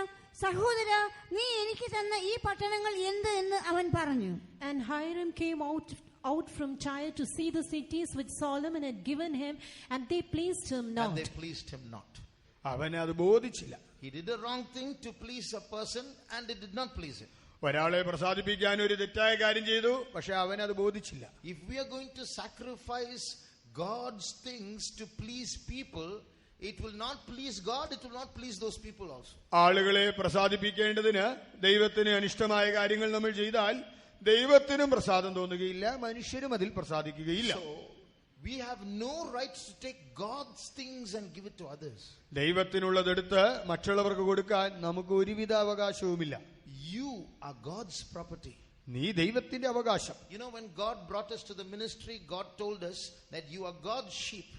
സഹോദര, നീ എനിക്ക് തന്ന ഈ പട്ടണങ്ങൾ എന്ത് എന്ന് അവൻ പറഞ്ഞു. And Hiram came out from Tyre to see the cities which Solomon had given him, and they pleased him not. And they pleased him not. അവന് അത് ബോധിച്ചില്ല. He did a wrong thing to please a person, and it did not please him. ഒരാളെ പ്രസാദിപ്പിക്കാൻ ഒരു തെറ്റായ കാര്യം ചെയ്തു, പക്ഷെ അവൻ അത് ബോധിച്ചില്ല. If we are going to sacrifice God's things to please people, it will not please God, it will not please those people also. ആളുകളെ പ്രസാദിപ്പിക്കേണ്ടതിന് ദൈവത്തിന് അനിഷ്ടമായ കാര്യങ്ങൾ നമ്മൾ ചെയ്താൽ ദൈവത്തിനും പ്രസാദം തോന്നുകയില്ല, മനുഷ്യരും അതിൽ പ്രസാദിക്കുകയില്ല. So we have no rights to take God's things and give it to others. ദൈവത്തിനുള്ളതെടുത്ത് മറ്റുള്ളവർക്ക് കൊടുക്കാൻ നമുക്ക് ഒരുവിധ അവകാശവുമില്ല. You are God's property. നീ ദൈവത്തിന്റെ അവകാശം. You know, when God brought us to the ministry, God told us that you are God's sheep.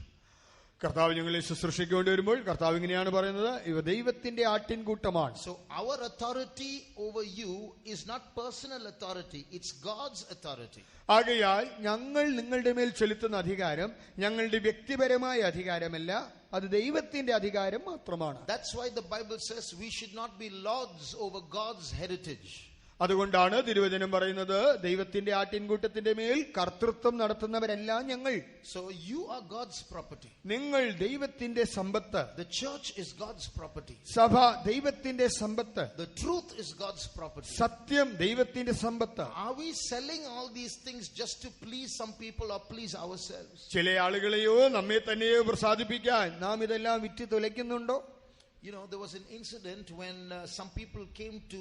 കർത്താവ് ഞങ്ങളെ ശുശ്രൂഷയ്ക്കൊണ്ട് വരുമ്പോൾ കർത്താവ് ഇങ്ങനെയാണ് പറയുന്നത്, ഇവ ദൈവത്തിന്റെ ആട്ടിൻകൂട്ടമാണ്. So our authority over you is not personal authority, it's God's authority. ആകയാൽ ഞങ്ങൾ നിങ്ങളുടെ മേൽ ചെലുത്തുന്ന അധികാരം ഞങ്ങളുടെ വ്യക്തിപരമായ അധികാരമല്ല, അത് ദൈവത്തിന്റെ അധികാരം മാത്രമാണ്. That's why the Bible says we should not be lords over God's heritage. അതുകൊണ്ടാണ് തിരുവചനം പറയുന്നത്, ദൈവത്തിന്റെ ആട്ടിൻകൂട്ടത്തിന്റെ മേൽ കർത്തൃത്വം നടത്തുന്നവരല്ല ഞങ്ങൾ. So you are God's property. നിങ്ങൾ ദൈവത്തിന്റെ സമ്പത്ത്. The church is God's property. സഭ ദൈവത്തിന്റെ സമ്പത്ത്. The truth is God's property. സത്യം ദൈവത്തിന്റെ സമ്പത്ത്. Are we selling all these things just to please some people or please ourselves? ചില ആളുകളെയോ നമ്മെ തന്നെയോ പ്രസാദിപ്പിക്കാൻ നാം ഇതെല്ലാം വിറ്റ് തുലയ്ക്കുന്നുണ്ടോ? You know, there was an incident when some people came to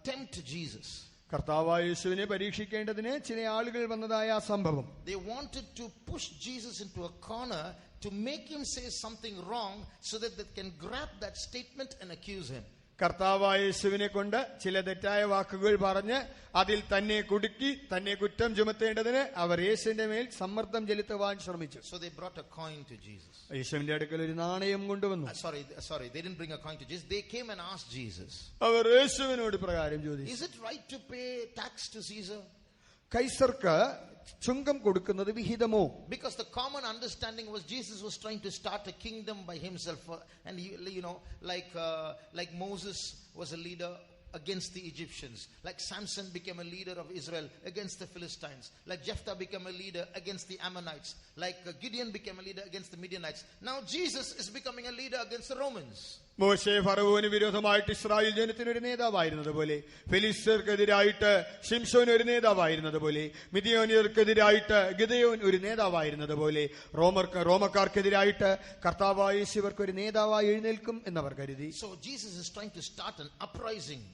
tempt Jesus. കർത്താവായ യേശുവിനെ പരീക്ഷിക്കേണ്ടതിന് ചില ആളുകൾ വന്നതായ ആ സംഭവം. They wanted to push Jesus into a corner to make him say something wrong so that they can grab that statement and accuse him. കർത്താവായ യേശുവിനെ കൊണ്ട് ചില തെറ്റായ വാക്കുകൾ പറഞ്ഞ് അതിൽ തന്നെ കുടുക്കി തന്നെ കുറ്റം ചുമത്തേണ്ടതിന് അവർ യേശുവിന്റെ മേൽ സമ്മർദ്ദം ചെലുത്തുവാൻ ശ്രമിച്ചു. So they brought a coin to Jesus. യേശുവിന്റെ അടുക്കൽ ഒരു നാണയം കൊണ്ടുവന്നു. Sorry, they didn't bring a coin to Jesus. They came and asked Jesus. അവർ യേശുവിനോട് പ്രകാരം ചോദിച്ചു, Is it right to pay tax to Caesar? കൈസർക്ക് ചുങ്കം കൊടുക്കുന്നത് വിഹിതമോ? Because the common understanding was Jesus was trying to start a kingdom by himself, and you know, like Moses was a leader against the Egyptians, like Samson became a leader of Israel against the Philistines, like Jephthah became a leader against the Ammonites, like Gideon became a leader against the Midianites. Now Jesus is becoming a leader against the Romans. മോശെ ഫറവോന് വിരോധമായിട്ട് Israel ജനത്തിനൊരു നേതാവായിരുന്നത് പോലെ, ഫെലിസ്തർക്കെതിരായിട്ട് ശിംശോൻ ഒരു നേതാവായിരുന്നത് പോലെ, മിദിയോനിയർക്കെതിരായിട്ട് Gideon ഒരു നേതാവായിരുന്നത് പോലെ, റോമക്കാർക്കെതിരായിട്ട് കർത്താവായ യേശു ഇവർക്ക് ഒരു നേതാവായി എഴുന്നേൽക്കും എന്നവർ കരുതി. So Jesus is trying to start an uprising,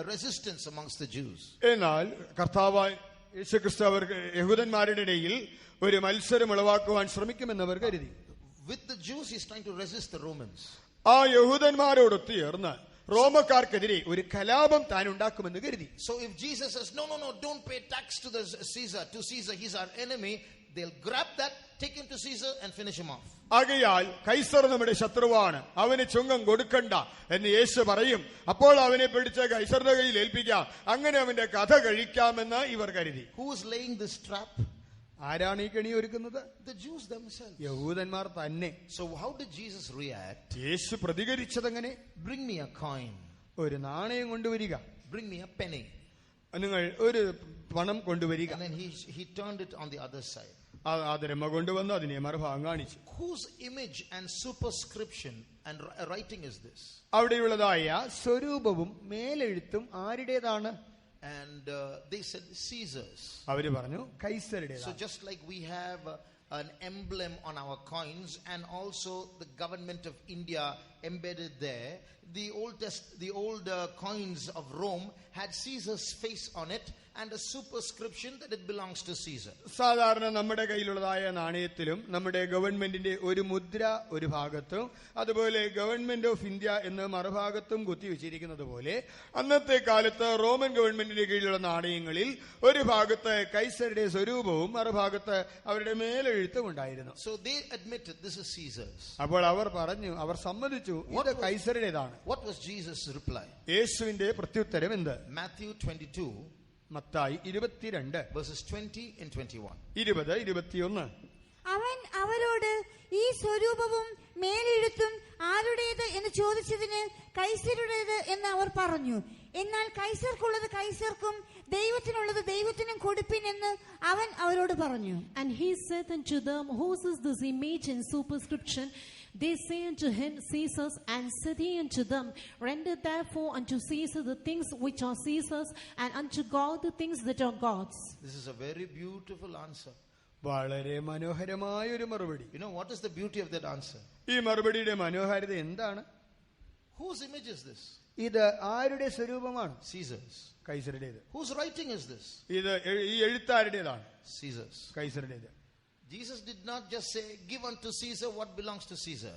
a resistance amongst the Jews. എന്നാൽ കർത്താവായ യേശുക്രിസ്തു അവർക്ക് യഹൂദന്മാരുടെ ഇടയിൽ ഒരു മത്സരം ഉളവാക്കുവാൻ ശ്രമിക്കുമെന്നവർ കരുതി. With the Jews he is trying to resist the Romans. ആ യഹൂദന്മാരോടൊത്ത് ചേർന്ന് റോമക്കാർക്കെതിരെ ഒരു കലാപം താൻ ഉണ്ടാക്കുമെന്ന് കരുതി. So if Jesus says no, don't pay tax to the Caesar, he's our enemy, they'll grab that, take him to Caesar and finish him off. ആകയാൽ Kaiser നമ്മുടെ ശത്രുവാണ്, അവന് ചുങ്കം കൊടുക്കണ്ട എന്ന് യേശു പറയും. അപ്പോൾ അവനെ പിടിച്ച് കൈസറുടെ കയ്യിൽ ഏൽപ്പിക്കാം, അങ്ങനെ അവന്റെ കഥ കഴിക്കാമെന്ന് ഇവർ കരുതി. Who is laying this trap? ആരാണ് ഈ കെണി ഒരുക്കുന്നത്? The Jews themselves. യഹൂദന്മാർ തന്നെ. So how did Jesus react? Yeshu പ്രതികരിച്ചതെങ്ങനെ? Bring me a coin. ഒരു നാണയം കൊണ്ടുവരിക. Bring me a penny. നിങ്ങൾ ഒരു പണം കൊണ്ടുവരിക. And then he turned it on the other side. ആദരമ്മ കൊണ്ടുവന്ന് അതിനെ മറുഭാഗം കാണിച്ചു. Whose image and superscription and writing is this? അവിടെയുള്ളതായ സ്വരൂപവും മേലെഴുത്തും ആരുടേതാണ്? And they said Caesar's. അവര് പറഞ്ഞു കൈസരുടേതാണ്. So just like we have an emblem on our coins and also the government of India embedded there, the old coins of Rome had Caesar's face on it and a superscription that it belongs to Caesar. സാധാരണ നമ്മുടെ കയ്യിലുള്ളതായ നാണയത്തിലും നമ്മുടെ ഗവൺമെന്റിന്റെ ഒരു മുദ്ര ഒരു ഭാഗത്തും അതുപോലെ government of India എന്ന മറുഭാഗത്തും കുത്തിവെച്ചിരിക്കുന്നത് പോലെ അന്നത്തെ കാലത്ത് റോമൻ ഗവൺമെന്റിന്റെ കീഴിലുള്ള നാണയങ്ങളിൽ ഒരു ഭാഗത്ത് കൈസരുടെ സ്വരൂപവും മറുഭാഗത്ത് അവരുടെ മേലെഴുത്തും ഉണ്ടായിരുന്നു. So they admitted this is Caesar's. അപ്പോൾ അവർ സമ്മതിച്ചു ഇത് കൈസരുടേതാണ്. What was Jesus' reply? യേശുവിന്റെ പ്രത്യുത്തരം എന്ത്? Matthew 22 Mathai 22 verses 20 and 21. 20-21. അവൻ അവരോട് ഈ സ്വരൂപവും മേലെഴുത്തും ആരുടേത് എന്ന് ചോദിച്ചതിന് കൈസരുടേത് എന്ന് അവർ പറഞ്ഞു. എന്നാൽ കൈസർക്കുള്ളത് കൈസർക്കും ദൈവത്തിനുള്ളത് ദൈവത്തിനും കൊടുപ്പിൻ എന്ന് അവൻ അവരോട് പറഞ്ഞു. And he said unto them, whose is this image and superscription? They say unto him, Caesar's. And said he unto them, render therefore unto Caesar the things which are Caesar's, and unto God the things that are God's. This is a very beautiful answer. വളരെ മനോഹരമായ ഒരു മറുപടി. You know what is the beauty of that answer? ഈ മറുപടിയുടെ മനോഹാരിത എന്താണ്? Whose image is this? ഇത് ആരുടെ സ്വരൂപമാണ്? Caesar's. കൈസരുടേത്. Whose writing is this? ഇത് ഈ എഴുത്താരുടേതാണ്? Caesar's. കൈസരുടേത്. Jesus did not just say, give unto Caesar what belongs to Caesar.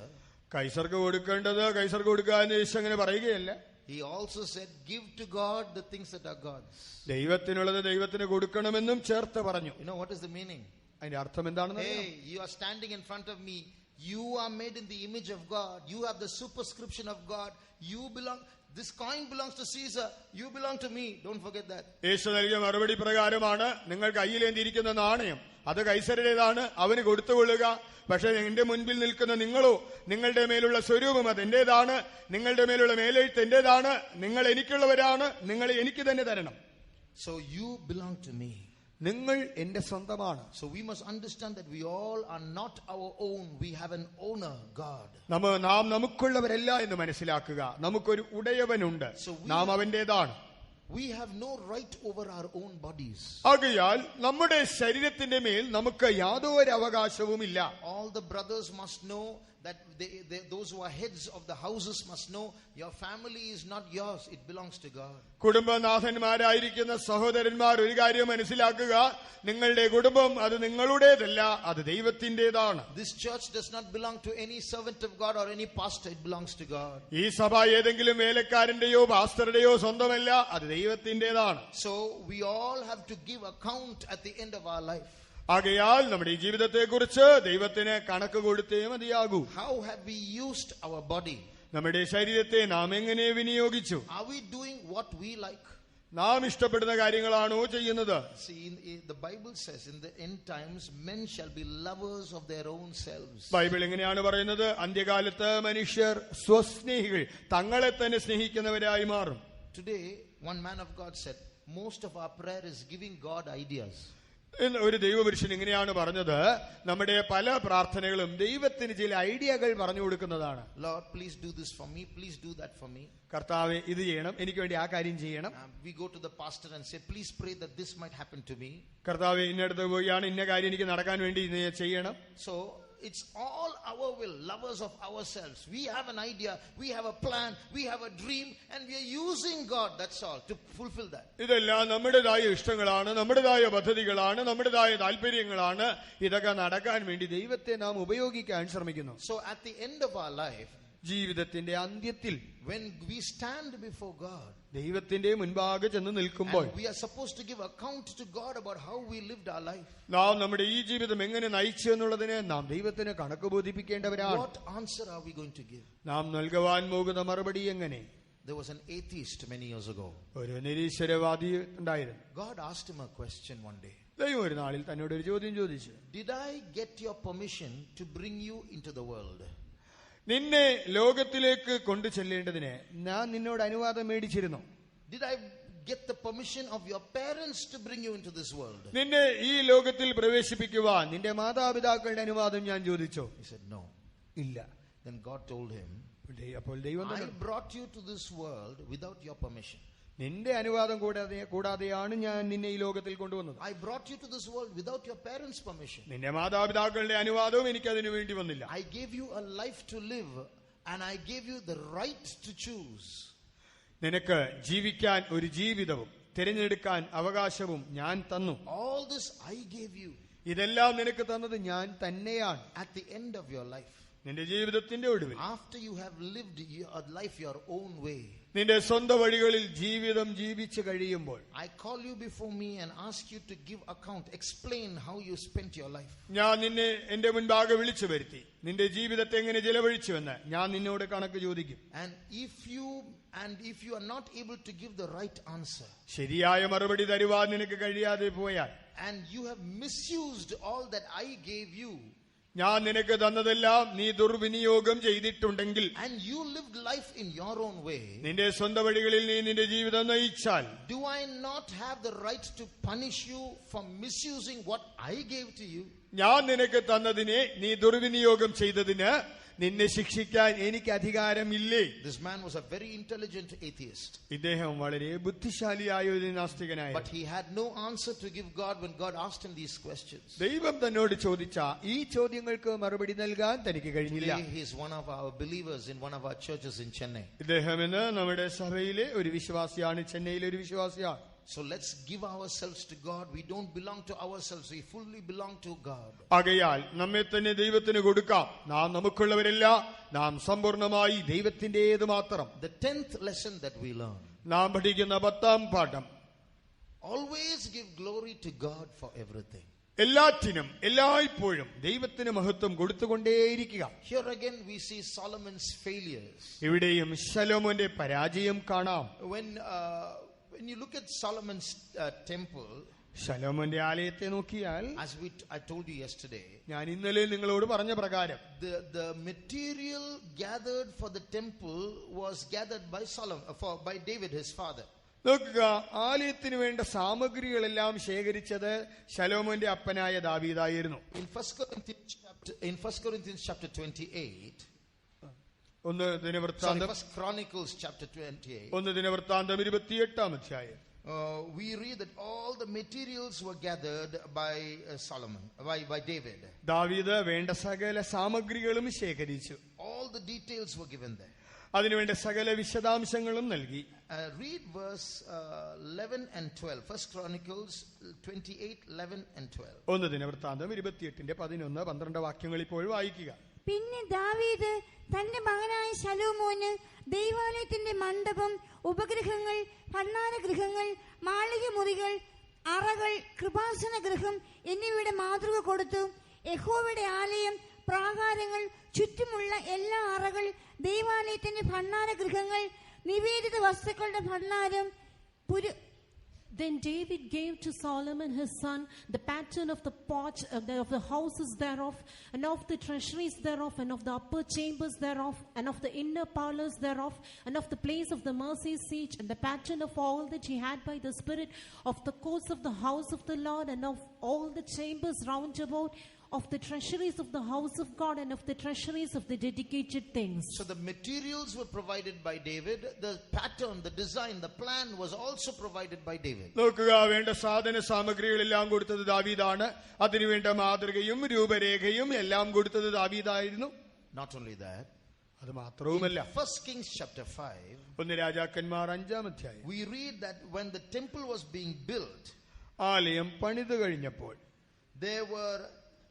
കൈസർക്ക് കൊടുക്കേണ്ടത് കൈസർക്ക് കൊടുക്കുക എന്ന് യേശു അങ്ങനെ പറയുകയല്ല. He also said, give to God the things that are God's. ദൈവത്തിനുള്ളത് ദൈവത്തിന് കൊടുക്കണമെന്നും ചേർത്ത് പറഞ്ഞു. You know what is the meaning? അതിന്റെ അർത്ഥം എന്താണെന്ന്? Hey, you are standing in front of me. You are made in the image of God. You have the superscription of God. You belong. This coin belongs to Caesar. You belong to me. Don't forget that. യേശു നൽകിയ മറുപടി പ്രകാരമാണ് നിങ്ങൾ കയ്യിലേന്തിയിരിക്കുന്ന നാണയം അത് കൈസരുടേതാണ്, അവന് കൊടുത്തുകൊള്ളുക. പക്ഷെ എന്റെ മുൻപിൽ നിൽക്കുന്ന നിങ്ങളോ, നിങ്ങളുടെ മേലുള്ള സ്വരൂപം അത് എന്റേതാണ്, നിങ്ങളുടെ മേലുള്ള മേലെഴുത്ത് എന്റേതാണ്, നിങ്ങൾ എനിക്കുള്ളവരാണ്, നിങ്ങൾ എനിക്ക് തന്നെ തരണം. So you belong to me. നിങ്ങൾ എന്റെ സ്വന്തമാണ്. So we must understand that we all are not our own. We have an owner, God. നാം നമുക്കുള്ളവരല്ല എന്ന് മനസ്സിലാക്കുക. നമുക്കൊരു ഉടയവനുണ്ട്, നാം അവന്റേതാണ്. We have no right over our own bodies. ആകയാൽ നമ്മുടെ ശരീരത്തിന്റെ മേൽ നമുക്ക് യാതൊരു അവകാശവുമില്ല. All the brothers must know that those who are heads of the houses must know your family is not yours, it belongs to God. കുടുംബനാഥന്മാരായിരിക്കുന്ന സഹോദരന്മാർ ഒരു കാര്യം മനസ്സിലാക്കുക, നിങ്ങളുടെ കുടുംബം അത് നിങ്ങളുടേതല്ല, അത് ദൈവത്തിന്റേതാണ്. This church does not belong to any servant of God or any pastor, it belongs to God. ഈ സഭ ഏതെങ്കിലും വേലക്കാരന്റെയോ പാസ്റ്ററുടെയോ സ്വന്തമല്ല, അത് ദൈവത്തിന്റേതാണ്. So we all have to give account at the end of our life. ആകയാൽ നമ്മുടെ ഈ ജീവിതത്തെ കുറിച്ച് ദൈവത്തിന് കണക്ക് കൊടുത്തേ മതിയാകൂ. How have we used our body? നമ്മുടെ ശരീരത്തെ നാം എങ്ങനെ വിനിയോഗിച്ചു? Are we doing what we like? നാം ഇഷ്ടപ്പെടുന്ന കാര്യങ്ങളാണോ ചെയ്യുന്നത്? See, the Bible says in the end times men shall be lovers of their own selves. Bible എങ്ങനെയാണ് പറയുന്നത്? അന്ത്യകാലത്ത് മനുഷ്യർ സ്വസ്നേഹികൾ, തങ്ങളെ തന്നെ സ്നേഹിക്കുന്നവരായി മാറും. Today one man of God said most of our prayer is giving God ideas. ഒരു ദൈവപുരുഷൻ ഇങ്ങനെയാണ് പറഞ്ഞത്, നമ്മുടെ പല പ്രാർത്ഥനകളും ദൈവത്തിന് ചില ഐഡിയകൾ പറഞ്ഞു കൊടുക്കുന്നതാണ്. Lord, please do this for me. Please do that for me. കർത്താവേ, ഇത് ചെയ്യണം, എനിക്ക് വേണ്ടി ആ കാര്യം ചെയ്യണം. We go to the pastor and say, please pray that this might happen to me. കർത്താവേ, ഇന്നടുത്ത് പോയാണ് ഇന്ന കാര്യം എനിക്ക് നടക്കാൻ വേണ്ടി ഇത് ചെയ്യണം. So it's all our will, lovers of ourselves. We have an idea, we have a plan, we have a dream, and we are using God, that's all, to fulfill that. ഇതെല്ലാം നമ്മുടേതായ ഇഷ്ടങ്ങളാണ്, നമ്മുടേതായ പദ്ധതികളാണ്, നമ്മുടേതായ താല്പര്യങ്ങളാണ്. ഇതൊക്കെ നടക്കാൻ വേണ്ടി ദൈവത്തെ നാം ഉപയോഗിക്കാൻ ശ്രമിക്കുന്നു. So at the end of our life, ജീവിതത്തിന്റെ അന്ത്യത്തിൽ when we stand before God, ദൈവത്തിന്റെ മുൻപാകെ ചെന്ന് നിൽക്കുമ്പോൾ we are supposed to give account to God about how we lived our life. നാം നമ്മുടെ ഈ ജീവിതം എങ്ങനെ നയിച്ചു എന്നുള്ളതിന് നാം ദൈവത്തിന് കണക്ക് ബോധിപ്പിക്കേണ്ടവരാണ്. What answer are we going to give? നാം നൽകുവാൻ പോകുന്ന മറുപടി എങ്ങനെ? There was an atheist many years ago. ഒരു നിരീശ്വരവാദി ഉണ്ടായിരുന്നു. God asked him a question one day. ദൈവം ഒരു നാളിൽ തന്നോട് ഒരു ചോദ്യം ചോദിച്ചു. Did I get your permission to bring you into the world? നിന്നെ ലോകത്തിലേക്ക് കൊണ്ടു ചെല്ലേണ്ടതിന് ഞാൻ നിന്നോട് അനുവാദം മേടിച്ചിരുന്നു. Did I get the permission of your parents to bring you into this world? നിന്നെ ഈ ലോകത്തിൽ പ്രവേശിപ്പിക്കുവാൻ നിന്റെ മാതാപിതാക്കളുടെ അനുവാദം ഞാൻ ചോദിച്ചോ? He said no. ഇല്ല. Then God told him, അപ്പോൾ ദൈവം I brought you to this world without your permission. നിന്റെ അനുവാദം കൂടാതെയാണ് ഞാൻ നിന്നെ ഈ ലോകത്തിൽ കൊണ്ടുവന്നത്. I brought you to this world without your parents' permission. നിന്റെ മാതാപിതാക്കളുടെ അനുവാദവും എനിക്ക് അതിനു വേണ്ടി വന്നില്ല. I gave you a life to live and I gave you the right to choose. നിനക്ക് ജീവിക്കാൻ ഒരു ജീവിതവും തിരഞ്ഞെടുക്കാൻ അവകാശവും ഞാൻ തന്നു. All this I gave you. ഇതെല്ലാം നിനക്ക് തന്നത് ഞാൻ തന്നെയാണ്. At the end of your life, നിന്റെ ജീവിതത്തിന്റെ ഒടുവിൽ, after you have lived your life your own way, നിന്റെ സ്വന്തം വഴികളിൽ ജീവിതം ജീവിച്ചു കഴിയുമ്പോൾ, I call you before me and ask you to give account, explain how you spent your life. ഞാൻ നിന്നെ എന്റെ മുൻപാകെ വിളിച്ചു വരുത്തി നിന്റെ ജീവിതത്തെ എങ്ങനെ ചെലവഴിച്ചുവെന്ന് ഞാൻ നിന്നോട് കണക്ക് ചോദിക്കും. And if you are not able to give the right answer, ശരിയായ മറുപടി തരുവാൻ നിനക്ക് കഴിയാതെ പോയാൽ, and you have misused all that I gave you, ഞാൻ നിനക്ക് തന്നതെല്ലാം നീ ദുർവിനിയോഗം ചെയ്തിട്ടുണ്ടെങ്കിൽ, and you lived life in your own way, നിന്റെ സ്വന്തം വഴികളിൽ നീ നിന്റെ ജീവിതം നയിച്ചാൽ, do I not have the right to punish you for misusing what I gave to you? ഞാൻ നിനക്ക് തന്നതിനെ നീ ദുർവിനിയോഗം ചെയ്തതിന് നിന്നെ ശിക്ഷിക്കാൻ എനിക്ക് അധികാരമില്ലേ? This man was a very intelligent atheist. ഇദ്ദേഹം വളരെ ബുദ്ധിശാലിയായ ഒരു നാസ്തികനായിരുന്നു. But he had no answer to give God when God asked him these questions. ദൈവം തന്നോട് ചോദിച്ച ഈ ചോദ്യങ്ങൾക്ക് മറുപടി നൽകാൻ തനിക്ക് കഴിഞ്ഞില്ല. He is one of our believers in one of our churches in Chennai. ഇദ്ദേഹം ഇന്ന് നമ്മുടെ സഭയിലെ ഒരു വിശ്വാസിയാണ്, ചെന്നൈയിലെ ഒരു വിശ്വാസിയാണ്. So let's give ourselves to God. We don't belong to ourselves. We fully belong to God. ആകയാൽ നമ്മെ തന്നെ ദൈവത്തിന് കൊടുക്കാം. നാം നമുക്കുള്ളവരല്ല, നാം സമ്പൂർണ്ണമായി ദൈവത്തിന്റേത് മാത്രം. The 10th lesson that we learn. നാം പഠിക്കുന്ന 10ാം പാഠം, always give glory to God for everything. എല്ലാറ്റിനും എല്ലായ്പ്പോഴും ദൈവത്തിന് മഹത്വം കൊടുത്തുകൊണ്ടേയിരിക്കുക. Here again we see Solomon's failures. ഇവിടെയും ശലോമോന്റെ പരാജയം കാണാം. When you look at Solomon's temple, ശലോമോന്റെ ആലയത്തെ നോക്കിയാൽ, as I told you yesterday, ഞാൻ ഇന്നലെ നിങ്ങളോട് പറഞ്ഞ പ്രകാരം the material gathered for the temple was gathered by by David his father. നോക്കുക, ആലയത്തിന് വേണ്ട സാമഗ്രികളെല്ലാം ശേഖരിച്ചത് ശലോമോന്റെ അപ്പനായ ദാവീദായിരുന്നു. In 1 Corinthians chapter 28, ഒന്ന് ദിനവൃത്താന്തം, First Chronicles chapter 28, ഒന്ന് ദിനവൃത്താന്തം 28-ാം അധ്യായം, we read that all the materials were gathered by Solomon, by David. ദാവീദ് വേണ്ട സകല സാമഗ്രികളും ശേഖരിച്ചു. All the details were given there. അതിനുവേണ്ട സകല വിശദാംശങ്ങളും നൽകി. Read verse 11 and 12. First Chronicles 28, 11 and 12. ഒന്ന് ദിനവൃത്താന്തം 28-11-12 വാക്യങ്ങൾ ഇപ്പോൾ വായിക്കുക. പിന്നെ ദാവീദ് തന്റെ മകനായ ശലോമോന് ദൈവാലയത്തിന്റെ മണ്ഡപം, ഉപഗ്രഹങ്ങൾ, ഭണ്ഡാരഗൃഹങ്ങൾ, മാളികമുറികൾ, അറകൾ, കൃപാസന ഗൃഹം എന്നിവയുടെ മാതൃക കൊടുത്തു. യഹോവയുടെ ആലയം, പ്രാകാരങ്ങൾ, ചുറ്റുമുള്ള എല്ലാ അറകൾ, ദൈവാലയത്തിന്റെ ഭണ്ഡാരഗൃഹങ്ങൾ, നിവേദിത വസ്തുക്കളുടെ ഭണ്ഡാരം, Then David gave to Solomon his son the pattern of the porch, of the houses thereof, and of the treasuries thereof, and of the upper chambers thereof, and of the inner parlors thereof, and of the place of the mercy seat, and the pattern of all that he had by the Spirit, of the courts of the house of the Lord, and of all the chambers round about, of the treasuries of the house of God, and of the treasuries of the dedicated things. So the materials were provided by David. The pattern, the design, the plan was also provided by David. നോക്കുക, വേണ്ട സാധന സാമഗ്രികളെല്ലാം കൊടുത്തത് ദാവീദാണ്. അതിനുവേണ്ട മാതൃകയും രൂപരേഖയും എല്ലാം കൊടുത്തത് ദാവീദായിരുന്നു. Not only that, അത് മാത്രവുമല്ല, 1 Kings chapter 5, 1 രാജാക്കന്മാർ 5-ാം അധ്യായം we read that when the temple was being built, ആലയം പണിതു കഴിഞ്ഞപ്പോൾ there were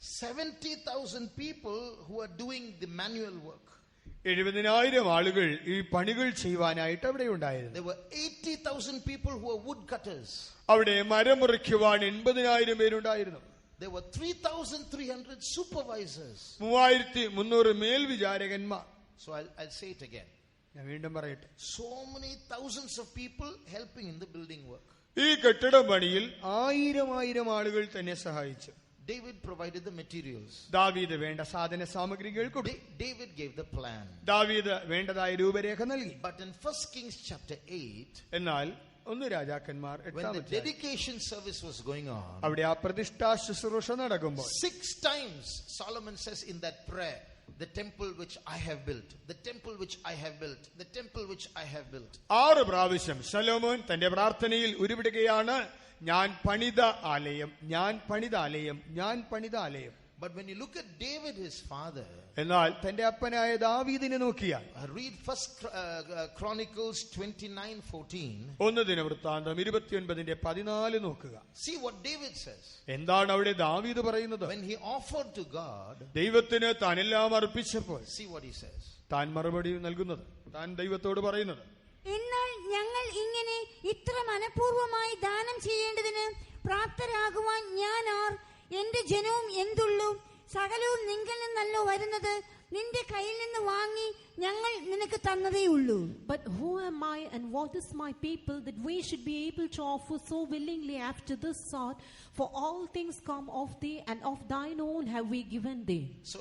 70,000 people who are doing the manual work. 70,000 ആളുകൾ ഈ പണികൾ ചെയ്യുവാനായിട്ട് അവിടെ ഉണ്ടായിരുന്നു. There were 80,000 people who were woodcutters. അവിടെ മരം മുറിക്കുവാൻ 80,000 പേരുണ്ടായിരുന്നു. There were 3,300 supervisors. 3,300 മേൽവിചാരകന്മാർ. So I'll say it again. ഞാൻ വീണ്ടും പറയട്ടെ, So many thousands of people helping in the building work. ഈ കെട്ടിട പണിയിൽ 1,000 ആളുകൾ തന്നെ സഹായിച്ചു. David provided the materials. ദാവീദ് വേണ്ട സാധന സാമഗ്രികൾ കൊടുത്തു. David gave the plan. ദാവീദ് വേണ്ടതായ രൂപരേഖ നൽകി. But in 1 Kings chapter 8, എന്നാൽ 1 രാജാക്കന്മാർ when 8-ാം the dedication service was going on, അവിടെ ആ പ്രതിഷ്ഠാ ശുശ്രൂഷ നടക്കുമ്പോൾ 6 times Solomon says in that prayer, the temple which I have built, the temple which I have built, the temple which I have built. 6 പ്രാവശ്യം ശലോമോൻ തന്റെ പ്രാർത്ഥനയിൽ ഉരുവിടുകയാണ്, ഞാൻ പണിത ആലയം, ഞാൻ പണിത ആലയം, ഞാൻ പണിത ആലയം. But when you look at David, his father, എന്നാൽ തന്റെ അപ്പനായ ദാവീദിനെ നോക്കിയാൽ, read 1 Chronicles 29:14. 1 ദിനവൃത്താന്തം 29:14 നോക്കുക. See what David says. എന്താണ് അവിടെ ദാവീദ് പറയുന്നത്? When he offered to God, ദൈവത്തിന് താനെല്ലാം അർപ്പിച്ചപ്പോൾ see what he says. താൻ മറുപടി നൽകുന്നത്, താൻ ദൈവത്തോട് പറയുന്നത്, എന്നാൽ ഞങ്ങൾ ഇങ്ങനെ ഇത്ര മനഃപൂർവ്വമായി ദാനം ചെയ്യേണ്ടതിന് പ്രാപ്തരാകുവാൻ ഞാൻ ആർ, എന്റെ ജനവും എന്തുള്ളൂ, സകലവും നിങ്കിൽ നിന്നല്ലോ വരുന്നത്, നിന്റെ കയ്യിൽ നിന്ന് വാങ്ങി ഞങ്ങൾ നിനക്ക് തന്നതേ ഉള്ളൂ. But who am I and what is my people that we should be able to offer so willingly after this sort? For all things come of thee, and of thine own have we given thee. So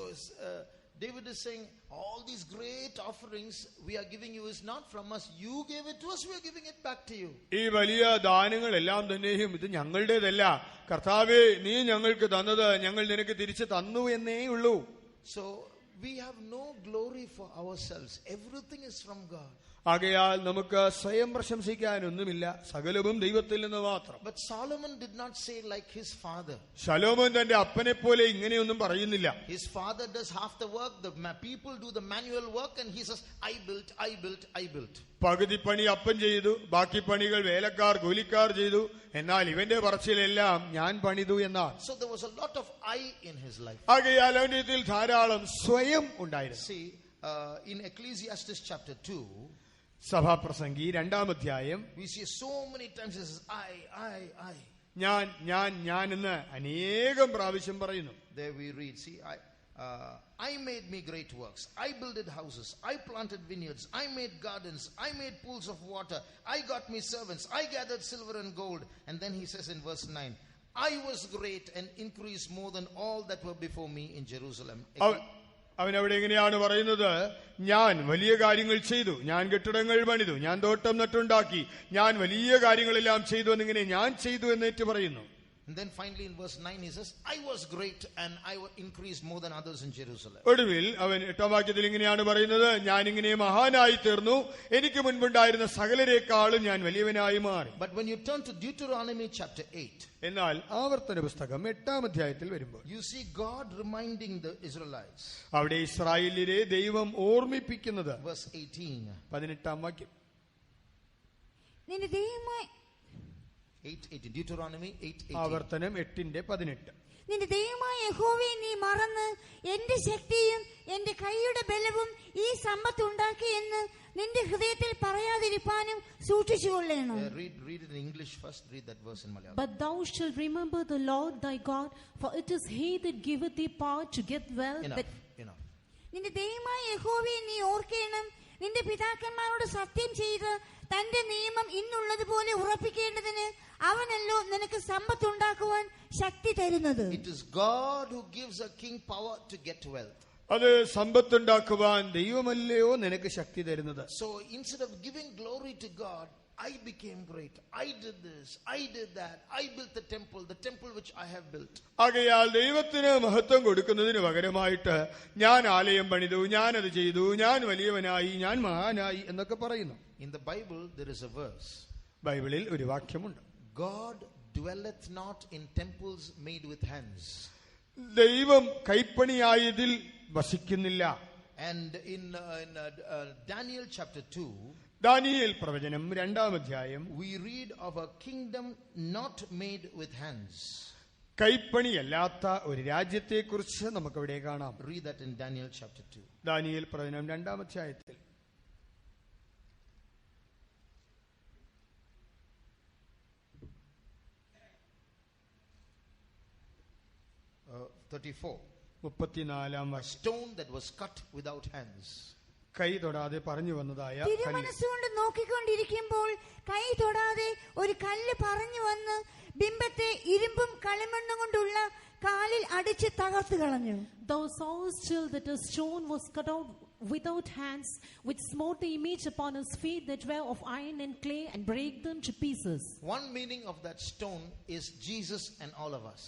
David is saying, all these great offerings we are giving you is not from us. You gave it to us, we are giving it back to you. ഈ വലിയ ദാനങ്ങളെല്ലാം തന്നെയും ഇത് ഞങ്ങളുടേതല്ല, കർത്താവേ നീ ഞങ്ങൾക്ക് തന്നത് ഞങ്ങൾ നിനക്ക് തിരിച്ചു തന്നു എന്നേ ഉള്ളൂ. So we have no glory for ourselves. Everything is from God. ആകയാൽ നമുക്ക് സ്വയം പ്രശംസിക്കാനൊന്നുമില്ല, സകലവും ദൈവത്തിൽ നിന്ന് മാത്രം. But Solomon did not say like his father. ശലോമോൻ തന്റെ അപ്പനെ പോലെ ഇങ്ങനെയൊന്നും പറയുന്നില്ല. His father does half the work, the people do the manual work, and he says, I built, I built, I built. പകുതി പണി അപ്പൻ ചെയ്തു, ബാക്കി പണികൾ വേലക്കാർ കൂലിക്കാർ ചെയ്തു, എന്നാൽ ഇവന്റെ പറച്ചിലെല്ലാം ഞാൻ പണിതു എന്നാണ്. So there was a lot of I in his life. ആകയാൽ അവന്റെ ഇതിൽ ധാരാളം സ്വയം ഉണ്ടായിരുന്നു. See, in Ecclesiastes chapter 2, സഭാപ്രസംഗി 2-ാം അധ്യായം we see so many times he says, I. ഞാൻ എന്ന് അനേകം പ്രാവശ്യം പറയുന്നു. There we read, see, I made me great works. I builded houses. I planted vineyards. I made gardens. I made pools of water. I got me servants. I gathered silver and gold. And then he says in verse 9, I was great and increased more than all that were before me in Jerusalem. അവൻ അവിടെ എങ്ങനെയാണ് പറയുന്നത്? ഞാൻ വലിയ കാര്യങ്ങൾ ചെയ്തു, ഞാൻ കെട്ടിടങ്ങൾ പണിതു, ഞാൻ തോട്ടം നട്ടുണ്ടാക്കി, ഞാൻ വലിയ കാര്യങ്ങളെല്ലാം ചെയ്തു എന്നിങ്ങനെ ഞാൻ ചെയ്തു എന്നേറ്റ് പറയുന്നു. And then finally in verse 9 he says, I was great and I increased more than others in Jerusalem. ഒടുവിൽ അവൻ 8-ാം വാക്യത്തിൽ ഇങ്ങനെയാണ് പറയുന്നത്, ഞാൻ ഇങ്ങനെ മഹാനായി തീർന്നു, എനിക്ക് മുൻപുണ്ടായിരുന്ന സകലരെക്കാളും ഞാൻ വലിയവനായി മാറി. But when you turn to Deuteronomy chapter 8, എന്നാൽ ആവർത്തന പുസ്തകം 8-ാം അധ്യായത്തിൽ വരുമ്പോൾ you see God reminding the Israelites. അവിടെ ഇസ്രായേലിനെ ദൈവം ഓർമ്മിപ്പിക്കുന്നത് Verse 18. 18-ാം വാക്യം. നിന്റെ ദൈവമായ 8:18. Deuteronomy 8:18. ആവർത്തനം 8:18. നിന്റെ ദൈവമായ യഹോവയെ നീ മറന്ന് എന്റെ ശക്തിയും എന്റെ കൈയുടെ ബലവും ഈ സമ്പത്ത് ഉണ്ടാക്കി എന്ന് നിന്റെ ഹൃദയത്തിൽ പറയാതിരിപ്പാനും സൂക്ഷിച്ചുകൊള്ളണം. Read it in English first. Read that verse in Malayalam. But thou shalt remember the Lord thy God, for it is he that giveth thee power to get wealth. Enough. നിന്റെ ദൈവമായ യഹോവയെ നീ ഓർക്കണം, നിന്റെ പിതാക്കന്മാരോട് സത്യം ചെയ്ത് തന്റെ നിയമം ഇന്നുള്ളതുപോലെ ഉറപ്പിക്കേണ്ടതിന് അവനല്ലോ നിനക്ക് സമ്പത്തുണ്ടാക്കുവാൻ ശക്തി തരുന്നത്. It is God who gives a king power to get wealth. അത് സമ്പത്തുണ്ടാക്കുവാൻ ദൈവമല്ലയോ നിനക്ക് ശക്തി തരുന്നത്. So instead of giving glory to God, I became great. I did this. I did that. I built the temple which I have built. ആകയാൽ ദൈവത്തിന് മഹത്വം കൊടുക്കുന്നതിന് പകരമായിട്ട് ഞാൻ ആലയം പണിതു, ഞാൻ അത് ചെയ്തു, ഞാൻ വലിയവനായി, ഞാൻ മഹാനായി എന്നൊക്കെ പറയുന്നു. In the Bible there is a verse. ബൈബിളിൽ ഒരു വാക്യമുണ്ട്. God dwelleth not in temples made with hands. ദൈവം കൈപ്പണിയായതിൽ വസിക്കുന്നില്ല. And in Daniel chapter 2, Daniel പ്രവചനം 2-ാം അധ്യായം we read of a kingdom not made with hands. കൈപ്പണിയല്ലാത്ത ഒരു രാജ്യത്തെക്കുറിച്ച് നമുക്കവിടെ കാണാം. Read that in Daniel chapter 2. Daniel പ്രവചനം 2-ാം അധ്യായത്തിൽ 34. 34-ാം A stone that was cut without hands. കൈ തൊടാതെ പറഞ്ഞു വന്നതായ കല്ല്. തിരുമനസ്സുകൊണ്ട് നോക്കിക്കൊണ്ടിരിക്കുമ്പോൾ കൈ തൊടാതെ ഒരു കല്ല് പറഞ്ഞു വന്ന് ബിംബത്തെ ഇരുമ്പും കളിമണ്ണും കൊണ്ടുള്ള കാലിൽ അടിച്ച് തകർത്ത് കളഞ്ഞു. Thou sawest still that a stone was cut out without hands, which smote the image upon his feet that were of iron and clay, and brake them to pieces. One meaning of that stone is Jesus and all of us.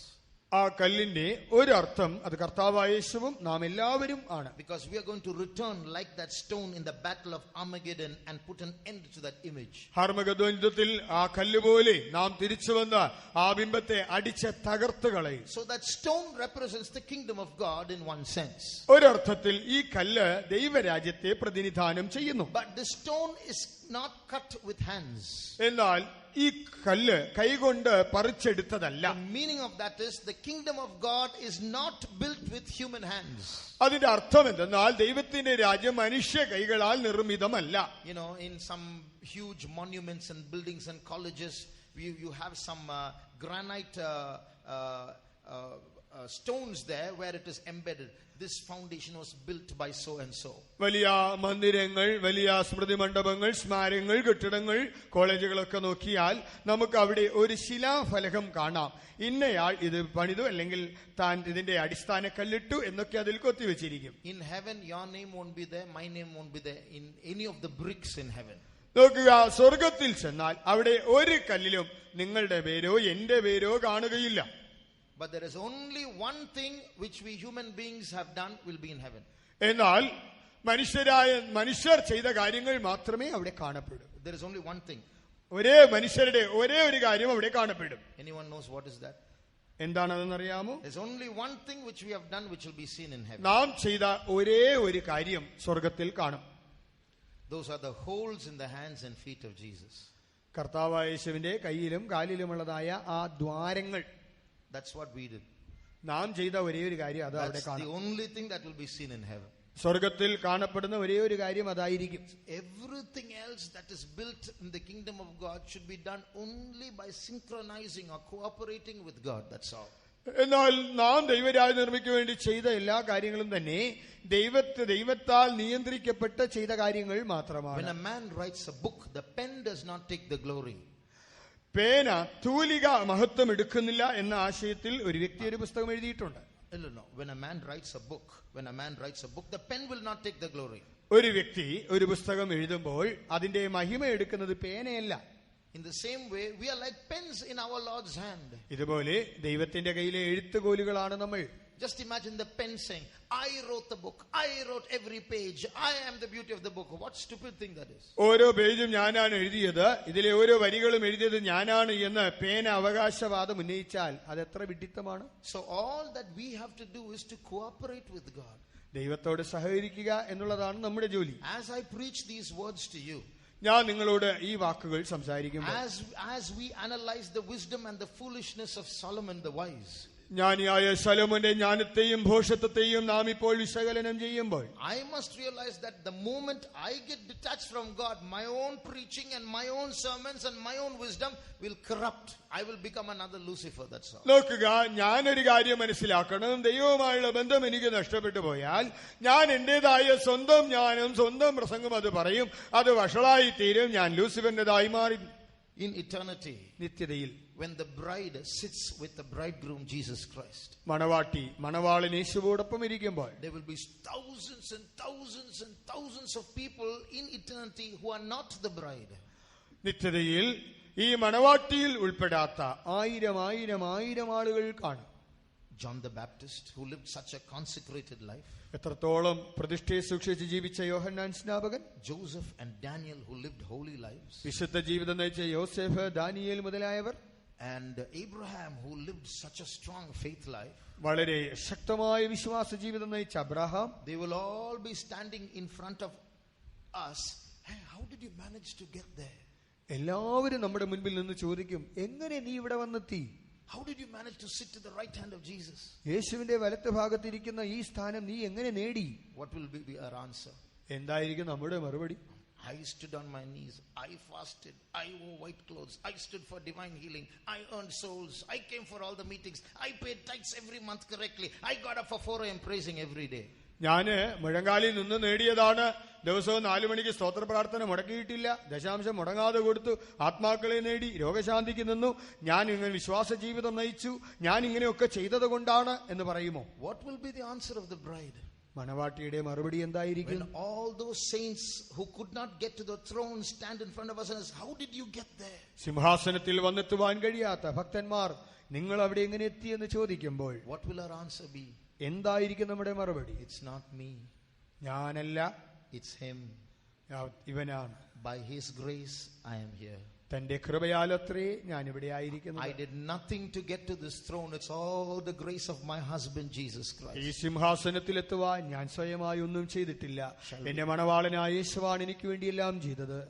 ആ കല്ലിന്റെ ഒരർത്ഥം അത് കർത്താവായ യേശുവും നാം എല്ലാവരും ആണ്. Because we are going to return like that stone in the battle of Armageddon and put an end to that image. ഹർമഗദോൻ യുദ്ധത്തിൽ ആ കല്ല് പോലെ നാം തിരിച്ചു വന്ന ആ ബിംബത്തെ അടിച്ച് തകർത്ത് കളയും. So that stone represents the kingdom of God in one sense. ഒരർത്ഥത്തിൽ ഈ കല്ല് ദൈവരാജ്യത്തെ പ്രതിനിധാനം ചെയ്യുന്നു. But the stone is not cut with hands. എന്നാൽ ഈ കല്ല് കൈകൊണ്ട് പറിച്ചെടുത്തതല്ല. The meaning of that is the kingdom of God is not built with human hands. അതിന്റെ അർത്ഥം എന്തെന്നാൽ ദൈവത്തിന്റെ രാജ്യം മനുഷ്യ കൈകളാൽ നിർമ്മിതമല്ല. You know, in some huge monuments and buildings and colleges, you have some granite stones there where it is embedded. This foundation was built by so and so. വലിയ മന്ദിരങ്ങൾ, വലിയ സ്മൃതി മണ്ഡപങ്ങൾ, സ്മാരകങ്ങൾ, കെട്ടിടങ്ങൾ, കോളേജുകളൊക്കെ നോക്കിയാൽ നമുക്ക് അവിടെ ഒരു ശിലാഫലകം കാണാം. ഇന്നയാൾ ഇത് പണിതു അല്ലെങ്കിൽ താൻ ഇതിന്റെ അടിസ്ഥാന കല്ലിട്ടു എന്നൊക്കെ അതിൽ കൊത്തിവെച്ചിരിക്കും. In heaven your name won't be there, my name won't be there in any of the bricks in heaven. നോക്കുക, സ്വർഗത്തിൽ ചെന്നാൽ അവിടെ ഒരു കല്ലിലും നിങ്ങളുടെ പേരോ എന്റെ പേരോ കാണുകയില്ല. But there is only one thing which we human beings have done will be in heaven. എന്നാൽ മനുഷ്യർ ചെയ്ത കാര്യങ്ങൾ മാത്രമേ അവിടെ കാണപ്പെടൂ. There is only one thing. ഒരേ മനുഷ്യരുടെ ഒരേ ഒരു കാര്യം അവിടെ കാണപ്പെടും. Anyone knows what is that? എന്താണെന്നറിയാമോ? There is only one thing which we have done which will be seen in heaven. നാം ചെയ്ത ഒരേ ഒരു കാര്യം സ്വർഗത്തിൽ കാണും. Those are the holes in the hands and feet of Jesus. കർത്താവായ യേശുവിന്റെ കയ്യിലും കാലിലുമുള്ളതായ ആ ദ്വാരങ്ങൾ. That's what we did. നാം ചെയ്ത ഒരേ ഒരു കാര്യം അത് അവിടെ That's the കാണും. only thing that will be seen in heaven. സ്വർഗത്തിൽ കാണപ്പെടുന്ന ഒരേ ഒരു കാര്യം അതായിരിക്കും. Everything else that is built in the kingdom of God should be done only by synchronizing or cooperating with God. That's all. എന്നാൽ നാം ദൈവരാജ്യം നിർമ്മിക്കാൻ വേണ്ടി ചെയ്ത എല്ലാ കാര്യങ്ങളും തന്നെ ദൈവത്താൽ നിയന്ത്രിക്കപ്പെട്ട് ചെയ്ത കാര്യങ്ങൾ മാത്രമാണ്. When a man writes a book, the pen does not take the glory. പേന തൂലിക മഹത്വം എടുക്കുന്നില്ല എന്ന ആശയത്തിൽ ഒരു വ്യക്തി ഒരു പുസ്തകം എഴുതിയിട്ടുണ്ട്. No. When a man writes a book, the pen will not take the glory. ഒരു വ്യക്തി ഒരു പുസ്തകം എഴുതുമ്പോൾ അതിന്റെ മഹിമ എടുക്കുന്നത് പേനയല്ല. In the same way, we are like pens in our Lord's hand. ഇതുപോലെ ദൈവത്തിന്റെ കയ്യിലെ എഴുത്തുകോലുകളാണ് നമ്മൾ. Just imagine the pen saying, I wrote the book, I wrote every page, I am the beauty of the book. What stupid thing that is. ഓരോ പേജും ഞാനാണ് എഴുതിയത്, ഇതിലെ ഓരോ വരികളും എഴുതിയത് ഞാനാണ് എന്ന് പേന അവകാശവാദം ഉന്നയിച്ചാൽ അതെത്ര വിഡ്ഢിത്തമാണ്. So all that we have to do is to cooperate with God. ദൈവത്തോട് സഹകരിക്കുക എന്നുള്ളതാണ് നമ്മുടെ ജോലി. As I preach these words to you, ഞാൻ നിങ്ങളോട് ഈ വാക്കുകൾ സംസാരിക്കുമ്പോൾ, as we analyze the wisdom and the foolishness of Solomon the wise, ജ്ഞാനിയായ ശലോമോന്റെ ജ്ഞാനത്തെയും ഭോഷത്വത്തെയും നാം ഇപ്പോൾ വിശകലനം ചെയ്യുമ്പോൾ, I must realize that the moment I get detached from God, my own preaching and my own sermons and my own wisdom will corrupt. I will become another Lucifer. That's all. നോക്കുക, ഞാനൊരു കാര്യം മനസ്സിലാക്കണം. ദൈവവുമായുള്ള ബന്ധം എനിക്ക് നഷ്ടപ്പെട്ടു പോയാൽ ഞാൻ എന്റേതായ സ്വന്തം ജ്ഞാനം, സ്വന്തം പ്രസംഗം അത് പറയും, അത് വഷളായി തീരും, ഞാൻ ലൂസിഫറിന്റേതായി മാറി. In eternity, നിത്യതയിൽ when the bride sits with the bridegroom Jesus Christ, മണവാട്ടി മണവാളൻ യേശുവോടൊപ്പം ഇരിക്കുമ്പോൾ there will be thousands and thousands and thousands of people in eternity who are not the bride. നിത്യതയിൽ ഈ മണവാട്ടിയിൽ ഉൾപ്പെടാത്ത ആയിരം ആളുകൾ കാണും. John the Baptist, who lived such a consecrated life, എത്രത്തോളം പ്രതിഷ്ഠയെ സൂക്ഷിച്ച് ജീവിച്ച യോഹന്നാൻ സ്നാപകൻ, Joseph and Daniel, who lived holy lives, വിശുദ്ധ ജീവിതം നയിച്ച യോസേഫ്, Daniel മുതലായവർ, and Abraham, who lived such a strong faith life, വളരെ ശക്തമായ വിശ്വാസ ജീവിതം നയിച്ച Abraham, they will all be standing in front of us. Hey, how did you manage to get there? എല്ലാവരും നമ്മുടെ മുൻപിൽ നിന്ന് ചോദിക്കും, എങ്ങനെ നീ ഇവിടെ വന്നെത്തി? How did you manage to sit to the right hand of Jesus? യേശുവിന്റെ വലത്ത് ഭാഗത്തിരിക്കുന്ന ഈ സ്ഥാനം നീ എങ്ങനെ നേടി? What will be our answer? എന്തായിരിക്കും നമ്മുടെ മറുപടി? I stood on my knees. I fasted. I wore white clothes. I stood for divine healing. I earned souls. I came for all the meetings. I paid tithes every month correctly. I got up for 4 AM praising every day. ഞാന് മുഴങ്കാലിൽ നിന്ന് നേടിയതാണ്. ദിവസവും 4 മണിക്ക് സ്തോത്ര പ്രാർത്ഥന മുടക്കിയിട്ടില്ല. ദശാംശം മുടങ്ങാതെ കൊടുത്തു. ആത്മാക്കളെ നേടി. രോഗശാന്തിക്ക് നിന്നു. ഞാൻ ഇങ്ങനെ വിശ്വാസ ജീവിതം നയിച്ചു. ഞാൻ ഇങ്ങനെയൊക്കെ ചെയ്തത് കൊണ്ടാണ് എന്ന് പറയുമോ? What will be the answer of the bride? മണവാട്ടിയുടെ മറുപടി എന്തായിരിക്കും? When all those saints who could not get to the throne stand in front of us and ask, how did you get there? സിംഹാസനത്തിൽ വന്നെത്തുവാൻ കഴിയാത്ത ഭക്തന്മാർ നിങ്ങൾ അവിടെ എങ്ങനെ എത്തി എന്ന് ചോദിക്കുമ്പോൾ What will our answer be? എന്തായിരിക്കും നമ്മുടെ മറുപടി? It's not me. ഞാനല്ല, It's him. ഇവനാണ്. By his grace, I am here. തന്റെ കൃപയാലത്രേ ഞാൻ ഇവിടെ ആയിരിക്കുന്നത്. I did nothing to get to this throne. It's all the grace of my husband Jesus ഈ Christ. സിംഹാസനത്തിലെത്തുവാൻ ഞാൻ സ്വയമായി ഒന്നും ചെയ്തിട്ടില്ല. എന്റെ മണവാളനായ യേശുവാണ് എനിക്ക് വേണ്ടി എല്ലാം ചെയ്തത്.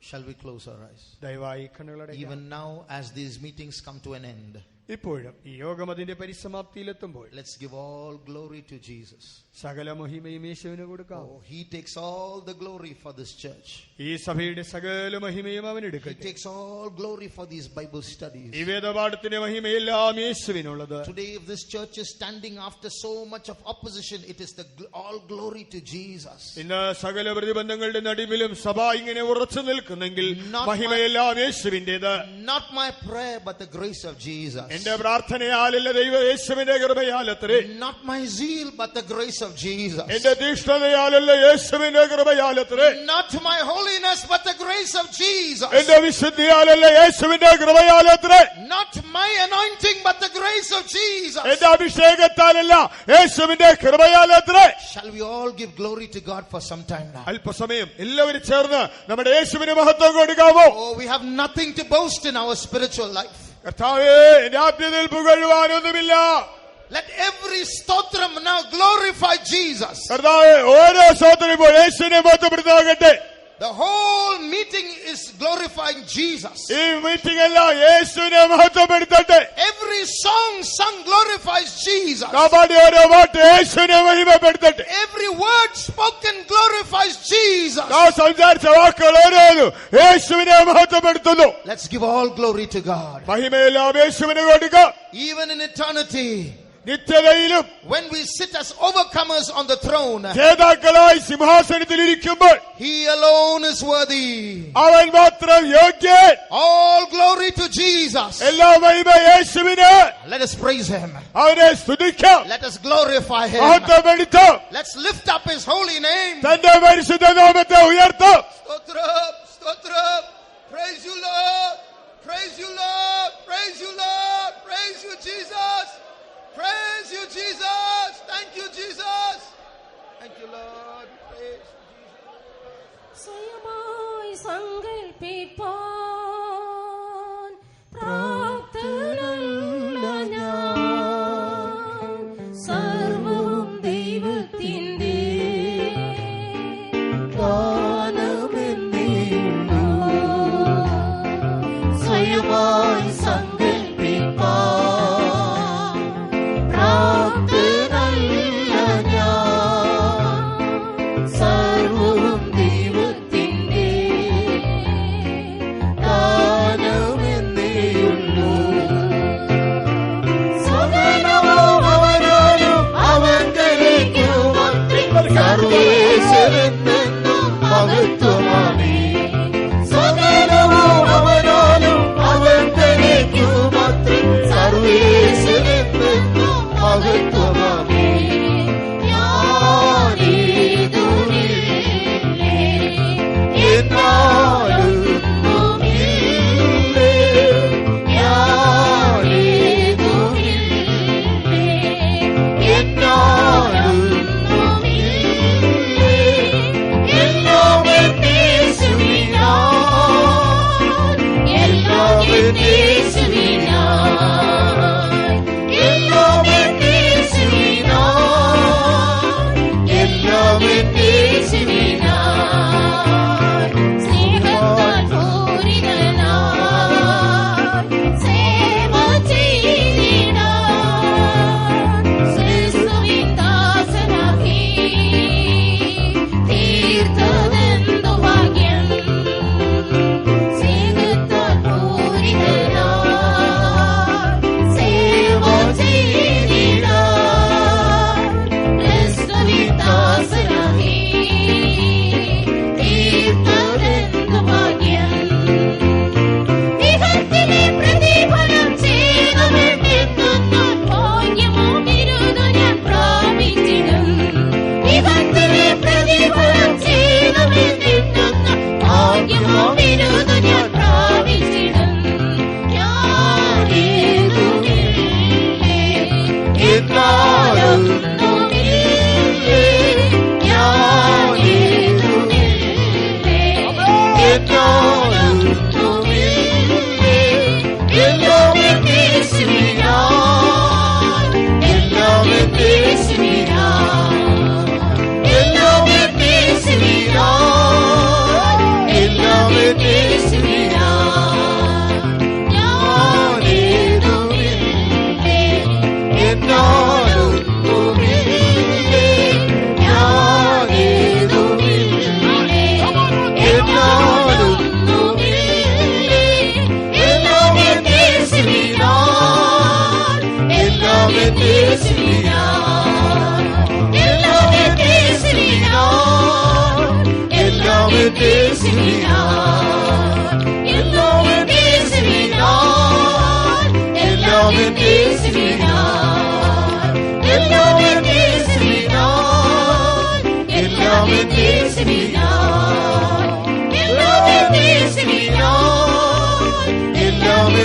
Shall we close our eyes? ദയവായി കണ്ണുകളടയ്ക്കാം. Even now, as these meetings come to an end, ഇപ്പോഴും ഈ യോഗം അതിന്റെ പരിസമാപ്തിയിലെത്തുമ്പോൾ let's give all glory to Jesus. സകല മഹിമയും യേശുവിന് കൊടുക്കാം. Oh, he takes all the glory for this church. ഈ സഭയുടെ സകല മഹിമയും അവൻ He എടുക്കട്ടെ. takes all glory for these Bible studies. ഈ വേദപാഠത്തിന്റെ മഹിമയെല്ലാം യേശുവിനുള്ളത്. Today, if this church is standing after so much of opposition, it is all glory to Jesus. ഇന്ന് സകല പ്രതിബന്ധങ്ങളുടെ നടുവിലും സഭ ഇങ്ങനെ ഉറച്ചു നിൽക്കുന്നെങ്കിൽ മഹിമയെല്ലാം യേശുവിന്റേത്. Not my prayer, but the grace of Jesus. എന്റെ പ്രാർത്ഥനയാലല്ല ദൈവ യേശുവിന്റെ കൃപയാലത്രേ. Not my zeal, but the grace of Jesus. എന്റെ തീഷ്ണതയാലല്ല യേശുവിന്റെ കൃപയാലത്രേ. Not my holiness, but the grace of Jesus. എന്റെ വിശുദ്ധിയാലല്ല യേശുവിന്റെ കൃപയാലത്രേ. Not my anointing, but the grace of Jesus. എന്റെ അഭിഷേകത്താലല്ല യേശുവിന്റെ കൃപയാലത്രേ. Shall we all give glory to God for some time now? അല്പസമയം എല്ലാവരും ചേർന്ന് നമ്മുടെ യേശുവിന് മഹത്വം കൊടുക്കാമോ? Oh, we have nothing to boast in our spiritual life. കർത്താവേ, എന്റെ ആത്മീയതയിൽ പുകഴുവാനൊന്നുമില്ല. Let every stotram now glorify Jesus. കർത്താവേ, ഓരോ സ്തോത്രവും യേശുവിനെ മഹത്വപ്പെടുത്താകട്ടെ. The whole meeting is glorifying Jesus. ഈ മീറ്റിംഗ് എല്ലാം യേശുവിനെ മഹത്വപ്പെടുത്തട്ടെ. Every song sung glorifies Jesus. പാടിയ ഓരോ പാട്ട് യേശുവിനെ മഹിമപ്പെടുത്തട്ടെ. Every word spoken glorifies Jesus. സംസാരിച്ച വാക്കുകൾ ഓരോന്നും യേശുവിനെ മഹത്വപ്പെടുത്തുന്നു. Let's give all glory to God. മഹിമയെല്ലാം യേശുവിനെ കൊടുക്കാം. Even in eternity, നിത്യതയിലും when we sit as overcomers on the throne, ജേതാക്കളായി സിംഹാസനത്തിൽ ഇരിക്കുമ്പോൾ He alone is worthy. അവൻ മാത്രം യോഗ്യൻ. All glory to Jesus. എല്ലാ മഹിമ യേശുവിന്. Let us praise Him. അവനെ സ്തുതിക്കാം. Let us glorify Him. മഹത്വപ്പെടുത്താം. Let's lift up His holy name. തന്റെ പരിശുദ്ധ നാമത്തെ ഉയർത്താം. Stotram, stotram. Praise you, Lord. Praise you, Lord. Praise you, Lord. Praise you, Jesus. Praise you, Jesus. Thank you, Jesus. Thank you, Lord. Praise you, Jesus. സ്വയമായി സങ്കൽപ്പിപ്പാൻ പ്രാപ്തനല്ല ഞാൻ. സർവ്വവും ദൈവത്തിൻ്റെ ദാനമെന്നേയുള്ളൂ. സ്വയമായി സങ്കൽപ്പിപ്പാൻ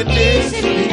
എന്നെ